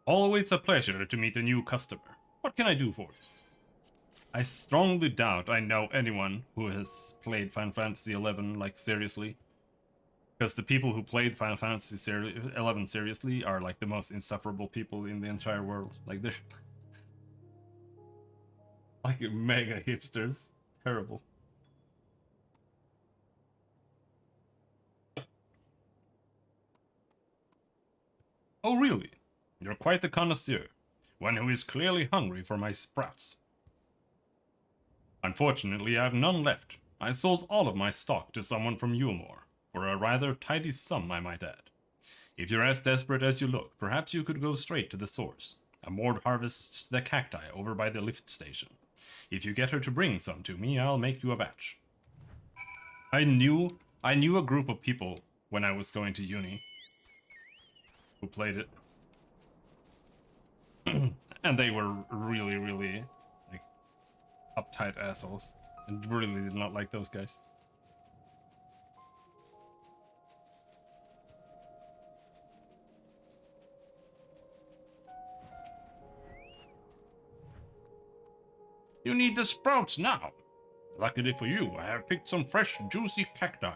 Always a pleasure to meet a new customer. What can I do for you? I strongly doubt I know anyone who has played Final Fantasy XI, like, seriously. Because the people who played Final Fantasy XI seriously are, like, the most insufferable people in the entire world. Like, they're like mega hipsters. Terrible. Oh, really? You're quite the connoisseur, one who is clearly hungry for my sprouts. Unfortunately, I have none left. I sold all of my stock to someone from Yulmore, for a rather tidy sum, I might add. If you're as desperate as you look, perhaps you could go straight to the source. Amord harvests the cacti over by the lift station. If you get her to bring some to me, I'll make you a batch. I knew a group of people when I was going to uni who played it. And they were really, really, like, uptight assholes. And really did not like those guys. You need the sprouts now. Luckily for you, I have picked some fresh, juicy cacti.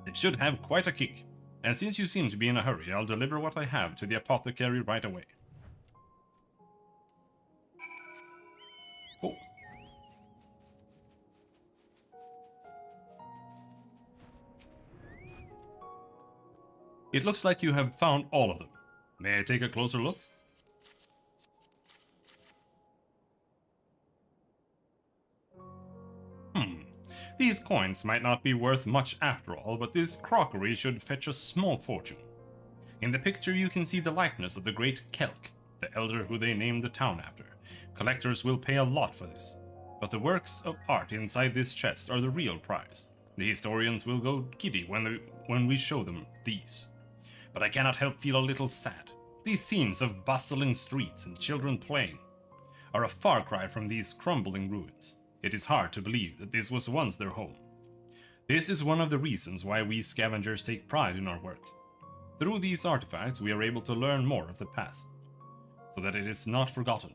They should have quite a kick. And since you seem to be in a hurry, I'll deliver what I have to the apothecary right away. Oh. It looks like you have found all of them. May I take a closer look? These coins might not be worth much after all, but this crockery should fetch a small fortune. In the picture you can see the likeness of the great Kelk, the elder who they named the town after. Collectors will pay a lot for this. But the works of art inside this chest are the real prize. The historians will go giddy when we show them these. But I cannot help feel a little sad. These scenes of bustling streets and children playing are a far cry from these crumbling ruins. It is hard to believe that this was once their home. This is one of the reasons why we scavengers take pride in our work. Through these artifacts, we are able to learn more of the past, so that it is not forgotten.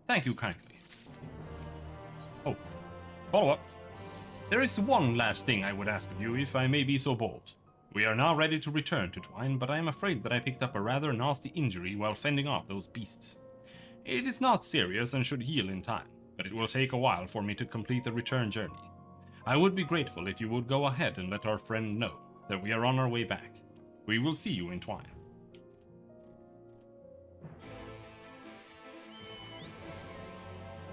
Thank you kindly. Oh, follow up. There is one last thing I would ask of you, if I may be so bold. We are now ready to return to Twine, but I am afraid that I picked up a rather nasty injury while fending off those beasts. It is not serious and should heal in time. but it will take a while for me to complete the return journey. I would be grateful if you would go ahead and let our friend know that we are on our way back. We will see you in Twine.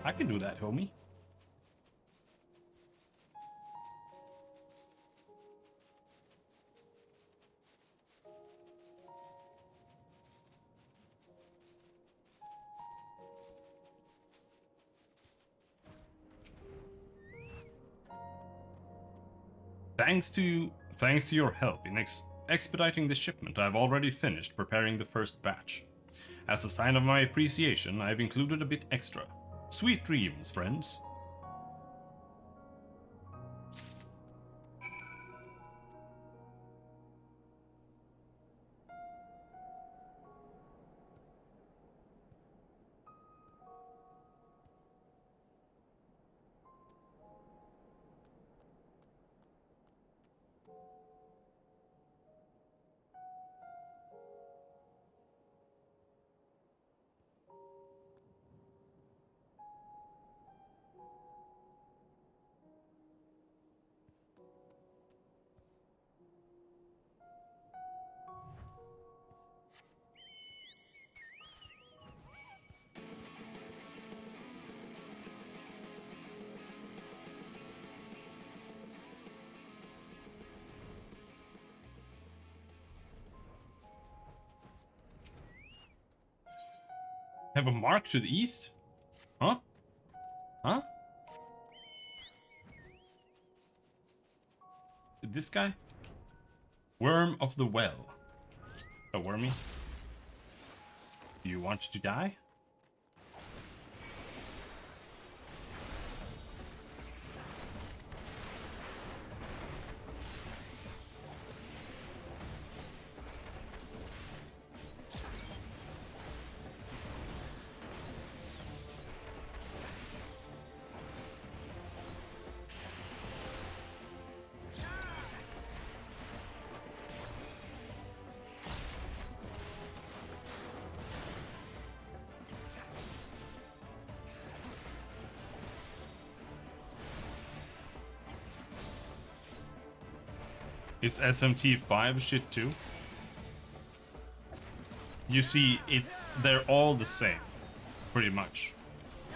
I can do that, homie. Thanks to your help in expediting the shipment, I've already finished preparing the first batch. As a sign of my appreciation, I've included a bit extra. Sweet dreams, friends. Have a mark to the east? Huh? Huh? This guy? Worm of the Well. A wormy? Do you want to die? Is SMT5 shit too? You see, they're all the same, pretty much.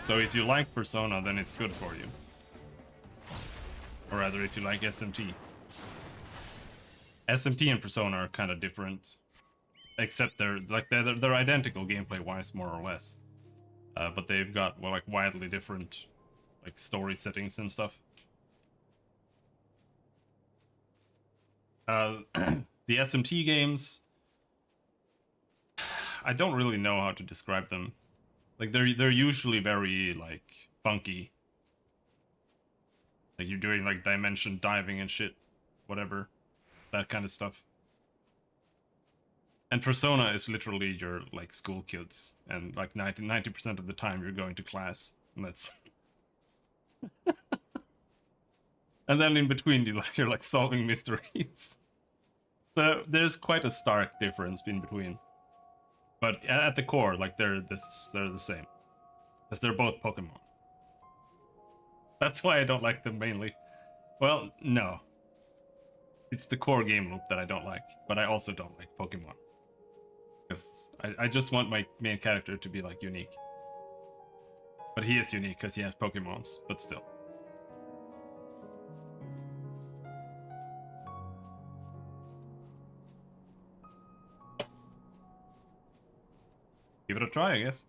So if you like Persona, then it's good for you. Or rather, if you like SMT. SMT and Persona are kind of different, except they're identical gameplay-wise, more or less. But they've got, well, like, widely different, like, story settings and stuff. The SMT games, I don't really know how to describe them. Like, they're usually very, like, funky. Like, you're doing, like, dimension diving and shit. Whatever. That kind of stuff. And Persona is literally your, like, school kids. And, like, 90% of the time you're going to class. And that's... and then in between, you're, like, solving mysteries. So, there's quite a stark difference in between. But at the core, like, they're the same. Because they're both Pokemon. That's why I don't like them mainly. Well, no. It's the core game loop that I don't like. But I also don't like Pokemon. Because I just want my main character to be, like, unique. But he is unique because he has Pokemons, but still. Give it a try, I guess.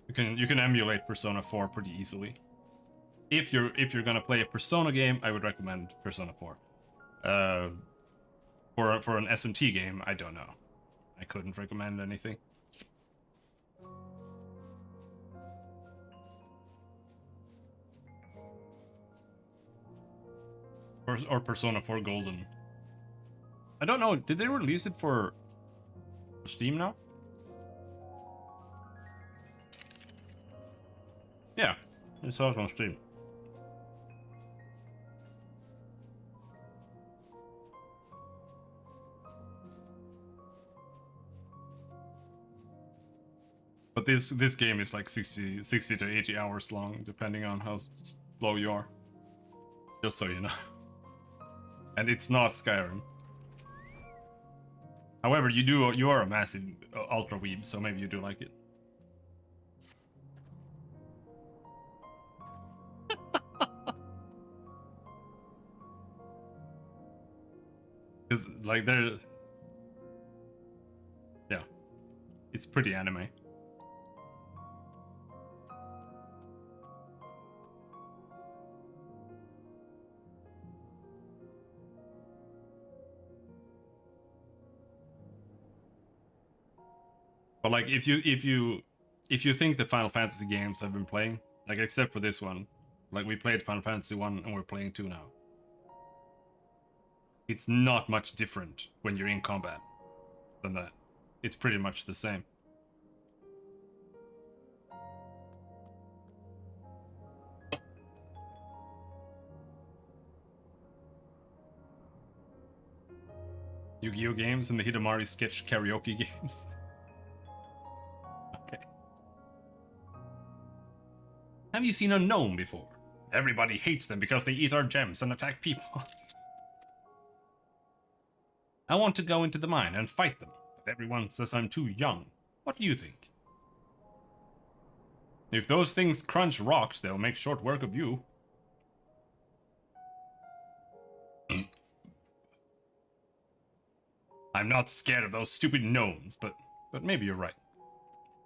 You can emulate Persona 4 pretty easily. If you're gonna play a Persona game, I would recommend Persona 4. For an SMT game, I don't know. I couldn't recommend anything. Or Persona 4 Golden. I don't know, did they release it for Steam now? Yeah, I saw it on Steam. But this game is like 60 to 80 hours long, depending on how slow you are. Just so you know. And it's not Skyrim. However, you are a massive ultra weeb, so maybe you do like it. Because like yeah, it's pretty anime. But like if you think the Final Fantasy games I've been playing, like except for this one, like we played Final Fantasy 1 and we're playing 2 now. It's not much different when you're in combat than that. It's pretty much the same. Yu-Gi-Oh games and the Hidamari sketch karaoke games. Okay. Have you seen a gnome before? Everybody hates them because they eat our gems and attack people. I want to go into the mine and fight them, but everyone says I'm too young. What do you think? If those things crunch rocks, they'll make short work of you. I'm not scared of those stupid gnomes, but maybe you're right.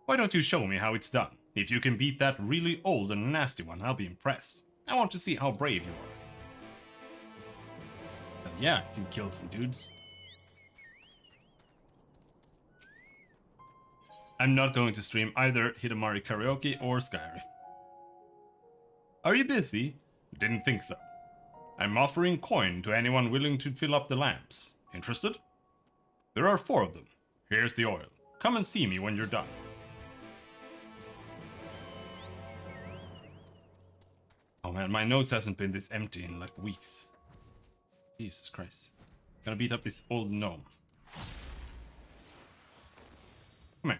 Why don't you show me how it's done? If you can beat that really old and nasty one, I'll be impressed. I want to see how brave you are. And yeah, you can kill some dudes. I'm not going to stream either Hidamari Karaoke or Skyrim. Are you busy? Didn't think so. I'm offering coin to anyone willing to fill up the lamps. Interested? There are 4 of them. Here's the oil. Come and see me when you're done. Oh man, my nose hasn't been this empty in like weeks. Jesus Christ. Gonna beat up this old gnome. Come here.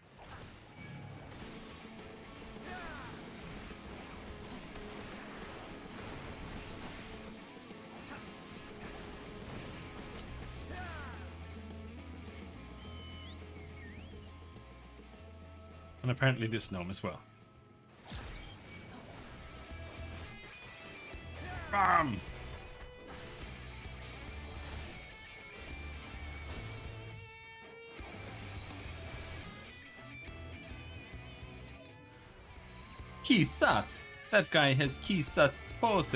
And apparently this gnome as well. Bam! Kisat! That guy has Kisat pose.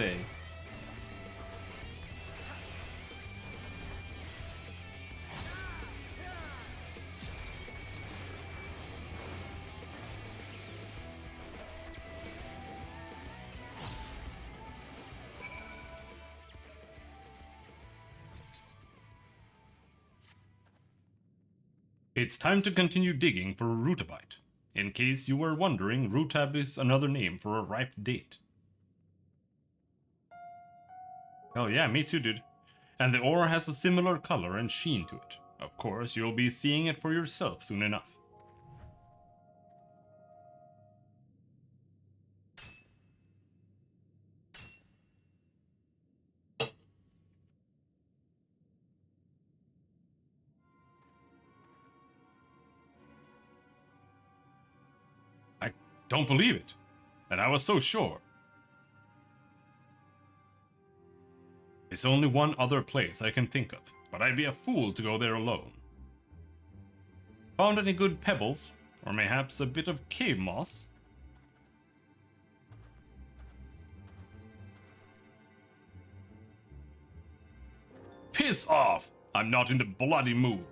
It's time to continue digging for a Rutabite. In case you were wondering, Rutab is another name for a ripe date. Oh yeah, me too, dude. And the ore has a similar color and sheen to it. Of course, you'll be seeing it for yourself soon enough. I don't believe it. And I was so sure. There's only one other place I can think of, but I'd be a fool to go there alone. Found any good pebbles? Or mayhaps a bit of cave moss? Piss off! I'm not in the bloody mood.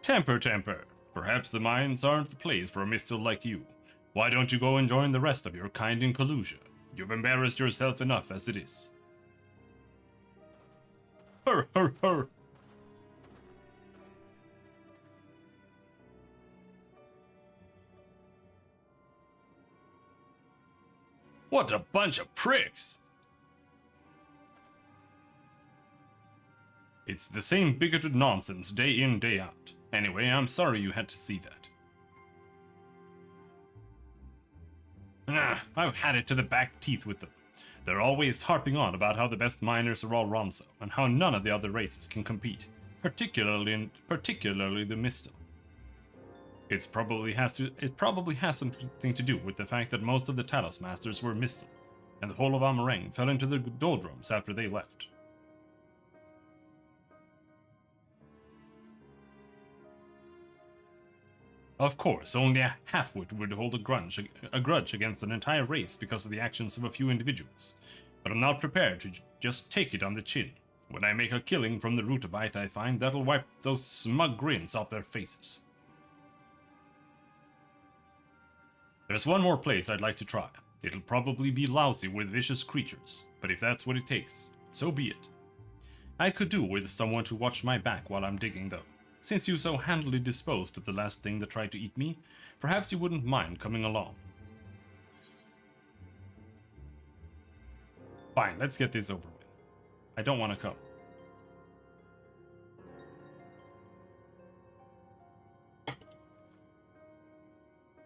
Temper, temper. Perhaps the mines aren't the place for a mister like you. Why don't you go and join the rest of your kind in Kalusia? You've embarrassed yourself enough as it is. Hur, hur, hur. What a bunch of pricks! It's the same bigoted nonsense day in, day out. Anyway, I'm sorry you had to see that. I've had it to the back teeth with them. They're always harping on about how the best miners are all Ronso, and how none of the other races can compete, particularly the Misto. It probably has something to do with the fact that most of the Talos Masters were Misto, and the whole of Amarang fell into the doldrums after they left. Of course, only a half-wit would hold a grudge against an entire race because of the actions of a few individuals. But I'm not prepared to just take it on the chin. When I make a killing from the Rutabite, I find that'll wipe those smug grins off their faces. There's one more place I'd like to try. It'll probably be lousy with vicious creatures, but if that's what it takes, so be it. I could do with someone to watch my back while I'm digging, though. Since you so handily disposed of the last thing that tried to eat me, perhaps you wouldn't mind coming along. Fine, let's get this over with. I don't want to come.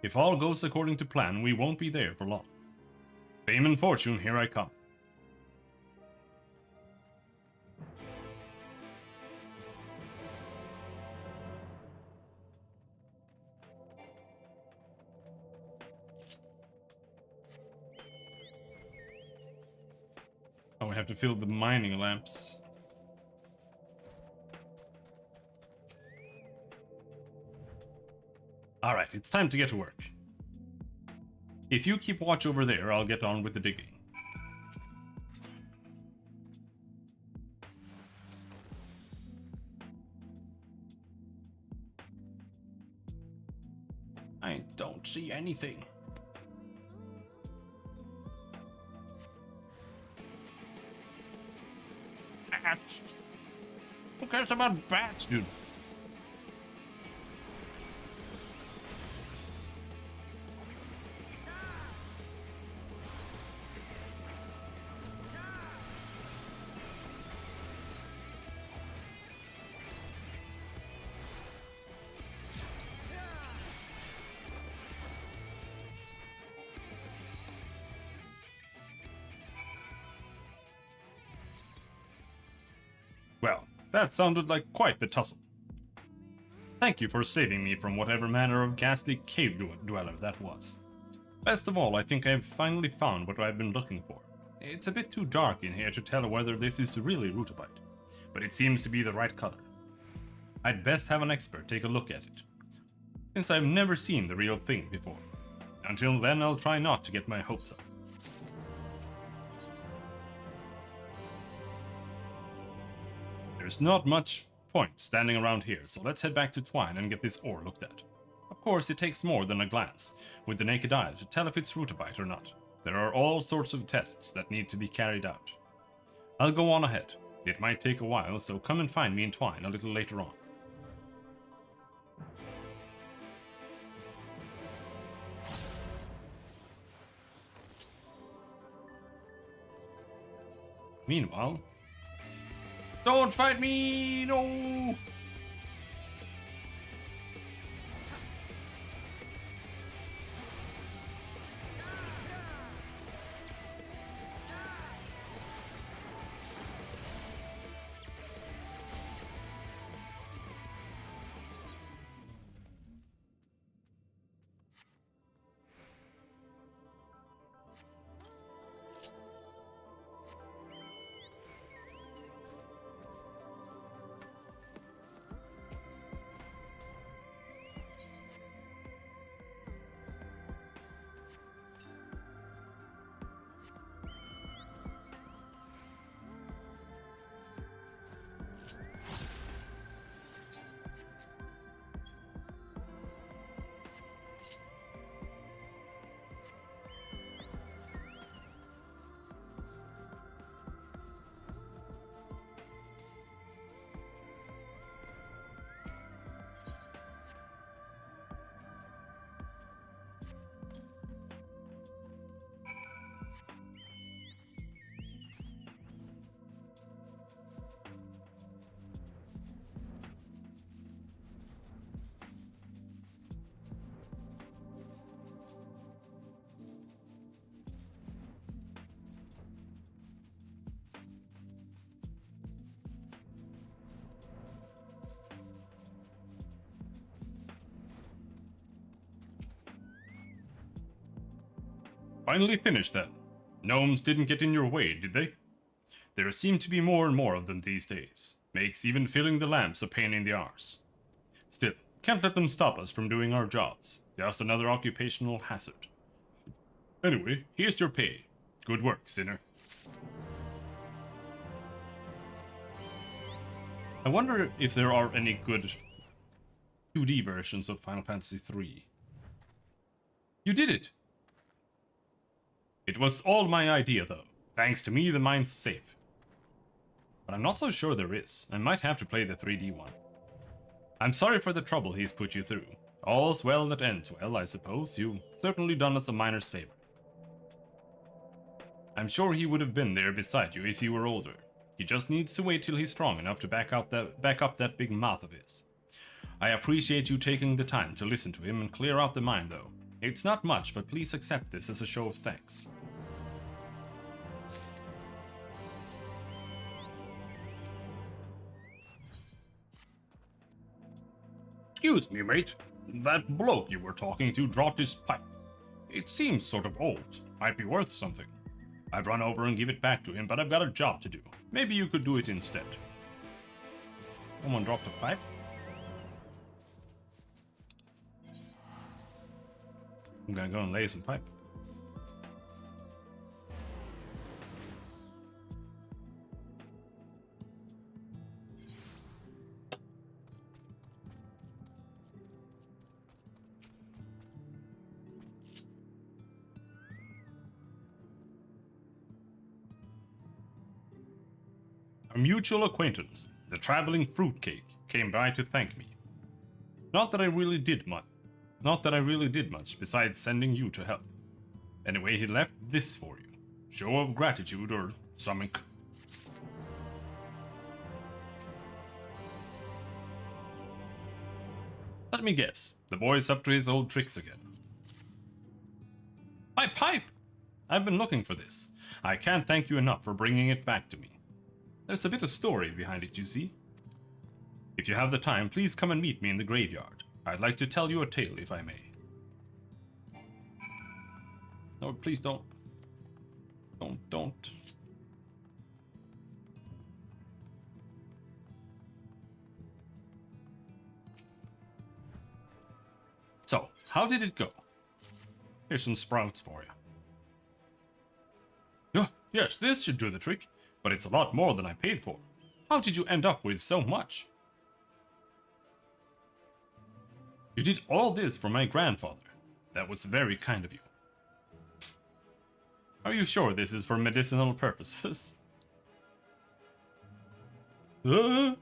If all goes according to plan, we won't be there for long. Fame and fortune, here I come. Oh, we have to fill the mining lamps. Alright, it's time to get to work. If you keep watch over there, I'll get on with the digging. I don't see anything. Bats? Who cares about bats, dude? Well, that sounded like quite the tussle. Thank you for saving me from whatever manner of ghastly cave dweller that was. Best of all, I think I've finally found what I've been looking for. It's a bit too dark in here to tell whether this is really Rutabite, but it seems to be the right color. I'd best have an expert take a look at it, since I've never seen the real thing before. Until then, I'll try not to get my hopes up. There's not much point standing around here, so let's head back to Twine and get this ore looked at. Of course, it takes more than a glance with the naked eye to tell if it's Rutabite or not. There are all sorts of tests that need to be carried out. I'll go on ahead. It might take a while, so come and find me in Twine a little later on. Meanwhile... Don't fight me! No! Finally finished then. Gnomes didn't get in your way, did they? There seem to be more and more of them these days. Makes even filling the lamps a pain in the arse. Still, can't let them stop us from doing our jobs. Just another occupational hazard. Anyway, here's your pay. Good work, sinner. I wonder if there are any good 2D versions of Final Fantasy III. You did it! It was all my idea, though. Thanks to me, the mine's safe. But I'm not so sure there is. I might have to play the 3D one. I'm sorry for the trouble he's put you through. All's well that ends well, I suppose. You've certainly done us a miner's favor. I'm sure he would have been there beside you if you were older. He just needs to wait till he's strong enough to back up that big mouth of his. I appreciate you taking the time to listen to him and clear out the mine, though. It's not much, but please accept this as a show of thanks. Excuse me, mate. That bloke you were talking to dropped his pipe. It seems sort of old. Might be worth something. I'd run over and give it back to him, but I've got a job to do. Maybe you could do it instead. Someone dropped a pipe? I'm gonna go and lay some pipe. A mutual acquaintance, the traveling fruitcake, came by to thank me. Not that I really did much besides sending you to help. Anyway, he left this for you. Show of gratitude or something. Let me guess, the boy's up to his old tricks again. My pipe! I've been looking for this. I can't thank you enough for bringing it back to me. There's a bit of story behind it, you see. If you have the time, please come and meet me in the graveyard. I'd like to tell you a tale, if I may. No, please don't. Don't. So, how did it go? Here's some sprouts for you. Oh, yes, this should do the trick. But it's a lot more than I paid for. How did you end up with so much? You did all this for my grandfather. That was very kind of you. Are you sure this is for medicinal purposes? I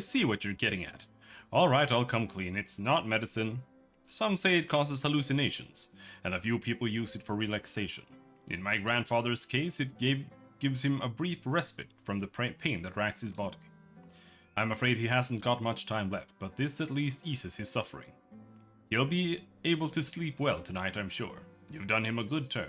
see what you're getting at. Alright, I'll come clean. It's not medicine. Some say it causes hallucinations, and a few people use it for relaxation. In my grandfather's case, it gives him a brief respite from the pain that racks his body. I'm afraid he hasn't got much time left, but this at least eases his suffering. He'll be able to sleep well tonight, I'm sure. You've done him a good turn.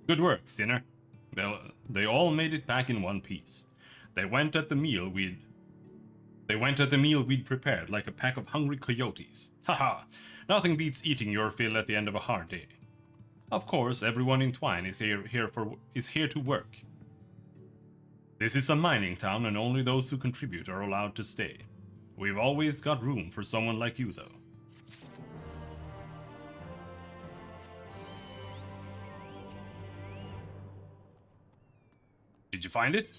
Good work, sinner. Well, they all made it back in one piece. They went at the meal we'd prepared like a pack of hungry coyotes. Haha, nothing beats eating your fill at the end of a hard day. Of course, everyone in Twine is here to work. This is a mining town and only those who contribute are allowed to stay. We've always got room for someone like you, though. Did you find it?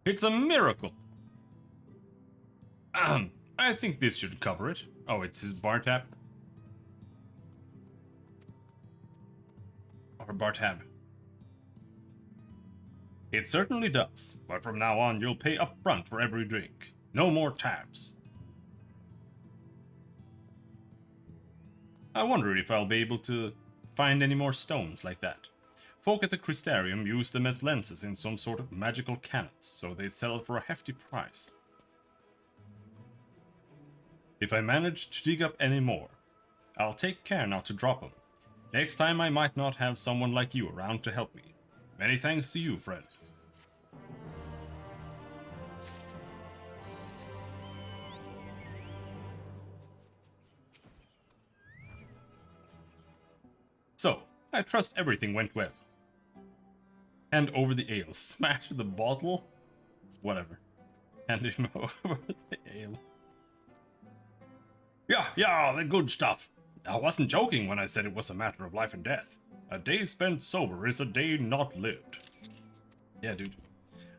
It's a miracle! I think this should cover it. Oh, it's his bar tab. Or bar tab. It certainly does, but from now on you'll pay up front for every drink. No more tabs. I wonder if I'll be able to find any more stones like that. Folk at the Crystarium use them as lenses in some sort of magical cannons, so they sell for a hefty price. If I manage to dig up any more, I'll take care not to drop them. Next time I might not have someone like you around to help me. Many thanks to you, friend. So, I trust everything went well. Hand over the ale. Smash the bottle? Whatever. Hand him over the ale. Yeah, the good stuff. I wasn't joking when I said it was a matter of life and death. A day spent sober is a day not lived. Yeah, dude.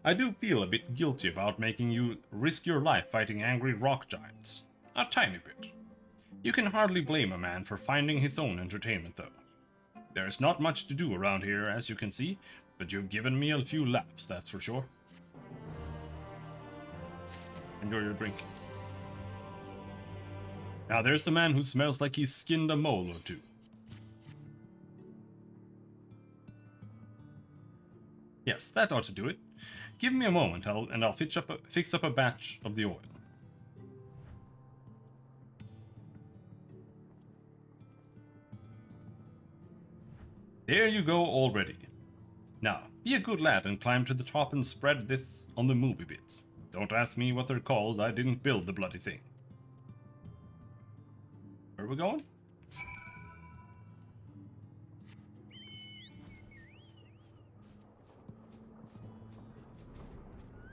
I do feel a bit guilty about making you risk your life fighting angry rock giants. A tiny bit. You can hardly blame a man for finding his own entertainment, though. There's not much to do around here, as you can see, but you've given me a few laughs, that's for sure. Enjoy your drink. Now there's the man who smells like he's skinned a mole or two. Yes, that ought to do it. Give me a moment, and I'll fix up a batch of the oil. There you go already. Now, be a good lad and climb to the top and spread this on the movie bits. Don't ask me what they're called, I didn't build the bloody thing. Where are we going?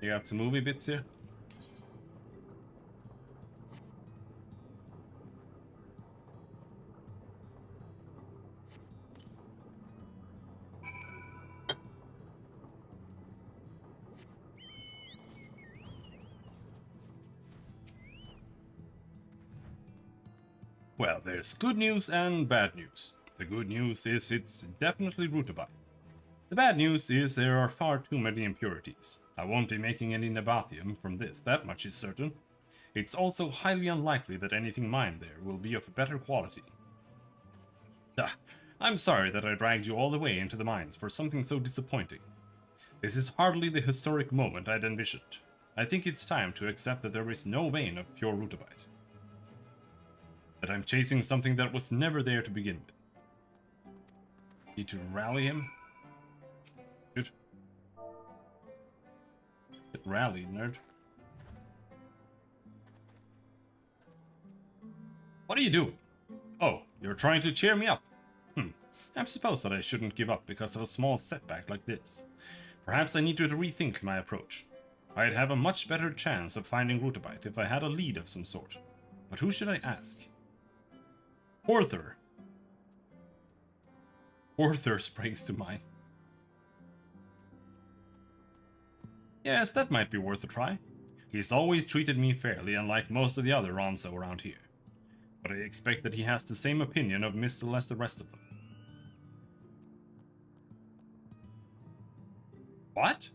You got some movie bits here? Well, there's good news and bad news. The good news is it's definitely rutabaga. The bad news is there are far too many impurities. I won't be making any Nabathium from this, that much is certain. It's also highly unlikely that anything mined there will be of better quality. I'm sorry that I dragged you all the way into the mines for something so disappointing. This is hardly the historic moment I'd envisioned. I think it's time to accept that there is no vein of pure rutabite. That I'm chasing something that was never there to begin with. Need to rally him? Good. Get rallied, nerd. What are you doing? Oh, you're trying to cheer me up. I suppose that I shouldn't give up because of a small setback like this. Perhaps I need to rethink my approach. I'd have a much better chance of finding rutabite if I had a lead of some sort. But who should I ask? Horther. Horther springs to mind. Yes, that might be worth a try. He's always treated me fairly, unlike most of the other Ronso around here. But I expect that he has the same opinion of Mr. as the rest of them. What?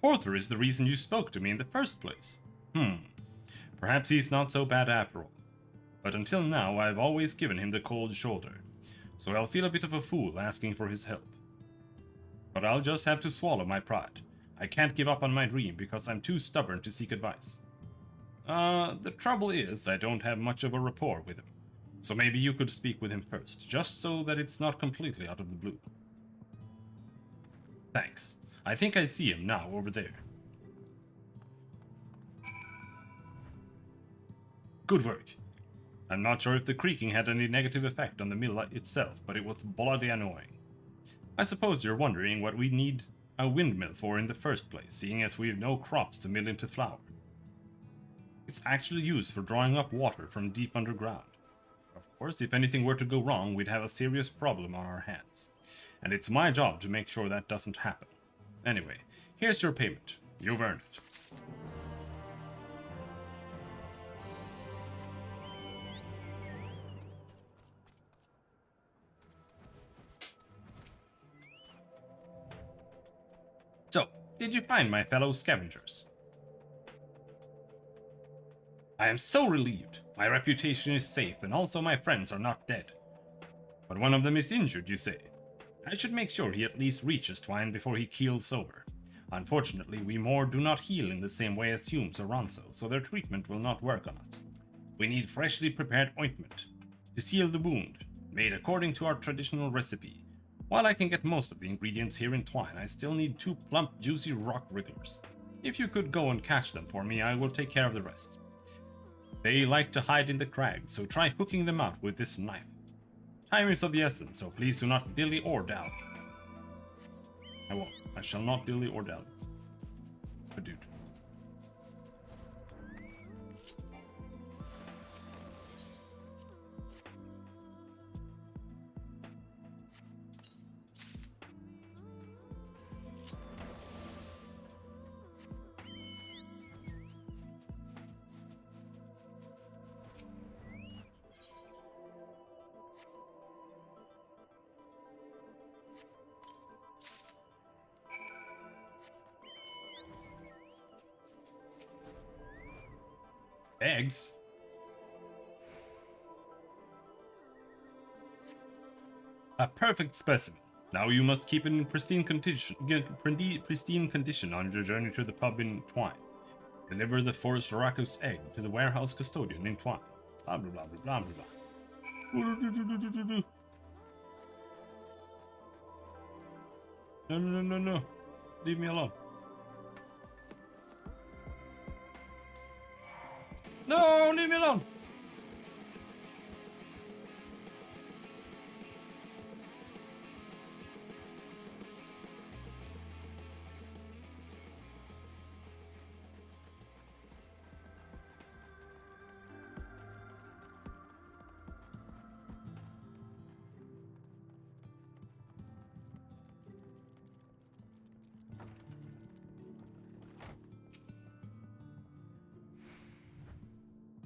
Horther is the reason you spoke to me in the first place. Perhaps he's not so bad after all. But until now, I've always given him the cold shoulder, so I'll feel a bit of a fool asking for his help. But I'll just have to swallow my pride. I can't give up on my dream because I'm too stubborn to seek advice. The trouble is, I don't have much of a rapport with him, so maybe you could speak with him first, just so that it's not completely out of the blue. Thanks. I think I see him now over there. Good work. I'm not sure if the creaking had any negative effect on the mill itself, but it was bloody annoying. I suppose you're wondering what we need a windmill for in the first place, seeing as we have no crops to mill into flour. It's actually used for drawing up water from deep underground. Of course, if anything were to go wrong, we'd have a serious problem on our hands. And it's my job to make sure that doesn't happen. Anyway, here's your payment. You've earned it. So, did you find my fellow scavengers? I am so relieved. My reputation is safe, and also my friends are not dead. But one of them is injured, you say? I should make sure he at least reaches Twine before he keels over. Unfortunately, we Moor do not heal in the same way as Humes or Ronso, so their treatment will not work on us. We need freshly prepared ointment to seal the wound, made according to our traditional recipe. While I can get most of the ingredients here in Twine, I still need 2 plump, juicy rock wrigglers. If you could go and catch them for me, I will take care of the rest. They like to hide in the crags, so try hooking them out with this knife. Time is of the essence, so please do not dilly or dally. I won't. I shall not dilly or dally. But dude. Eggs? A perfect specimen. Now you must keep it in pristine condition on your journey to the pub in Twine. Deliver the Forest Racco's egg to the warehouse custodian in Twine. Blah blah blah blah blah blah. No. Leave me alone. No, leave me alone!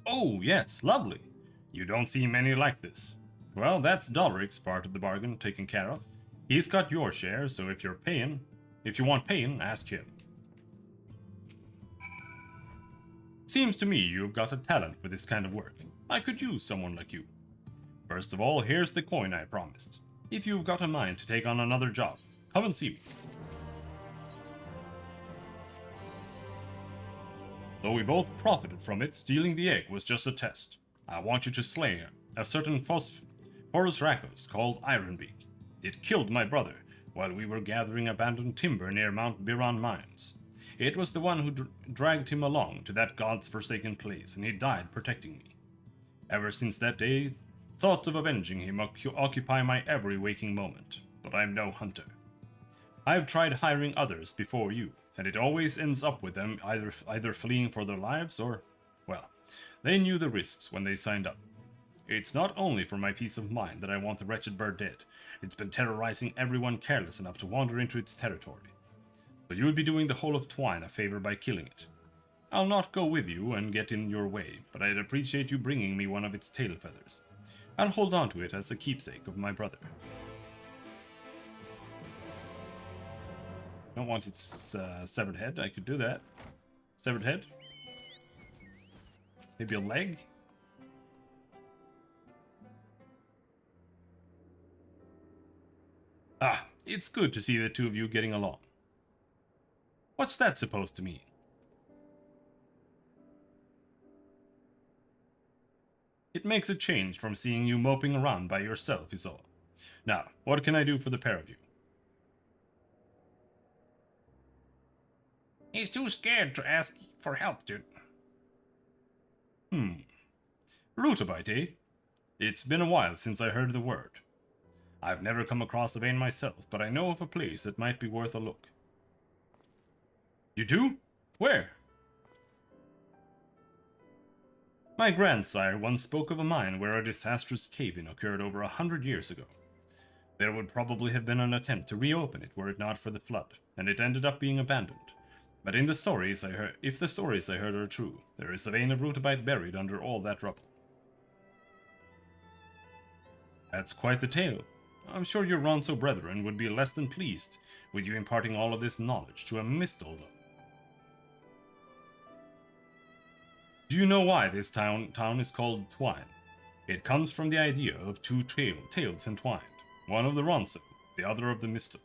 Oh, yes, lovely. You don't see many like this. Well, that's Doloric's part of the bargain taken care of. He's got your share, so if you want paying, ask him. Seems to me you've got a talent for this kind of work. I could use someone like you. First of all, here's the coin I promised. If you've got a mind to take on another job, come and see me. Though we both profited from it, stealing the egg was just a test. I want you to slay a certain Forest Racco's called Ironbeak. It killed my brother while we were gathering abandoned timber near Mount Biran Mines. It was the one who dragged him along to that god's forsaken place, and he died protecting me. Ever since that day, thoughts of avenging him occupy my every waking moment, but I'm no hunter. I've tried hiring others before you, and it always ends up with them either fleeing for their lives or, well, they knew the risks when they signed up. It's not only for my peace of mind that I want the wretched bird dead. It's been terrorizing everyone careless enough to wander into its territory. So you would be doing the whole of Twine a favor by killing it. I'll not go with you and get in your way, but I'd appreciate you bringing me one of its tail feathers. I'll hold on to it as a keepsake of my brother. Don't want its severed head. I could do that. Severed head? Maybe a leg? Ah, it's good to see the two of you getting along. What's that supposed to mean? It makes a change from seeing you moping around by yourself is all. Now, what can I do for the pair of you? He's too scared to ask for help, dude. Rutabyte, eh? It's been a while since I heard the word. I've never come across the vein myself, but I know of a place that might be worth a look. You do? Where? My grandsire once spoke of a mine where a disastrous cave-in occurred over 100 years ago. There would probably have been an attempt to reopen it were it not for the flood, and it ended up being abandoned. But in the stories I heard, if the stories I heard are true, there is a vein of Rutabyte buried under all that rubble. That's quite the tale. I'm sure your Ronso brethren would be less than pleased with you imparting all of this knowledge to a Mistle, though. Do you know why this town is called Twine? It comes from the idea of two tails entwined, one of the Ronso the other of the Mistle.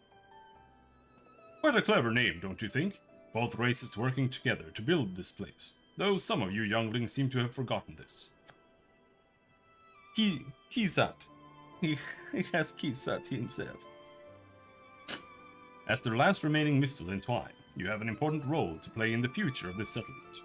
Quite a clever name, don't you think? Both races working together to build this place, though some of you younglings seem to have forgotten this. Kisat. He has Kisat himself. As the last remaining Mistle in Twine, you have an important role to play in the future of this settlement.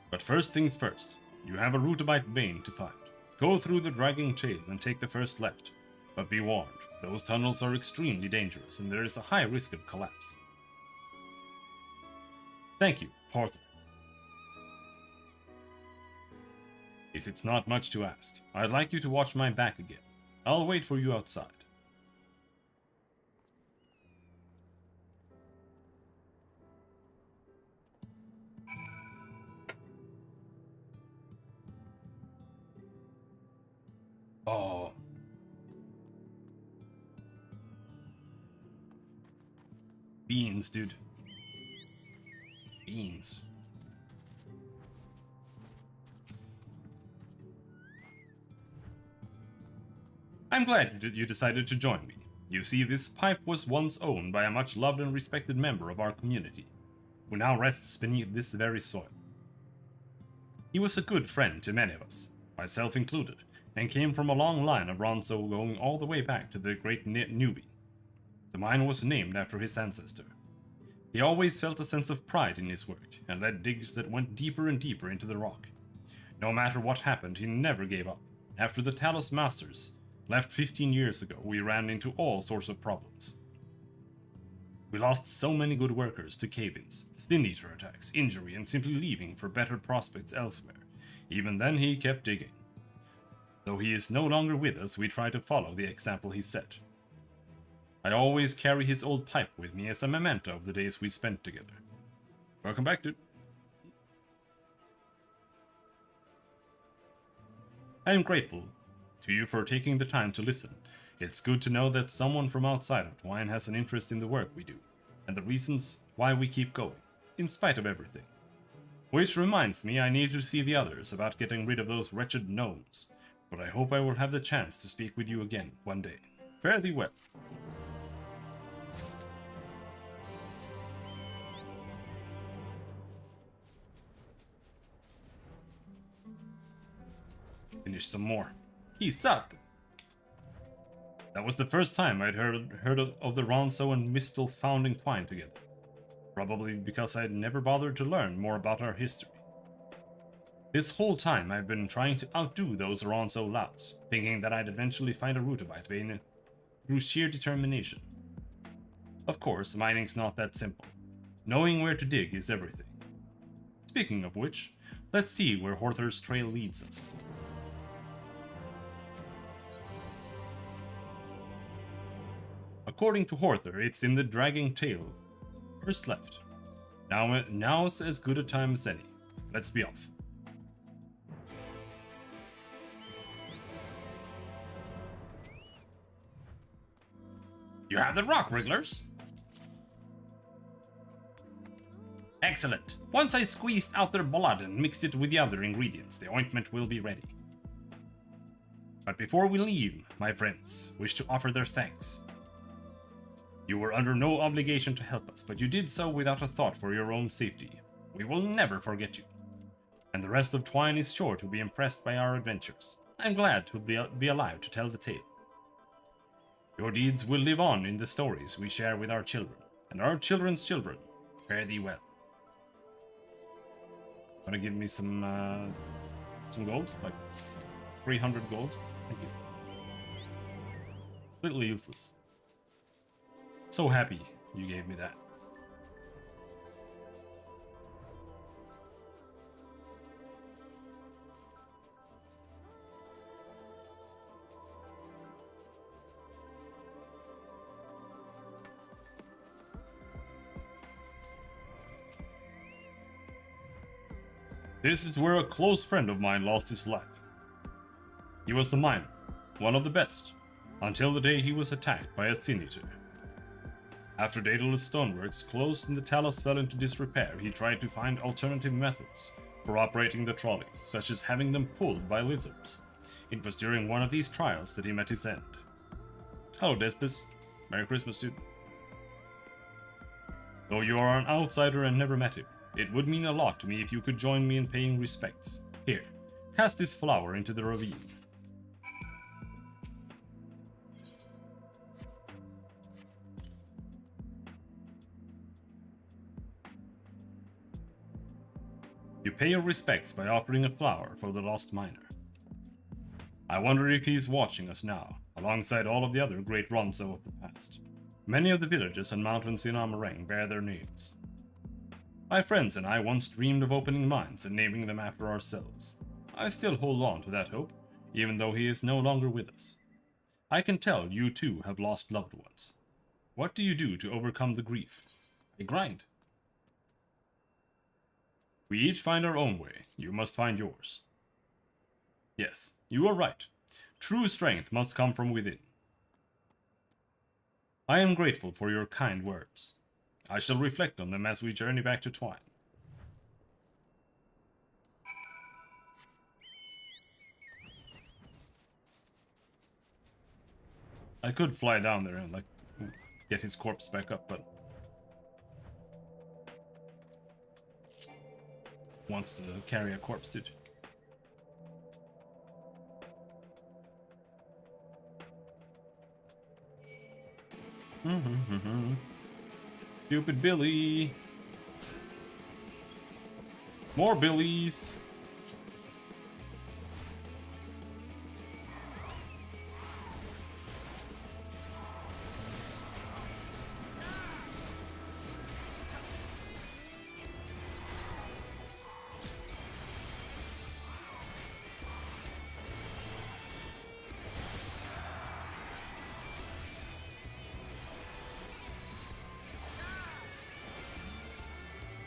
But first things first, you have a Rutabite Bane to find. Go through the dragging tail and take the first left. But be warned, those tunnels are extremely dangerous and there is a high risk of collapse. Thank you, Horther. If it's not much to ask, I'd like you to watch my back again. I'll wait for you outside. Oh. Beans, dude. Beans. I'm glad you decided to join me. You see, this pipe was once owned by a much loved and respected member of our community, who now rests beneath this very soil. He was a good friend to many of us, myself included, and came from a long line of Ronso going all the way back to the great Nuvi. The mine was named after his ancestor. He always felt a sense of pride in his work, and led digs that went deeper and deeper into the rock. No matter what happened, he never gave up. After the Talos Masters left 15 years ago, we ran into all sorts of problems. We lost so many good workers to cave-ins, Sin-Eater attacks, injury, and simply leaving for better prospects elsewhere. Even then, he kept digging. Though he is no longer with us, we try to follow the example he set. I always carry his old pipe with me as a memento of the days we spent together. Welcome back, dude. I am grateful to you for taking the time to listen. It's good to know that someone from outside of Twine has an interest in the work we do, and the reasons why we keep going, in spite of everything. Which reminds me, I need to see the others about getting rid of those wretched gnomes, but I hope I will have the chance to speak with you again one day. Fare thee well. Finish some more. Kisat! That was the first time I'd heard of the Ronso and Mistle found in Twine together. Probably because I'd never bothered to learn more about our history. This whole time I've been trying to outdo those Ronso louts, thinking that I'd eventually find a Rutabite Bane through sheer determination. Of course, mining's not that simple. Knowing where to dig is everything. Speaking of which, let's see where Horther's trail leads us. According to Horther, it's in the dragging tail. First left. Now's as good a time as any. Let's be off. You have the rock, wrigglers. Excellent. Once I squeezed out their blood and mixed it with the other ingredients, the ointment will be ready. But before we leave, my friends wish to offer their thanks. You were under no obligation to help us, but you did so without a thought for your own safety. We will never forget you. And the rest of Twine is sure to be impressed by our adventures. I'm glad to be alive to tell the tale. Your deeds will live on in the stories we share with our children, and our children's children. Fare thee well. Wanna give me some gold? Like 300 gold? Thank you. Little useless. So happy you gave me that. This is where a close friend of mine lost his life. He was the miner, one of the best, until the day he was attacked by a Sin-Eater. After Daedalus Stoneworks closed and the Talos fell into disrepair, he tried to find alternative methods for operating the trolleys, such as having them pulled by lizards. It was during one of these trials that he met his end. Hello, Despis. Merry Christmas, dude. Though you are an outsider and never met him, it would mean a lot to me if you could join me in paying respects. Here, cast this flower into the ravine. You pay your respects by offering a flower for the lost miner. I wonder if he is watching us now, alongside all of the other great Ronso of the past. Many of the villages and mountains in Amarang bear their names. My friends and I once dreamed of opening mines and naming them after ourselves. I still hold on to that hope, even though he is no longer with us. I can tell you too have lost loved ones. What do you do to overcome the grief? I grind. We each find our own way. You must find yours. Yes, you are right. True strength must come from within. I am grateful for your kind words. I shall reflect on them as we journey back to Twine. I could fly down there and, like, get his corpse back up, but... wants to carry a corpse, dude. Stupid Billy. More Billies.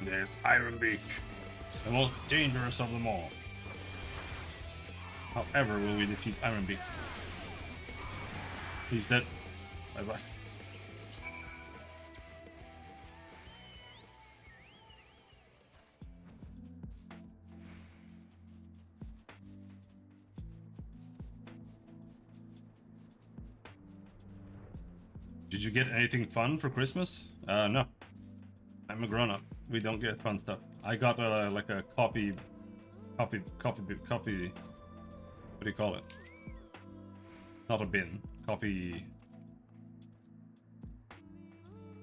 There's Ironbeak, the most dangerous of them all. However, will we defeat Ironbeak? He's dead. Bye bye. Did you get anything fun for Christmas? No. I'm a grown-up. We don't get fun stuff. I got like a coffee. What do you call it? Not a bin. Coffee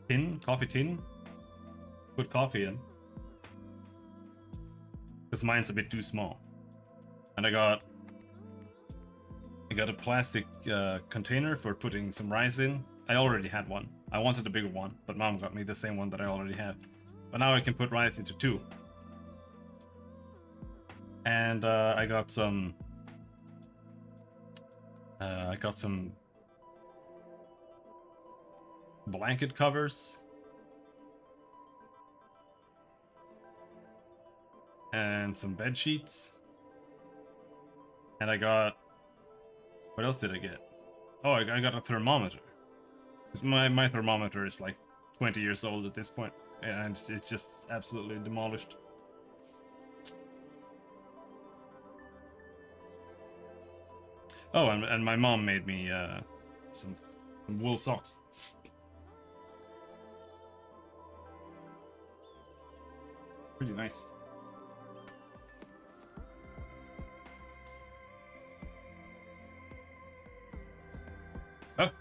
tin? Coffee tin? Put coffee in. Because mine's a bit too small. And I got a plastic container for putting some rice in. I already had one. I wanted a bigger one, but Mom got me the same one that I already have. But now I can put rice into two. And I got some blanket covers and some bed sheets. And I got, what else did I get? Oh, I got a thermometer. 'Cause my thermometer is like 20 years old at this point, and it's just absolutely demolished. Oh, and my mom made me some wool socks. Pretty nice. Huh?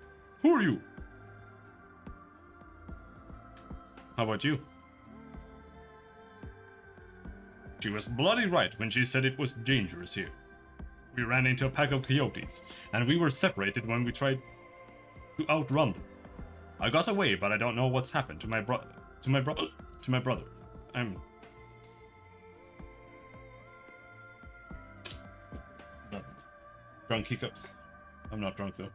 Who are you? How about you? She was bloody right when she said it was dangerous here. We ran into a pack of coyotes, and we were separated when we tried to outrun them. I got away, but I don't know what's happened to my brother. I'm drunk hiccups. I'm not drunk though.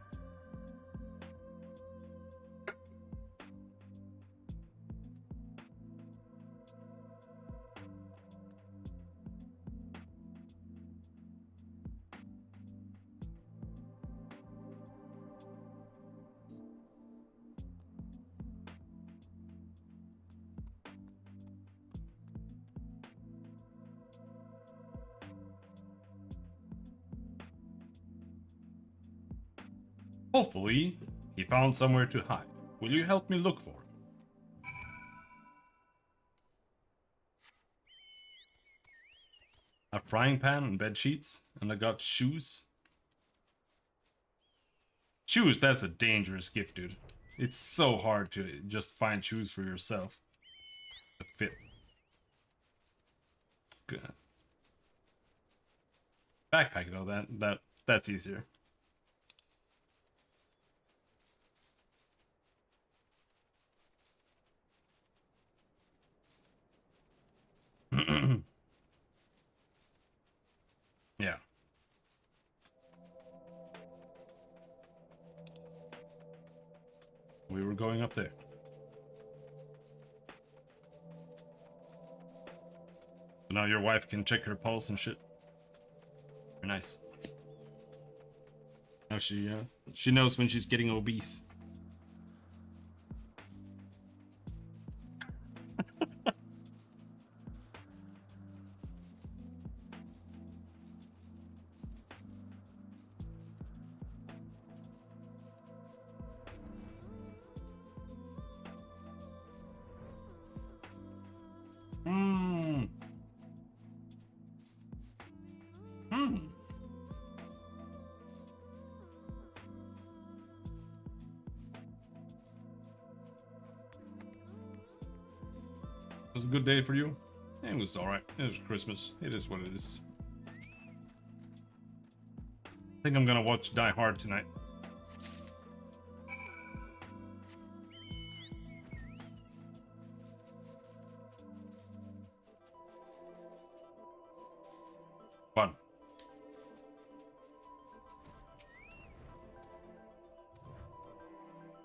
Hopefully, he found somewhere to hide. Will you help me look for him? A frying pan and bed sheets, and I got shoes. Shoes, that's a dangerous gift, dude. It's so hard to just find shoes for yourself that fit. Good. Backpack though, that's easier. Yeah. We were going up there. So now your wife can check her pulse and shit. Very nice. Now she knows when she's getting obese. It was a good day for you? It was alright. It was Christmas. It is what it is. I think I'm gonna watch Die Hard tonight. Fun.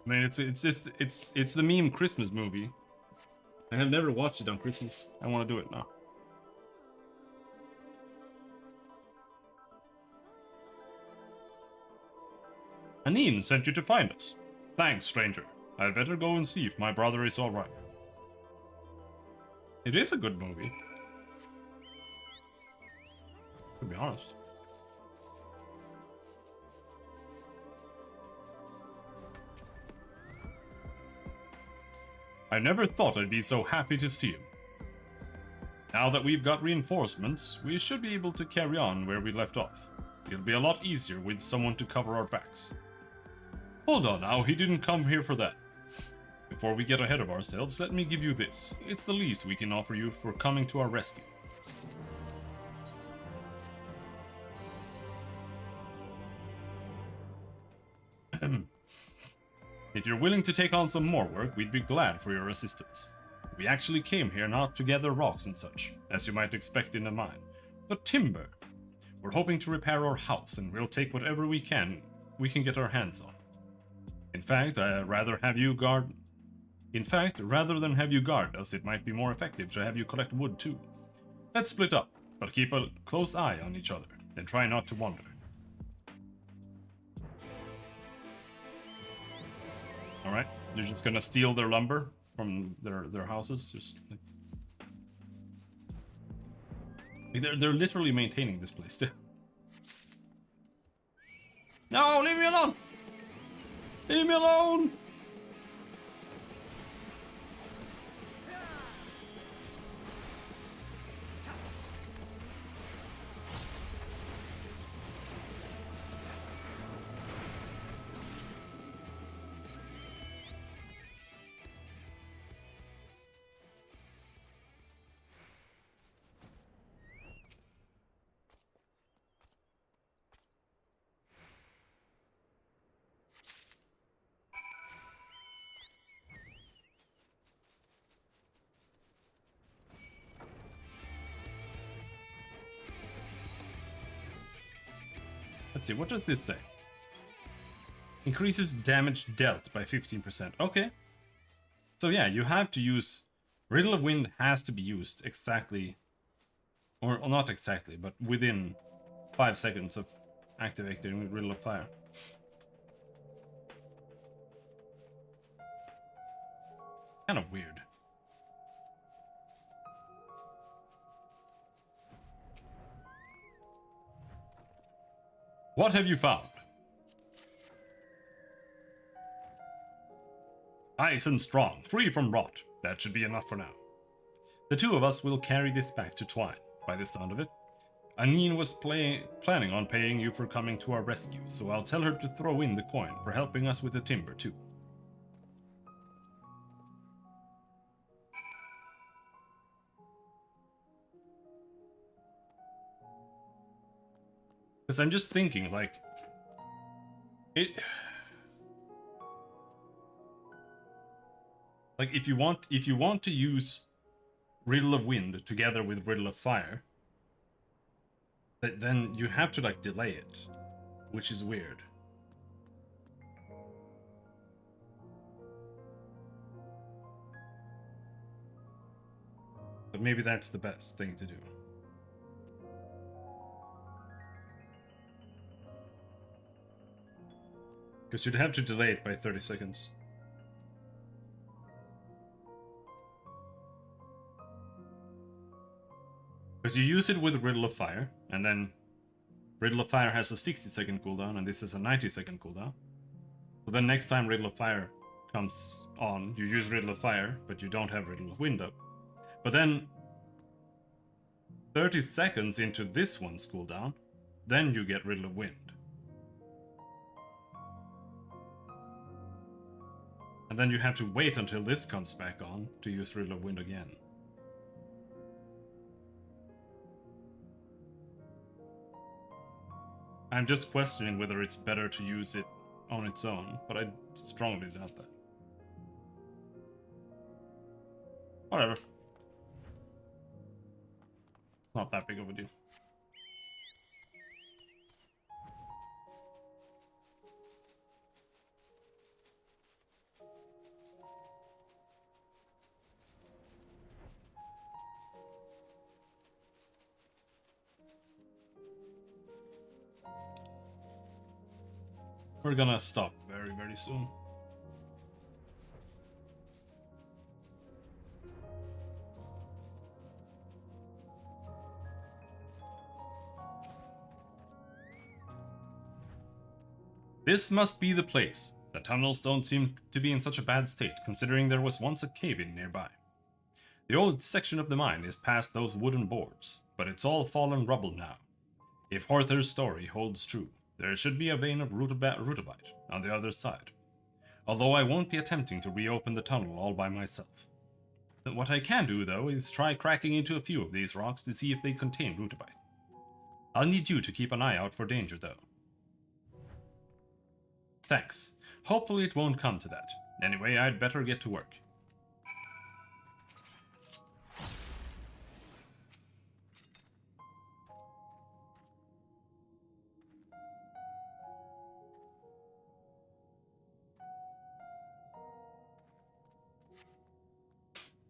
I mean, it's the meme Christmas movie. I have never watched it on Christmas. I want to do it now. Anine sent you to find us. Thanks, stranger. I'd better go and see if my brother is alright. It is a good movie. To be honest. I never thought I'd be so happy to see him. Now that we've got reinforcements, we should be able to carry on where we left off. It'll be a lot easier with someone to cover our backs. Hold on now, he didn't come here for that. Before we get ahead of ourselves, let me give you this. It's the least we can offer you for coming to our rescue. If you're willing to take on some more work, we'd be glad for your assistance. We actually came here not to gather rocks and such, as you might expect in a mine, but timber. We're hoping to repair our house, and we'll take whatever we can get our hands on. In fact, rather than have you guard us, it might be more effective to have you collect wood too. Let's split up, but keep a close eye on each other, and try not to wander. Alright, you're just gonna steal their lumber from their houses? Just like... They're literally maintaining this place too. No, leave me alone! Leave me alone! Let's see, what does this say? Increases damage dealt by 15%. Okay. So yeah, you have to use... Riddle of Wind has to be used exactly... Or not exactly, but within 5 seconds of activating Riddle of Fire. Kind of weird. What have you found? Nice and strong, free from rot. That should be enough for now. The two of us will carry this back to Twine, by the sound of it. Anine was planning on paying you for coming to our rescue, so I'll tell her to throw in the coin for helping us with the timber too. Because I'm just thinking, like, like if you want to use Riddle of Wind together with Riddle of Fire, then you have to like delay it, which is weird. But maybe that's the best thing to do. Because you'd have to delay it by 30 seconds. Because you use it with Riddle of Fire, and then Riddle of Fire has a 60-second cooldown, and this is a 90-second cooldown. So then next time Riddle of Fire comes on, you use Riddle of Fire, but you don't have Riddle of Wind up. But then 30 seconds into this one's cooldown, then you get Riddle of Wind. And then you have to wait until this comes back on to use Riddle of Wind again. I'm just questioning whether it's better to use it on its own, but I strongly doubt that. Whatever. Not that big of a deal. We're gonna stop very, very soon. This must be the place. The tunnels don't seem to be in such a bad state, considering there was once a cave-in nearby. The old section of the mine is past those wooden boards, but it's all fallen rubble now. If Horther's story holds true, there should be a vein of rutabite on the other side. Although I won't be attempting to reopen the tunnel all by myself. What I can do, though, is try cracking into a few of these rocks to see if they contain rutabite. I'll need you to keep an eye out for danger, though. Thanks. Hopefully it won't come to that. Anyway, I'd better get to work.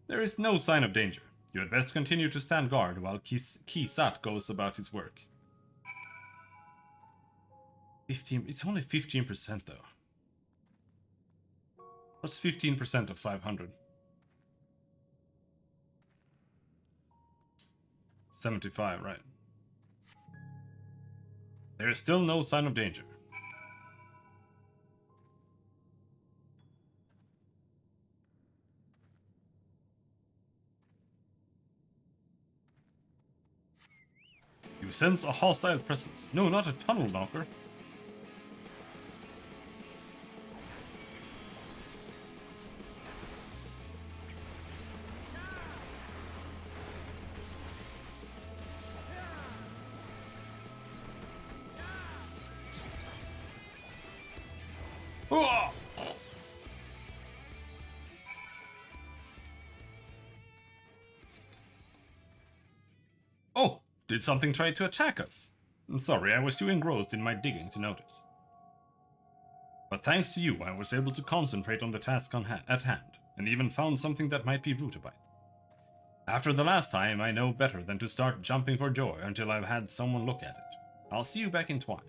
There is no sign of danger. You had best continue to stand guard while Kisat goes about his work. 15. It's only 15% though. What's 15% of 500? 75, right. There is still no sign of danger. You sense a hostile presence. No, not a tunnel knocker. Oh, did something try to attack us? Sorry, I was too engrossed in my digging to notice. But thanks to you, I was able to concentrate on the task at hand, and even found something that might be rutabite. After the last time, I know better than to start jumping for joy until I've had someone look at it. I'll see you back in Twine.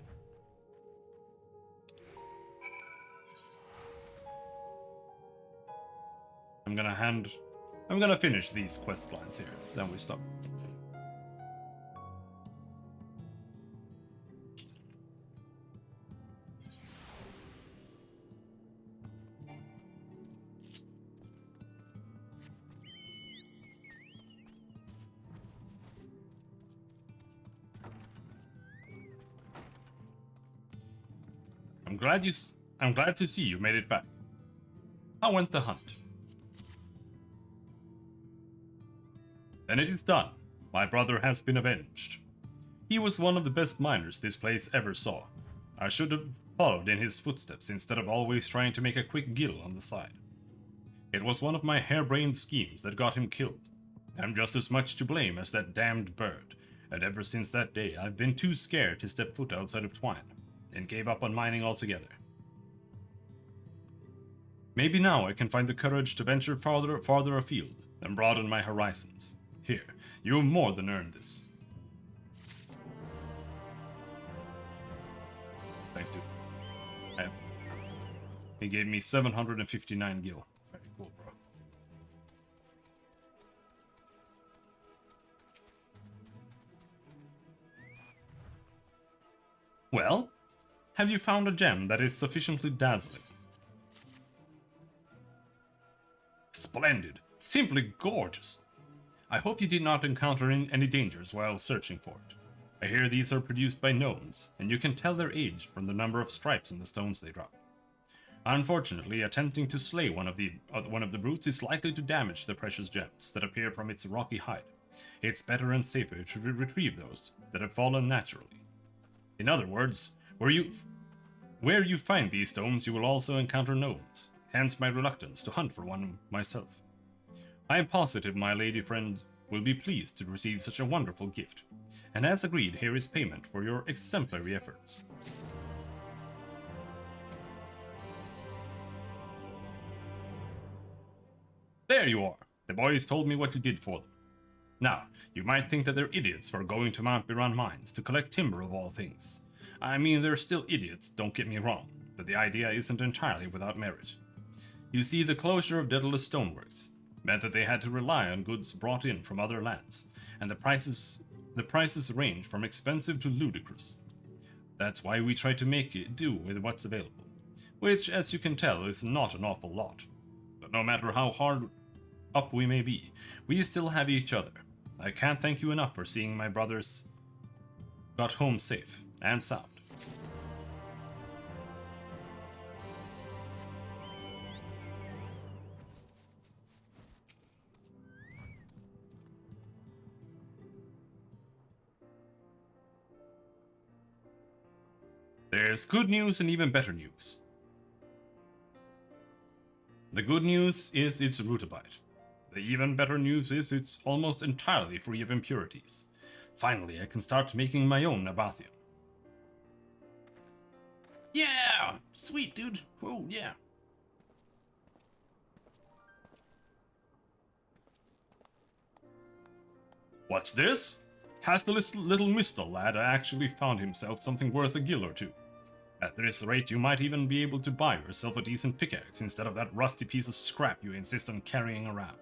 I'm gonna finish these quest lines here, then we stop. I'm glad to see you made it back. How went the hunt? Then it is done. My brother has been avenged. He was one of the best miners this place ever saw. I should have followed in his footsteps instead of always trying to make a quick gill on the side. It was one of my harebrained schemes that got him killed. I'm just as much to blame as that damned bird, and ever since that day I've been too scared to step foot outside of Twine, and gave up on mining altogether. Maybe now I can find the courage to venture farther afield and broaden my horizons. Here, you have more than earned this. Thanks, dude. He gave me 759 gil. Very cool, bro. Well, have you found a gem that is sufficiently dazzling? Splendid. Simply gorgeous. I hope you did not encounter any dangers while searching for it. I hear these are produced by gnomes, and you can tell their age from the number of stripes in the stones they drop. Unfortunately, attempting to slay one of the brutes is likely to damage the precious gems that appear from its rocky hide. It's better and safer to retrieve those that have fallen naturally. In other words, where you find these stones, you will also encounter gnomes, hence my reluctance to hunt for one myself. I am positive my lady friend will be pleased to receive such a wonderful gift, and as agreed, here is payment for your exemplary efforts. There you are! The boys told me what you did for them. Now, you might think that they're idiots for going to Mount Biran Mines to collect timber of all things. I mean, they're still idiots, don't get me wrong, but the idea isn't entirely without merit. You see, the closure of Daedalus Stoneworks meant that they had to rely on goods brought in from other lands, and the prices range from expensive to ludicrous. That's why we try to make it do with what's available, which, as you can tell, is not an awful lot. But no matter how hard up we may be, we still have each other. I can't thank you enough for seeing my brothers got home safe and sound. There's good news and even better news. The good news is it's rutabyte. The even better news is it's almost entirely free of impurities. Finally, I can start making my own Nabathian. Yeah! Sweet, dude. Oh, yeah. What's this? Has the little Mr. lad actually found himself something worth a gill or two? At this rate, you might even be able to buy yourself a decent pickaxe instead of that rusty piece of scrap you insist on carrying around.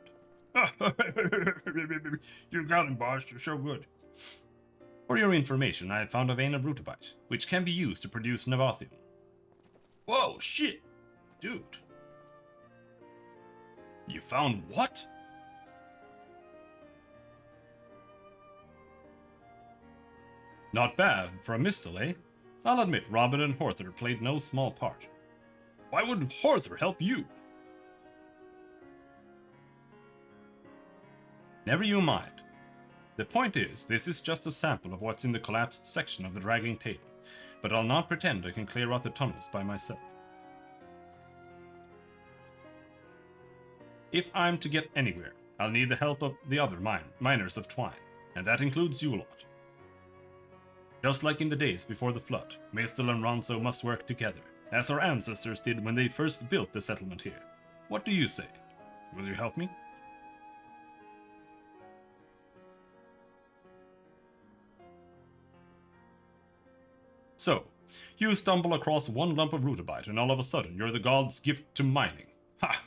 You got him, boss. You're so good. For your information, I have found a vein of rutabyte, which can be used to produce Nabathian. Whoa, shit! Dude. You found what? Not bad for a Mistle, eh? I'll admit Robin and Horther played no small part. Why would Horther help you? Never you mind. The point is, this is just a sample of what's in the collapsed section of the dragging tail, but I'll not pretend I can clear out the tunnels by myself. If I'm to get anywhere, I'll need the help of the other miners of Twine, and that includes you lot. Just like in the days before the flood, Mistel and Ronso must work together, as our ancestors did when they first built the settlement here. What do you say? Will you help me? So, you stumble across one lump of rutabyte and all of a sudden you're the god's gift to mining. Ha!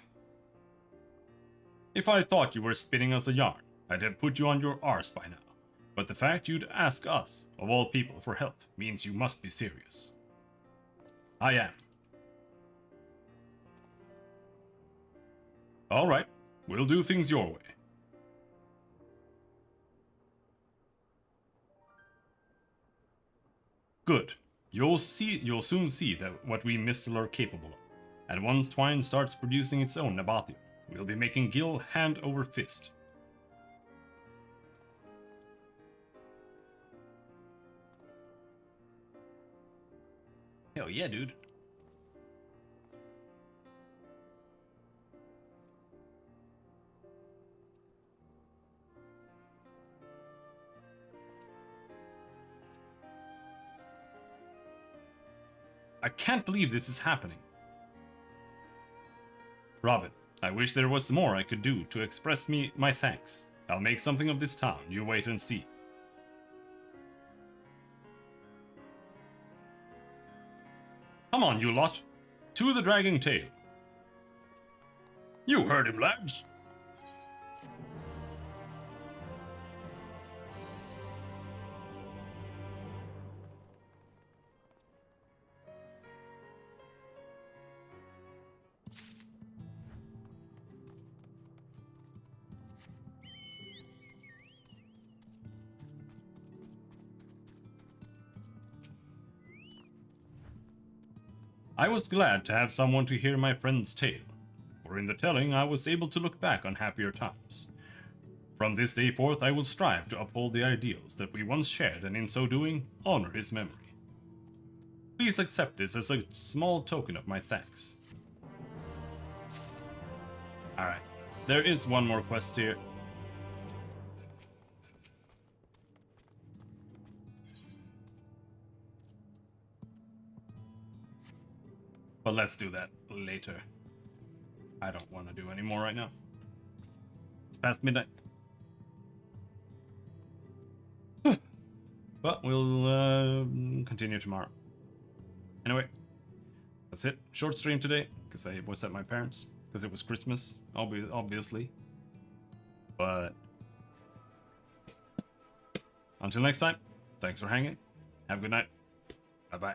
If I thought you were spinning us a yarn, I'd have put you on your arse by now. But the fact you'd ask us, of all people, for help means you must be serious. I am. Alright, we'll do things your way. Good. You'll soon see that what we Mistle are capable of. And once Twine starts producing its own Nabathium, we'll be making Gil hand over fist. Hell yeah, dude. I can't believe this is happening. Robin, I wish there was more I could do to express my thanks. I'll make something of this town, you wait and see. Come on, you lot. To the dragging tail. You heard him, lads. I was glad to have someone to hear my friend's tale, for in the telling I was able to look back on happier times. From this day forth I will strive to uphold the ideals that we once shared, and in so doing, honor his memory. Please accept this as a small token of my thanks. Alright, there is one more quest here. But let's do that later. I don't want to do any more right now. It's past midnight. But we'll continue tomorrow. Anyway, that's it. Short stream today, because I was at my parents', because it was Christmas, obviously. But until next time, thanks for hanging. Have a good night. Bye-bye.